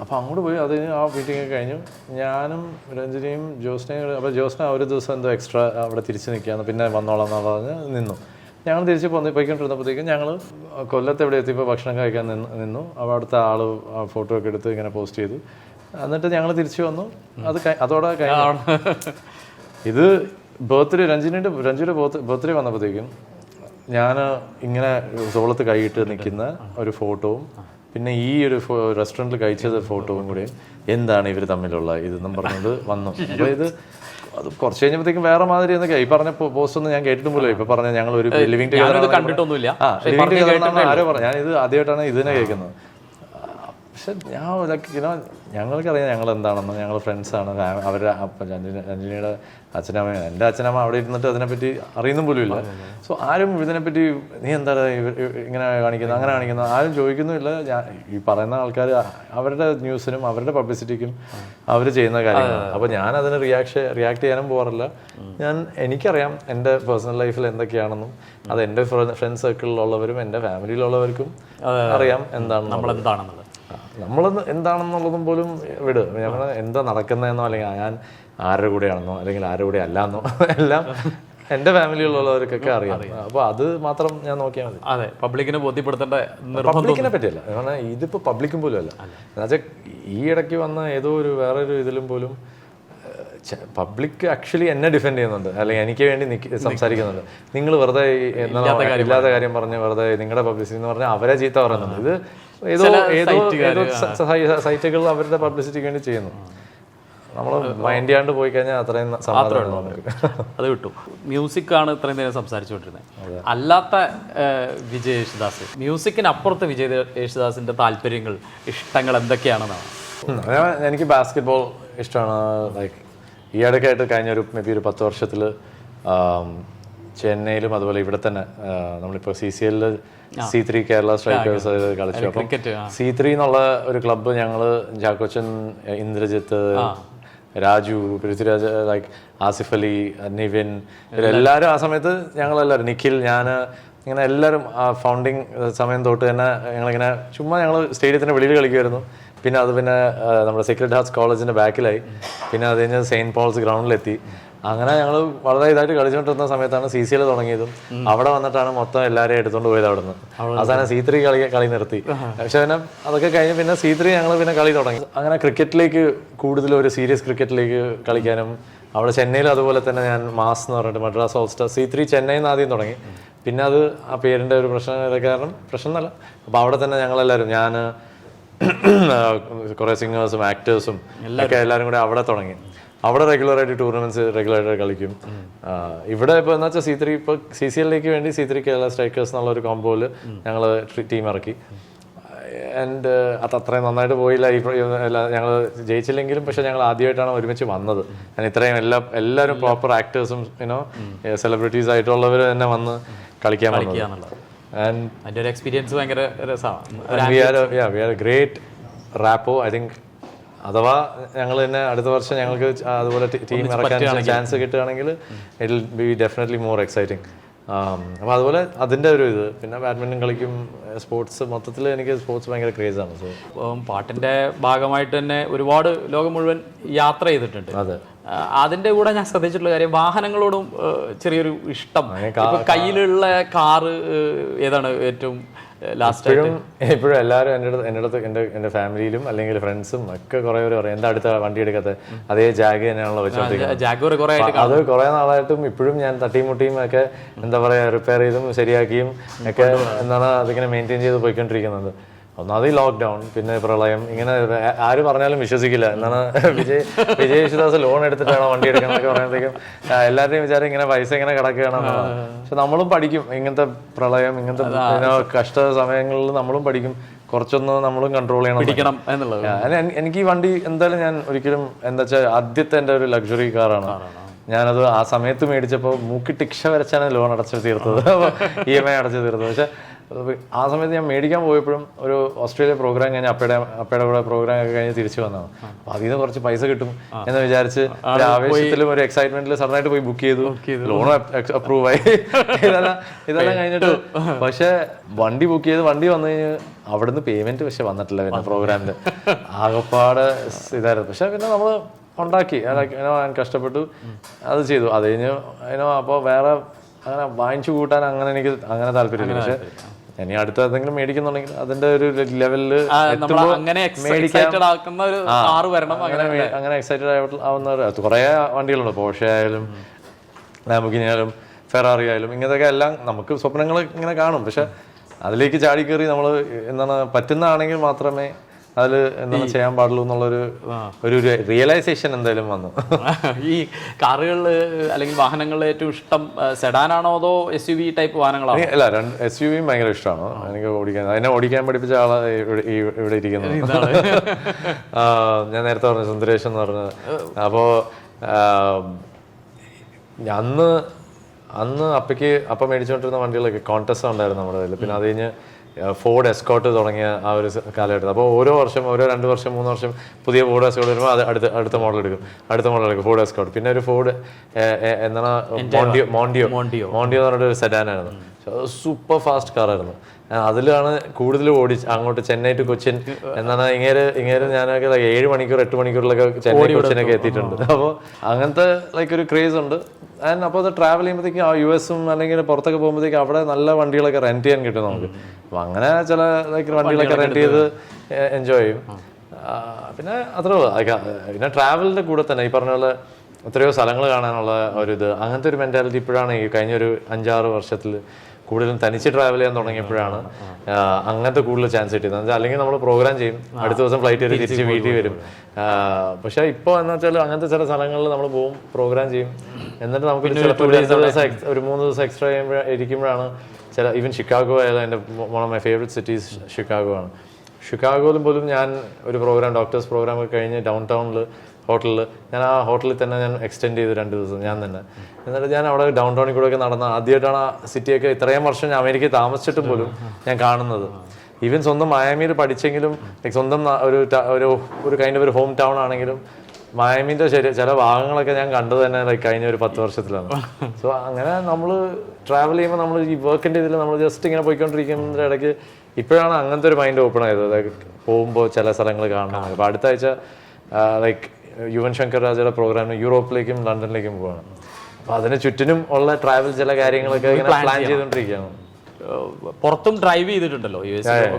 അപ്പോൾ അങ്ങോട്ട് പോയി ആ മീറ്റിംഗ് കഴിഞ്ഞു. ഞാനും രഞ്ജനിയും ജോസ്നയും, അപ്പോൾ ജോസ്ന ഒരു ദിവസം എന്തോ എക്സ്ട്രാ അവിടെ തിരിച്ച് നിൽക്കുകയാണ്, പിന്നെ വന്നോളാം എന്ന് പറഞ്ഞ് നിന്നു. ഞങ്ങൾ തിരിച്ച് പോയിക്കൊണ്ടിരുന്നപ്പോഴത്തേക്കും ഞങ്ങൾ കൊല്ലത്ത് എവിടെ എത്തിയപ്പോൾ ഭക്ഷണം കഴിക്കാൻ നിന്നു. അപ്പോൾ അവിടുത്തെ ആൾ ഫോട്ടോ ഒക്കെ എടുത്ത് ഇങ്ങനെ പോസ്റ്റ് ചെയ്തു. എന്നിട്ട് ഞങ്ങൾ തിരിച്ചു വന്നു. അതോടെ കഴിഞ്ഞു. ഇത് ബർത്ത്ഡേ രഞ്ജുവിൻ്റെ ബർത്ത്ഡേ വന്നപ്പോഴത്തേക്കും ഞാൻ ഇങ്ങനെ തോളത്ത് കൈയിട്ട് നിൽക്കുന്ന ഒരു ഫോട്ടോവും പിന്നെ ഈ ഒരു റെസ്റ്റോറൻറ്റിൽ കഴിച്ചത് ഫോട്ടോവും കൂടെ എന്താണ് ഇവർ തമ്മിലുള്ള ഇതെന്നും പറഞ്ഞത് വന്നു. അപ്പോൾ അത് കുറച്ച് കഴിഞ്ഞപ്പോഴത്തേക്കും വേറെ മാതിരി എന്നൊക്കെ ഈ പറഞ്ഞ പോസ്റ്റ് ഒന്നും ഞാൻ കേട്ടിട്ടും പോലും. ഇപ്പൊ പറഞ്ഞ ഞങ്ങൾ ഒരു ലിവിംഗ് ടുഗദർ കണ്ടിട്ടൊന്നുമില്ല, ആരോ പറഞ്ഞു, ഞാനിത് ആദ്യമായിട്ടാണ് ഇതിനെ കേൾക്കുന്നത്. പക്ഷെ ഞങ്ങൾക്കറിയാം ഞങ്ങൾ എന്താണെന്ന്, ഞങ്ങൾ ഫ്രണ്ട്സാണ്. അവരുടെ രഞ്ജനിയുടെ അച്ഛനമ്മ, എൻ്റെ അച്ഛനമ്മ അവിടെ ഇരുന്നിട്ട് അതിനെപ്പറ്റി അറിയുന്നും പോലും ഇല്ല. സോ ആരും ഇതിനെപ്പറ്റി നീ എന്താണ് ഇങ്ങനെ കാണിക്കുന്നത് അങ്ങനെ കാണിക്കുന്നത് ആരും ചോദിക്കുന്നുമില്ല. ഈ പറയുന്ന ആൾക്കാർ അവരുടെ ന്യൂസിനും അവരുടെ പബ്ലിസിറ്റിക്കും അവർ ചെയ്യുന്ന കാര്യങ്ങളാണ്. അപ്പോൾ ഞാൻ അതിന് റിയാക്ട് ചെയ്യാനും പോകാറില്ല. എനിക്കറിയാം എൻ്റെ പേഴ്സണൽ ലൈഫിൽ എന്തൊക്കെയാണെന്നും അത് എൻ്റെ ഫ്രണ്ട് സർക്കിളിലുള്ളവരും എൻ്റെ ഫാമിലിയിലുള്ളവർക്കും അറിയാം നമ്മളെന്താണെന്നുള്ളത്. നമ്മളെന്ന് എന്താണെന്നുള്ളതും പോലും വിട്. ഞങ്ങൾ എന്താ നടക്കുന്നതെന്നോ അല്ലെങ്കിൽ ഞാൻ ആരുടെ കൂടെയാണെന്നോ അല്ലെങ്കിൽ ആരുടെ കൂടെ അല്ലാന്നോ എല്ലാം എൻ്റെ ഫാമിലിയിലുള്ളവർക്കൊക്കെ അറിയാം. അപ്പോൾ അത് മാത്രം ഞാൻ നോക്കിയാൽ മതി. അതെ, പബ്ലിക്കിനെ ബോധ്യപ്പെടുത്തേണ്ട പബ്ലിക്കിനെ പറ്റിയല്ല. കാരണം ഇതിപ്പോൾ പബ്ലിക്കും പോലും അല്ല. എന്നുവെച്ചാൽ ഈ ഇടയ്ക്ക് വന്ന ഏതോ ഒരു വേറൊരു ഇതിലും പോലും പബ്ലിക് ആക്ച്വലി എന്നെ ഡിഫെൻഡ് ചെയ്യുന്നുണ്ട്, അല്ലെങ്കിൽ എനിക്ക് വേണ്ടി സംസാരിക്കുന്നുണ്ട്. നിങ്ങൾ വെറുതെ ഇല്ലാത്ത കാര്യം പറഞ്ഞ് വെറുതെ നിങ്ങളുടെ പബ്ലിസിറ്റി എന്ന് പറഞ്ഞാൽ അവരെ ചീത്ത പറയുന്നുണ്ട്. ഇത് ഏതോ സൈറ്റുകൾ അവരുടെ പബ്ലിസിറ്റിക്ക് വേണ്ടി ചെയ്യുന്നു. നമ്മൾ മൈൻഡ് ചെയ്യാണ്ട് പോയി കഴിഞ്ഞാൽ അത്രയും സമാധാനം അത് കിട്ടും. മ്യൂസിക്കാണ് ഇത്രയും നേരം സംസാരിച്ചുകൊണ്ടിരുന്നത്. അല്ലാത്ത വിജയ് യേശുദാസ്, മ്യൂസിക്കിനപ്പുറത്ത് വിജയ് യേശുദാസിന്റെ താല്പര്യങ്ങൾ, ഇഷ്ടങ്ങൾ എന്തൊക്കെയാണെന്നാണ്? എനിക്ക് ബാസ്കറ്റ്ബോൾ ഇഷ്ടമാണ്. ലൈക്ക് ഈ ഇടയ്ക്കായിട്ട് കഴിഞ്ഞ മേ ബി ഒരു 10 വർഷത്തിൽ ചെന്നൈയിലും അതുപോലെ ഇവിടെ തന്നെ നമ്മളിപ്പോൾ CCL C3 കേരള സ്ട്രൈക്കേഴ്സ് കളിച്ചു. അപ്പം C3 എന്നുള്ള ഒരു ക്ലബ്ബ് ഞങ്ങൾ ജാക്കോച്ചൻ, ഇന്ദ്രജിത്ത്, രാജു, പൃഥ്വിരാജ്, ലൈക്ക് ആസിഫ് അലി, നിവിൻ, ഇവരെല്ലാവരും ആ സമയത്ത് ഞങ്ങളെല്ലാവരും, നിഖിൽ, ഞാൻ, ഇങ്ങനെ എല്ലാവരും ആ ഫൗണ്ടിങ് സമയം തൊട്ട് തന്നെ ഞങ്ങളിങ്ങനെ ചുമ്മാ ഞങ്ങൾ സ്റ്റേഡിയത്തിൻ്റെ വെളിയിൽ കളിക്കുമായിരുന്നു. പിന്നെ അത് നമ്മുടെ സീക്രട്ട് ഹാർട്സ് കോളേജിൻ്റെ ബാക്കിലായി. പിന്നെ അത് കഴിഞ്ഞ് സെയിൻറ്റ് പോൾസ് ഗ്രൗണ്ടിലെത്തി. അങ്ങനെ ഞങ്ങൾ വളരെ ഇതായിട്ട് കളിച്ചുകൊണ്ടിരുന്ന സമയത്താണ് CCL തുടങ്ങിയതും. അവിടെ വന്നിട്ടാണ് മൊത്തം എല്ലാവരെയും എടുത്തുകൊണ്ട് പോയത്. അവിടെ നിന്ന് അവസാനം C3 കളി നിർത്തി. പക്ഷെ പിന്നെ അതൊക്കെ കഴിഞ്ഞ് പിന്നെ C3 ഞങ്ങൾ പിന്നെ കളി തുടങ്ങി. അങ്ങനെ ക്രിക്കറ്റിലേക്ക് കൂടുതൽ ഒരു സീരിയസ് ക്രിക്കറ്റിലേക്ക് കളിക്കാനും അവിടെ ചെന്നൈയിൽ അതുപോലെ തന്നെ ഞാൻ മാസ് എന്ന് പറഞ്ഞിട്ട് മദ്രാസ് ഓൾ സ്റ്റാർ C3 ചെന്നൈയിൽ നിന്ന് ആദ്യം തുടങ്ങി. പിന്നെ അത് ആ പേരിൻ്റെ ഒരു പ്രശ്നം എന്നല്ല. അപ്പോൾ അവിടെ തന്നെ ഞങ്ങളെല്ലാവരും, ഞാൻ കുറേ സിംഗേഴ്സും ആക്ടേഴ്സും ഒക്കെ എല്ലാവരും കൂടെ അവിടെ തുടങ്ങി. അവിടെ റെഗുലറായിട്ട് ടൂർണമെന്റ്സ് റെഗുലറായിട്ട് കളിക്കും. ഇവിടെ ഇപ്പോൾ എന്ന് വെച്ചാൽ C3 ഇപ്പോൾ CCLലേക്ക് വേണ്ടി C3 കേരള സ്ട്രൈക്കേഴ്സ് എന്നുള്ള ഒരു കോമ്പോയിൽ ഞങ്ങൾ ടീം ഇറക്കി. ആൻഡ് അത് അത്രയും നന്നായിട്ട് പോയില്ല. ഞങ്ങൾ ജയിച്ചില്ലെങ്കിലും പക്ഷെ ഞങ്ങൾ ആദ്യമായിട്ടാണ് ഒരുമിച്ച് വന്നത്. ഞാൻ ഇത്രയും എല്ലാവരും പ്രോപ്പർ ആക്ടേഴ്സും സെലിബ്രിറ്റീസ് ആയിട്ടുള്ളവർ തന്നെ വന്ന് കളിക്കാൻ വന്നത്. അതിന്റെ ഒരു എക്സ്പീരിയൻസ് ഭയങ്കര രസമാണ്. Great rapport. ഐ തിങ്ക് അഥവാ ഞങ്ങൾ തന്നെ അടുത്ത വർഷം ഞങ്ങൾക്ക് അതുപോലെ ടീം ഇറക്കാൻ ചാൻസ് കിട്ടുകയാണെങ്കിൽ it will be definitely more exciting. അപ്പോൾ അതുപോലെ അതിൻ്റെ ഒരു ഇത്. പിന്നെ ബാഡ്മിൻ്റൺ കളിക്കും, സ്പോർട്സ് മൊത്തത്തിൽ എനിക്ക് സ്പോർട്സ് ഭയങ്കര ക്രേസാണ്. സോ പാട്ടിൻ്റെ ഭാഗമായിട്ട് തന്നെ ഒരുപാട് ലോകം മുഴുവൻ യാത്ര ചെയ്തിട്ടുണ്ട്. അതെ, അതിൻ്റെ കൂടെ ഞാൻ ശ്രദ്ധിച്ചിട്ടുള്ള കാര്യം വാഹനങ്ങളോടും ചെറിയൊരു ഇഷ്ടം. കയ്യിലുള്ള കാറ് ഏതാണ് ഏറ്റവും ലാസ്റ്റ്? ഇപ്പോഴും എല്ലാവരും എൻ്റെ അടുത്ത് എൻ്റെ ഫാമിലിയിലും അല്ലെങ്കിൽ ഫ്രണ്ട്സും ഒക്കെ കുറേ പേര് പറയും എന്താ അടുത്ത വണ്ടി എടുക്കാത്ത, അതേ ജാഗ് തന്നെയാണല്ലോ വെച്ചോണ്ടിരിക്കുന്നത്. അത് കുറേ നാളായിട്ടും ഇപ്പോഴും ഞാൻ തട്ടിമുട്ടിയും ഒക്കെ എന്താ പറയുക റിപ്പയർ ചെയ്തും ശരിയാക്കിയും ഒക്കെ എന്താണ് അതിങ്ങനെ മെയിൻറ്റെയിൻ ചെയ്ത് പോയിക്കൊണ്ടിരിക്കുന്നത്. ഒന്നാമത് ഈ ലോക്ക്ഡൗൺ, പിന്നെ പ്രളയം, ഇങ്ങനെ ആര് പറഞ്ഞാലും വിശ്വസിക്കില്ല. എന്താണ് വിജയ് യേശുദാസ് ലോൺ എടുത്തിട്ടാണോ വണ്ടി എടുക്കണമെന്നൊക്കെ പറയുമ്പോഴത്തേക്കും എല്ലാവരുടെയും വിചാരം ഇങ്ങനെ പൈസ ഇങ്ങനെ കിടക്കുകയാണെന്നുള്ളതാണ്. പക്ഷെ നമ്മളും പഠിക്കും ഇങ്ങനത്തെ പ്രളയം, ഇങ്ങനത്തെ കഷ്ട സമയങ്ങളിൽ നമ്മളും പഠിക്കും. കുറച്ചൊന്ന് നമ്മളും കൺട്രോൾ ചെയ്യണം എന്നുള്ളത്. എനിക്ക് ഈ വണ്ടി എന്തായാലും ഞാൻ ഒരിക്കലും എന്താ വെച്ചാൽ ആദ്യത്തെ എൻ്റെ ഒരു ലക്ഷറി കാറാണ്. ഞാനത് ആ സമയത്ത് മേടിച്ചപ്പോൾ മൂക്കിട്ട് ഇക്ഷ വരച്ചാണ് ലോൺ അടച്ചു തീർത്തത്, EMI അടച്ചു തീർത്തത്. പക്ഷെ ആ സമയത്ത് ഞാൻ മേടിക്കാൻ പോയപ്പോഴും ഒരു ഓസ്ട്രേലിയ പ്രോഗ്രാം കഴിഞ്ഞ് അപ്പയുടെ കൂടെ പ്രോഗ്രാം ഒക്കെ കഴിഞ്ഞ് തിരിച്ചു വന്നതാണ്. അപ്പൊ അതിൽ നിന്ന് കുറച്ച് പൈസ കിട്ടും എന്ന് വിചാരിച്ച് ഒരു ആവേശത്തിലും ഒരു എക്സൈറ്റ്മെന്റിലും സഡനായിട്ട് പോയി ബുക്ക് ചെയ്തു. ലോൺ അപ്രൂവ് ആയി. ഇതെല്ലാം കഴിഞ്ഞിട്ട് പക്ഷെ വണ്ടി ബുക്ക് ചെയ്ത് വണ്ടി വന്നു കഴിഞ്ഞ് അവിടുന്ന് പേയ്മെന്റ് പക്ഷെ വന്നിട്ടില്ല. പിന്നെ പ്രോഗ്രാമിന്റെ ആകപ്പാട് ഇതായിരുന്നു. പക്ഷെ പിന്നെ നമ്മൾ ഉണ്ടാക്കി, ഞാൻ കഷ്ടപ്പെട്ടു അത് ചെയ്തു. അത് കഴിഞ്ഞ് അപ്പോൾ വേറെ അങ്ങനെ വാങ്ങിച്ചു കൂട്ടാൻ എനിക്ക് അങ്ങനെ താല്പര്യമില്ല. പക്ഷെ ഇനി അടുത്ത എന്തെങ്കിലും മേടിക്കുന്നുണ്ടെങ്കിൽ അതിന്റെ ഒരു ലെവലില് അങ്ങനെ എക്സൈറ്റഡ് ആവുന്ന കുറെ വണ്ടികളുണ്ട്. പോർഷെ ആയാലും ലാംബോർഗിനി ആയാലും ഫെറാറി ആയാലും ഇങ്ങനത്തെയൊക്കെ എല്ലാം നമുക്ക് സ്വപ്നങ്ങൾ ഇങ്ങനെ കാണും. പക്ഷെ അതിലേക്ക് ചാടി കയറി നമ്മൾ എന്താണ് പറ്റുന്നതാണെങ്കിൽ മാത്രമേ അതിൽ എന്താണ് ചെയ്യാൻ പാടുള്ളൂ എന്നുള്ളൊരു ഒരു റിയലൈസേഷൻ എന്തായാലും വന്നു. ഈ കാറുകളിൽ അല്ലെങ്കിൽ വാഹനങ്ങളിൽ ഏറ്റവും ഇഷ്ടം സെഡാനാണോ അതോ SUV ടൈപ്പ് വാഹനങ്ങളാണോ? അല്ല, SUV ഭയങ്കര ഇഷ്ടമാണ് എനിക്ക് ഓടിക്കാൻ. അതിനെ ഓടിക്കാൻ പഠിപ്പിച്ച ആളെ ഇവിടെ ഇരിക്കുന്നത്. ഞാൻ നേരത്തെ പറഞ്ഞു സുന്ദരേഷ് എന്ന് പറഞ്ഞത്. അപ്പോൾ അന്ന് അപ്പ മേടിച്ചുകൊണ്ടിരുന്ന വണ്ടികളൊക്കെ കോൺടെസ്റ്റ് ഉണ്ടായിരുന്നു നമ്മുടെ കയ്യിൽ. പിന്നെ അത് കഴിഞ്ഞ് ഫോർഡ് എസ്കോട്ട് തുടങ്ങിയ ആ ഒരു കാലഘട്ടത്തിൽ. അപ്പോൾ ഓരോ വർഷം, ഓരോ 2 വർഷം 3 വർഷം പുതിയ ഫോർഡ് എസ്കോട്ട് വരുമ്പോൾ അത് അടുത്ത മോഡൽ എടുക്കും ഫോർഡ് എസ്കോട്ട്. പിന്നെ ഒരു ഫോർഡ് എന്താണ് മോണ്ടിയോ എന്ന് പറഞ്ഞൊരു സെഡാനായിരുന്നു. Super fast കാറായിരുന്നു. അതിലാണ് കൂടുതൽ അങ്ങോട്ട് ചെന്നൈ ടു കൊച്ചിൻ എന്താണ് ഇങ്ങേര് ഞാനൊക്കെ 7 മണിക്കൂർ 8 മണിക്കൂറിലൊക്കെ ചെന്നൈ കൊച്ചിനൊക്കെ എത്തിയിട്ടുണ്ട്. അപ്പോൾ അങ്ങനത്തെ ഒരു ക്രേസ് ഉണ്ട്. ആൻഡ് അപ്പോൾ അത് ട്രാവൽ ചെയ്യുമ്പോഴത്തേക്കും US-ഉം അല്ലെങ്കിൽ പുറത്തൊക്കെ പോകുമ്പോഴത്തേക്കും അവിടെ നല്ല വണ്ടികളൊക്കെ റെന്റ് ചെയ്യാൻ കിട്ടും നമുക്ക്. അപ്പോൾ അങ്ങനെ ചില വണ്ടികളൊക്കെ റെന്റ് ചെയ്ത് എൻജോയ് ചെയ്യും. പിന്നെ അത്രേ ഉള്ളൂ. പിന്നെ ട്രാവലിന്റെ കൂടെ തന്നെ ഈ പറഞ്ഞ പോലെ എത്രയോ സ്ഥലങ്ങൾ കാണാനുള്ള ഒരിത്, അങ്ങനത്തെ ഒരു മെന്റാലിറ്റി ഇപ്പോഴാണ് ഈ കഴിഞ്ഞൊരു 5-6 വർഷത്തിൽ കൂടുതലും തനിച്ച് ട്രാവൽ ചെയ്യാൻ തുടങ്ങിയപ്പോഴാണ് അങ്ങനത്തെ കൂടുതൽ ചാൻസ് കിട്ടിയത്. അല്ലെങ്കിൽ നമ്മൾ പ്രോഗ്രാം ചെയ്യും, അടുത്ത ദിവസം ഫ്ലൈറ്റ് കയറി തിരിച്ച് വീട്ടിൽ വരും. പക്ഷെ ഇപ്പോൾ എന്ന് വെച്ചാൽ അങ്ങനത്തെ ചില സ്ഥലങ്ങളിൽ നമ്മൾ പോകും, പ്രോഗ്രാം ചെയ്യും, എന്നിട്ട് നമുക്ക് ചിലപ്പോൾ ഒരു 3 ദിവസം എക്സ്ട്രാ ഇരിക്കുമ്പോഴാണ് ഈവൻ ഷിക്കാഗോ ആയാലും എൻ്റെ one of my favourite cities Chicago ആണ്. ഷിക്കാഗോയിലും പോലും ഞാൻ ഒരു പ്രോഗ്രാം, ഡോക്ടേഴ്സ് പ്രോഗ്രാം ഒക്കെ കഴിഞ്ഞ് ഡൗൺ ടൗണിൽ ഹോട്ടലിൽ, ഞാൻ ആ ഹോട്ടലിൽ തന്നെ ഞാൻ എക്സ്റ്റെൻഡ് ചെയ്തു 2 ദിവസം ഞാൻ തന്നെ. എന്നിട്ട് ഞാൻ അവിടെ ഡൗൺ ടൗണിൽ കൂടെ ഒക്കെ നടന്ന ആദ്യമായിട്ടാണ് ആ സിറ്റിയൊക്കെ ഇത്രയും വർഷം ഞാൻ അമേരിക്കയിൽ താമസിച്ചിട്ടും പോലും ഞാൻ കാണുന്നത്. ഈവൻ സ്വന്തം മയാമിയിൽ പഠിച്ചെങ്കിലും സ്വന്തം ഒരു കൈൻഡ് ഓഫ് ഒരു ഹോം ടൗൺ ആണെങ്കിലും മയാമിൻ്റെ ചില ഭാഗങ്ങളൊക്കെ ഞാൻ കണ്ടത് തന്നെ കഴിഞ്ഞ ഒരു 10 വർഷത്തിലാണ്. സോ അങ്ങനെ നമ്മൾ ട്രാവൽ ചെയ്യുമ്പോൾ നമ്മൾ ഈ വർക്കിൻ്റെ ഇതിൽ നമ്മൾ ജസ്റ്റ് ഇങ്ങനെ പോയിക്കൊണ്ടിരിക്കുന്നതിൻ്റെ ഇടയ്ക്ക് ഇപ്പോഴാണ് അങ്ങനത്തെ ഒരു മൈൻഡ് ഓപ്പൺ ആയത്. പോകുമ്പോൾ ചില സ്ഥലങ്ങൾ കാണണം. അപ്പോൾ അടുത്ത ആഴ്ച യുവൻ ശങ്കർ രാജയുടെ പ്രോഗ്രാമിന് യൂറോപ്പിലേക്കും ലണ്ടനിലേക്കും പോവാണ്. അപ്പോൾ അതിന് ചുറ്റിനും ഉള്ള ട്രാവൽ ചില കാര്യങ്ങളൊക്കെ പ്ലാൻ ചെയ്തുകൊണ്ടിരിക്കുകയാണ്. പുറത്തും ഡ്രൈവ് ചെയ്തിട്ടുണ്ടല്ലോ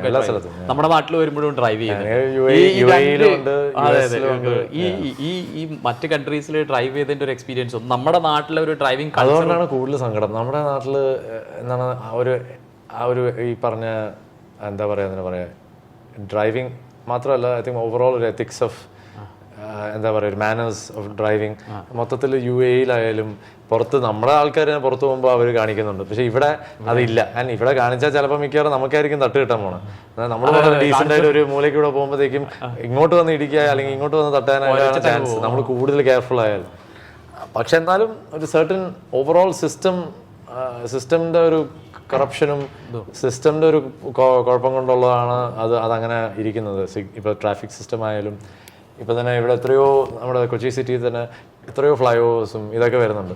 എല്ലാ സ്ഥലത്തും. നമ്മുടെ നാട്ടിൽ വരുമ്പോഴും ഡ്രൈവ് ചെയ്യുന്നത് ഈ മറ്റ് കൺട്രീസിൽ ഡ്രൈവ് ചെയ്തതിന്റെ ഒരു എക്സ്പീരിയൻസും നമ്മുടെ നാട്ടിലെ ഒരു ഡ്രൈവിംഗ് അതുകൊണ്ടാണ് കൂടുതൽ സങ്കടം. നമ്മുടെ നാട്ടിൽ എന്താണ് ആ ഒരു ഈ പറഞ്ഞ എന്താ പറയാ ഡ്രൈവിംഗ് മാത്രമല്ല, ഐ തിങ്ക് ഓവറോൾ ഒരു എത്തിക്സ് ഓഫ് എന്താ പറയുക ഒരു മാനേഴ്സ് ഓഫ് ഡ്രൈവിങ് മൊത്തത്തിൽ UAE-ലായാലും പുറത്ത് നമ്മുടെ ആൾക്കാർ പുറത്ത് പോകുമ്പോൾ അവർ കാണിക്കുന്നുണ്ട്. പക്ഷെ ഇവിടെ അതില്ല. ആൻഡ് ഇവിടെ കാണിച്ചാൽ ചിലപ്പോൾ മിക്കവാറും നമുക്കായിരിക്കും തട്ട് കിട്ടാൻ പോകണം. നമ്മൾ ഡീസൻ്റ് ആയിട്ട് ഒരു മൂലയ്ക്കൂടെ പോകുമ്പോഴത്തേക്കും ഇങ്ങോട്ട് വന്ന് ഇടിക്കുക അല്ലെങ്കിൽ ഇങ്ങോട്ട് വന്ന് തട്ടാനാണ് ചാൻസ്, നമ്മൾ കൂടുതൽ കെയർഫുൾ ആയാൽ. പക്ഷെ എന്നാലും ഒരു സർട്ടൻ ഓവറോൾ സിസ്റ്റമിൻ്റെ ഒരു കറപ്ഷനും സിസ്റ്റമിൻ്റെ ഒരു കുഴപ്പം കൊണ്ടുള്ളതാണ് അതങ്ങനെ ഇരിക്കുന്നത്. ഇപ്പോൾ ട്രാഫിക് സിസ്റ്റം ആയാലും ഇപ്പോൾ തന്നെ ഇവിടെ എത്രയോ നമ്മുടെ കൊച്ചി സിറ്റിയിൽ തന്നെ എത്രയോ ഫ്ലൈ ഓവേഴ്സും ഇതൊക്കെ വരുന്നുണ്ട്.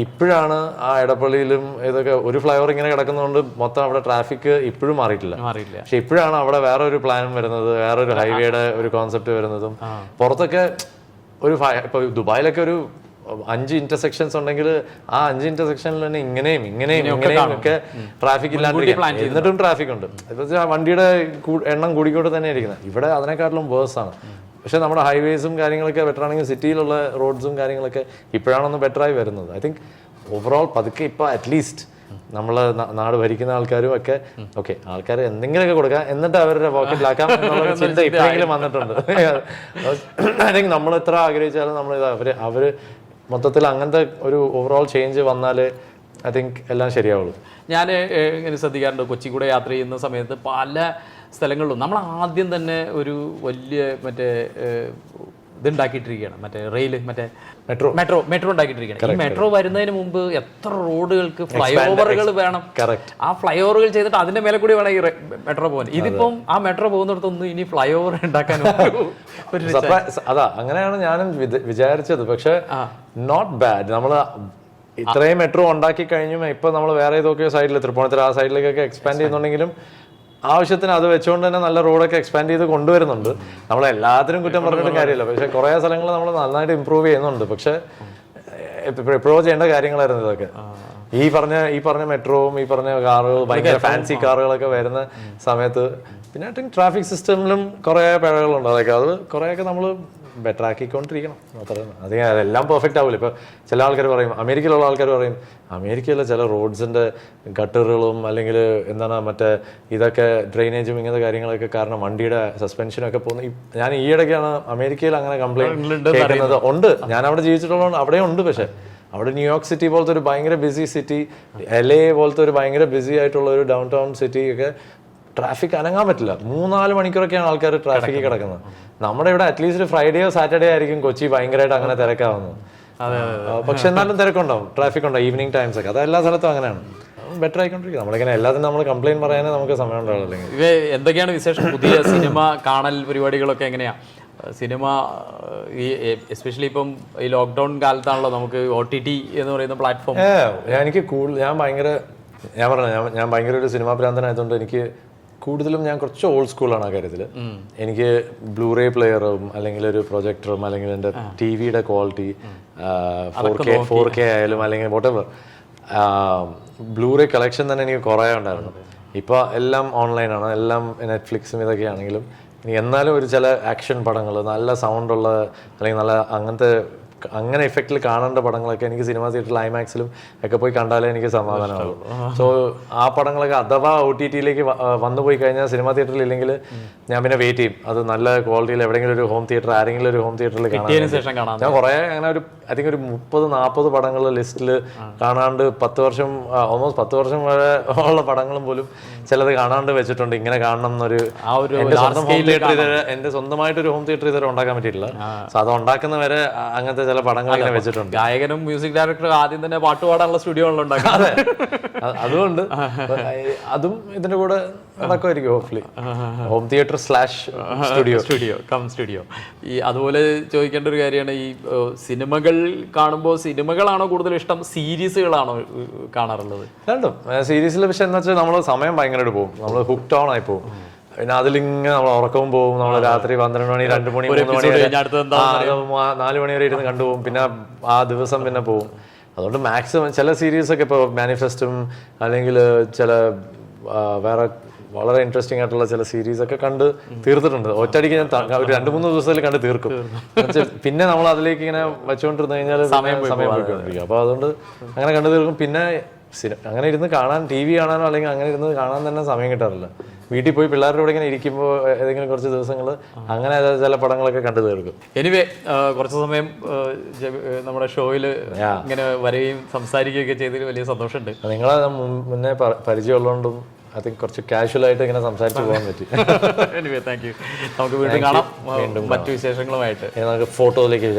ഇപ്പോഴാണ് ആ എടപ്പള്ളിയിലും ഇതൊക്കെ ഒരു ഫ്ലൈ ഓവർ ഇങ്ങനെ കിടക്കുന്നതുകൊണ്ട് മൊത്തം അവിടെ ട്രാഫിക് ഇപ്പോഴും മാറിയിട്ടില്ല. പക്ഷെ ഇപ്പോഴാണ് അവിടെ വേറൊരു പ്ലാൻ വരുന്നത്, വേറൊരു ഹൈവേയുടെ ഒരു കോൺസെപ്റ്റ് വരുന്നതും. പുറത്തൊക്കെ ഒരു ഇപ്പോൾ ദുബായിലൊക്കെ ഒരു 5 ഇന്റർസെക്ഷൻസ് ഉണ്ടെങ്കിൽ ആ 5 ഇന്റർസെക്ഷനിൽ തന്നെ ഇങ്ങനെയും ഒക്കെ ട്രാഫിക് ഇല്ലാണ്ട് എന്നിട്ടും ട്രാഫിക് ഉണ്ട്. ഇപ്പൊ വണ്ടിയുടെ എണ്ണം കൂടിക്കോട്ട് തന്നെ ഇരിക്കുന്നത്. ഇവിടെ അതിനെക്കാട്ടിലും വേഴ്സ് ആണ്. പക്ഷെ നമ്മുടെ ഹൈവേസും കാര്യങ്ങളൊക്കെ ബെറ്റർ ആണെങ്കിൽ സിറ്റിയിലുള്ള റോഡ്സും കാര്യങ്ങളൊക്കെ ഇപ്പോഴാണൊന്ന് ബെറ്ററായി വരുന്നത്. ഐ തിങ്ക് ഓവറോൾ പതുക്കെ ഇപ്പോൾ അറ്റ്ലീസ്റ്റ് നമ്മൾ നാട് ഭരിക്കുന്ന ആൾക്കാരും ഒക്കെ ആൾക്കാർ എന്തെങ്കിലുമൊക്കെ കൊടുക്കാം എന്നിട്ട് അവരുടെ പോക്കറ്റിലാക്കാം എന്നുള്ള ചിന്ത ഇപ്പോഴെങ്കിലും വന്നിട്ടുണ്ട്. ഐ തിങ്ക് നമ്മൾ എത്ര ആഗ്രഹിച്ചാലും നമ്മൾ അവര് മൊത്തത്തിൽ അങ്ങനത്തെ ഒരു ഓവറോൾ ചേഞ്ച് വന്നാൽ ഐ തിങ്ക് എല്ലാം ശരിയാവുള്ളൂ. ഞാൻ ഇങ്ങനെ ശ്രദ്ധിക്കാറുണ്ട്, കൊച്ചി കൂടെ യാത്ര ചെയ്യുന്ന സമയത്ത് പല സ്ഥലങ്ങളിലും നമ്മൾ ആദ്യം തന്നെ ഒരു വലിയ മറ്റേ ഇതുണ്ടാക്കിയിട്ടിരിക്കുകയാണ്, മറ്റേ റെയില്, മറ്റേ മെട്രോ ഉണ്ടാക്കിയിട്ടിരിക്കുകയാണ്. ഈ മെട്രോ വരുന്നതിന് മുമ്പ് എത്ര റോഡുകൾക്ക് ഫ്ലൈ ഓവറുകൾ വേണം. ആ ഫ്ലൈ ഓവറുകൾ ചെയ്തിട്ട് അതിന്റെ മേലെ കൂടി വേണം ഈ മെട്രോ പോകാൻ. ഇതിപ്പം ആ മെട്രോ പോകുന്നിടത്തൊന്നും ഇനി ഫ്ലൈ ഓവർ ഉണ്ടാക്കാൻ അതാ അങ്ങനെയാണ് ഞാനും വിചാരിച്ചത്. പക്ഷെ നോട്ട് ബാഡ്. നമ്മള് ഇത്രയും മെട്രോ ഉണ്ടാക്കി കഴിഞ്ഞു. ഇപ്പൊ നമ്മൾ വേറെ ഏതൊക്കെയോ സൈഡിൽ തൃപ്പൂണിത്തുറ ആ സൈഡിലേക്കൊക്കെ എക്സ്പാൻഡ് ചെയ്യുന്നുണ്ടെങ്കിലും ആവശ്യത്തിന് അത് വെച്ചുകൊണ്ട് തന്നെ നല്ല റോഡൊക്കെ എക്സ്പാൻഡ് ചെയ്ത് കൊണ്ടുവരുന്നുണ്ട്. നമ്മൾ എല്ലാത്തിനും കുറ്റം പറഞ്ഞിട്ട് കാര്യമില്ല. പക്ഷെ കുറേ സ്ഥലങ്ങൾ നമ്മൾ നന്നായിട്ട് ഇമ്പ്രൂവ് ചെയ്യുന്നുണ്ട്. പക്ഷെ ഇമ്പ്രൂവ് ചെയ്യേണ്ട കാര്യങ്ങളായിരുന്നു ഇതൊക്കെ. ഈ പറഞ്ഞ മെട്രോവും ഈ പറഞ്ഞ കാറുകൾ ഭയങ്കര ഫാൻസി കാറുകളൊക്കെ വരുന്ന സമയത്ത് പിന്നെ ഐ തിങ്ക് ട്രാഫിക് സിസ്റ്റമിലും കുറേ പിഴകളുണ്ട്. അതൊക്കെ അത് കുറേയൊക്കെ നമ്മൾ ബെറ്റർ ആക്കിക്കൊണ്ടിരിക്കണം. അതെല്ലാം പെർഫെക്റ്റ് ആവില്ല. ഇപ്പോൾ ചില ആൾക്കാർ പറയും, അമേരിക്കയിലുള്ള ആൾക്കാർ പറയും, അമേരിക്കയിലെ ചില റോഡ്സിൻ്റെ ഗട്ടറുകളും അല്ലെങ്കിൽ എന്താണ് മറ്റേ ഇതൊക്കെ ഡ്രെയിനേജും ഇങ്ങനത്തെ കാര്യങ്ങളൊക്കെ കാരണം വണ്ടിയുടെ സസ്പെൻഷനൊക്കെ പോകുന്നു. ഞാൻ ഈയിടയ്ക്കാണ് അമേരിക്കയിൽ അങ്ങനെ കംപ്ലൈൻറ്റ് കേൾക്കുന്നത്. ഉണ്ട്, ഞാൻ അവിടെ ജീവിച്ചിട്ടുള്ളതുകൊണ്ട് അവിടെ ഉണ്ട്. പക്ഷേ അവിടെ ന്യൂയോർക്ക് സിറ്റി പോലത്തെ ഒരു ഭയങ്കര ബിസി സിറ്റി, LA പോലത്തെ ഒരു ഭയങ്കര ബിസി ആയിട്ടുള്ള ഒരു ഡൗൺ ടൗൺ സിറ്റി ഒക്കെ ട്രാഫിക് അനങ്ങാൻ പറ്റില്ല. 3-4 മണിക്കൂറൊക്കെയാണ് ആൾക്കാർ ട്രാഫിക്കിൽ കിടക്കുന്നത്. നമ്മുടെ ഇവിടെ അറ്റ്ലീസ്റ്റ് ഫ്രൈഡേയോ സാറ്റർഡേ ആയിരിക്കും കൊച്ചി ഭയങ്കരമായിട്ട് അങ്ങനെ തിരക്കാവുന്നത്. പക്ഷെ എന്നാലും തിരക്കുണ്ടാവും, ട്രാഫിക് ഉണ്ടാവും ഈവനിങ് ടൈംസ് ഒക്കെ. അത് എല്ലാ സ്ഥലത്തും അങ്ങനെയാണ്. ബെറ്റർ ആയിക്കൊണ്ടിരിക്കും. നമ്മളിങ്ങനെ എല്ലാത്തിനും നമ്മൾ കംപ്ലൈന്റ് പറയാനേ നമുക്ക് സമയം ഉണ്ടാവുള്ളൂ. അല്ലെങ്കിൽ എന്തൊക്കെയാണ് വിശേഷം? പുതിയ സിനിമ കാണൽ പരിപാടികളൊക്കെ എങ്ങനെയാ? സിനിമ ഈ എസ്പെഷ്യലി ഇപ്പം ഈ ലോക്ക്ഡൌൺ കാലത്താണല്ലോ നമുക്ക് OTT എന്ന് പറയുന്ന പ്ലാറ്റ്ഫോം. എനിക്ക് ഞാൻ ഭയങ്കര ഒരു സിനിമാ ഭ്രാന്തനായതുകൊണ്ട് എനിക്ക് കൂടുതലും ഞാൻ കുറച്ച് ഓൾഡ് സ്കൂളാണ് ആ കാര്യത്തിൽ. എനിക്ക് ബ്ലൂറേ പ്ലെയറും അല്ലെങ്കിൽ ഒരു പ്രൊജക്ടറും അല്ലെങ്കിൽ എൻ്റെ TV-യുടെ ക്വാളിറ്റി 4K ആയാലും അല്ലെങ്കിൽ വോട്ടെവർ ബ്ലൂറേ കളക്ഷൻ തന്നെ എനിക്ക് കുറേ ഉണ്ടായിരുന്നു. ഇപ്പോൾ എല്ലാം ഓൺലൈനാണ്, എല്ലാം നെറ്റ്ഫ്ലിക്സും ഇതൊക്കെ ആണെങ്കിലും എന്നാലും ഒരു ചില ആക്ഷൻ പടങ്ങൾ നല്ല സൗണ്ടുള്ള അല്ലെങ്കിൽ നല്ല അങ്ങനെ ഇഫക്റ്റിൽ കാണേണ്ട പടങ്ങളൊക്കെ എനിക്ക് സിനിമ തിയേറ്ററിൽ IMAX-ലും ഒക്കെ പോയി കണ്ടാലേ എനിക്ക് സമാധാനമാകുള്ളൂ. സോ ആ പടങ്ങളൊക്കെ അഥവാ OTT-യിലേക്ക് വന്നു പോയി കഴിഞ്ഞാൽ സിനിമ തിയേറ്ററിൽ ഇല്ലെങ്കിൽ ഞാൻ പിന്നെ വെയിറ്റ് ചെയ്യും. അത് നല്ല ക്വാളിറ്റിയിൽ എവിടെയെങ്കിലും ഒരു ഹോം തിയേറ്റർ ആരെങ്കിലും ഒരു ഹോം തിയേറ്ററിൽ കാണാൻ. ഞാൻ കുറേ അങ്ങനെ ഐ തിങ്ക് ഒരു 30-40 പടങ്ങൾ ലിസ്റ്റിൽ കാണാണ്ട് 10 വർഷം ഓൾമോസ്റ്റ് 10 വർഷം വരെ ഉള്ള പടങ്ങളും പോലും ചിലത് കാണാണ്ട് വെച്ചിട്ടുണ്ട്. ഇങ്ങനെ കാണണം എന്നൊരു എന്റെ സ്വന്തമായിട്ടൊരു ഹോം തിയേറ്റർ ഇതുവരെ ഉണ്ടാക്കാൻ പറ്റിയിട്ടില്ല. സോ അത് ഉണ്ടാക്കുന്നവരെ അങ്ങനത്തെ ചില പടങ്ങൾ ഇങ്ങനെ വെച്ചിട്ടുണ്ട്. ഗായകനും മ്യൂസിക് ഡയറക്ടറും ആദ്യം തന്നെ പാട്ട് പാടാനുള്ള സ്റ്റുഡിയോകളുണ്ടാക്കും. അതുകൊണ്ട് അതും ഇതിന്റെ കൂടെ നടക്കുമായിരിക്കും ഹോപ്പ്ഫുള്ളി. Home theatre /studio. ഈ അതുപോലെ ചോദിക്കേണ്ട ഒരു കാര്യമാണ്, ഈ സിനിമകൾ കാണുമ്പോൾ സിനിമകളാണോ കൂടുതൽ ഇഷ്ടം, സീരീസുകളാണോ കാണാറുള്ളത്? രണ്ടും. സീരീസിൽ പക്ഷെ എന്താ വെച്ചാൽ നമ്മൾ സമയം ഭയങ്കരമായിട്ട് പോകും, നമ്മൾ ഹുക്ഡ് ഓൺ ആയി പോകും. പിന്നെ അതിലിങ്ങനെ നമ്മൾ ഉറക്കവും പോകും. നമ്മൾ രാത്രി 12 മണി 2 മണി 3 മണി 4 മണി വരെ ഇരുന്ന് കണ്ടുപോകും. പിന്നെ ആ ദിവസം പിന്നെ പോകും. അതുകൊണ്ട് മാക്സിമം ചില സീരീസൊക്കെ ഇപ്പോൾ മാനിഫെസ്റ്റും അല്ലെങ്കിൽ ചില വേറെ വളരെ ഇൻട്രസ്റ്റിംഗ് ആയിട്ടുള്ള ചില സീരീസൊക്കെ കണ്ട് തീർത്തിട്ടുണ്ട്. ഒറ്റയടിക്ക് ഞാൻ ഒരു 2-3 ദിവസത്തിൽ കണ്ട് തീർക്കും. പിന്നെ നമ്മൾ അതിലേക്ക് ഇങ്ങനെ വെച്ചുകൊണ്ടിരുന്നു കഴിഞ്ഞാൽ സമയം പോയിക്കൊണ്ടിരിക്കും. അപ്പോൾ അതുകൊണ്ട് അങ്ങനെ കണ്ടു തീർക്കും. പിന്നെ അങ്ങനെ ഇരുന്ന് കാണാൻ TV കാണാനോ അല്ലെങ്കിൽ അങ്ങനെ ഇരുന്ന് കാണാൻ തന്നെ സമയം കിട്ടാറില്ല. വീട്ടിൽ പോയി പിള്ളേരുടെ കൂടെ ഇങ്ങനെ ഇരിക്കുമ്പോൾ ഏതെങ്കിലും കുറച്ച് ദിവസങ്ങൾ അങ്ങനെ ചില പടങ്ങളൊക്കെ കണ്ടു തീർക്കും. എനിവേ കുറച്ച് സമയം നമ്മുടെ ഷോയിൽ ഇങ്ങനെ വരികയും സംസാരിക്കുകയൊക്കെ ചെയ്തതിൽ വലിയ സന്തോഷമുണ്ട്. നിങ്ങളെ മുന്നേ പരിചയമുള്ളതുകൊണ്ടും ഐ തിങ്ക് കുറച്ച് കാഷ്വലായിട്ട് ഇങ്ങനെ സംസാരിച്ച് പോകാൻ പറ്റി. Anyway thank you. നമുക്ക് വീണ്ടും കാണാം മറ്റു വിശേഷങ്ങളുമായിട്ട്. നമുക്ക് ഫോട്ടോയിലേക്ക്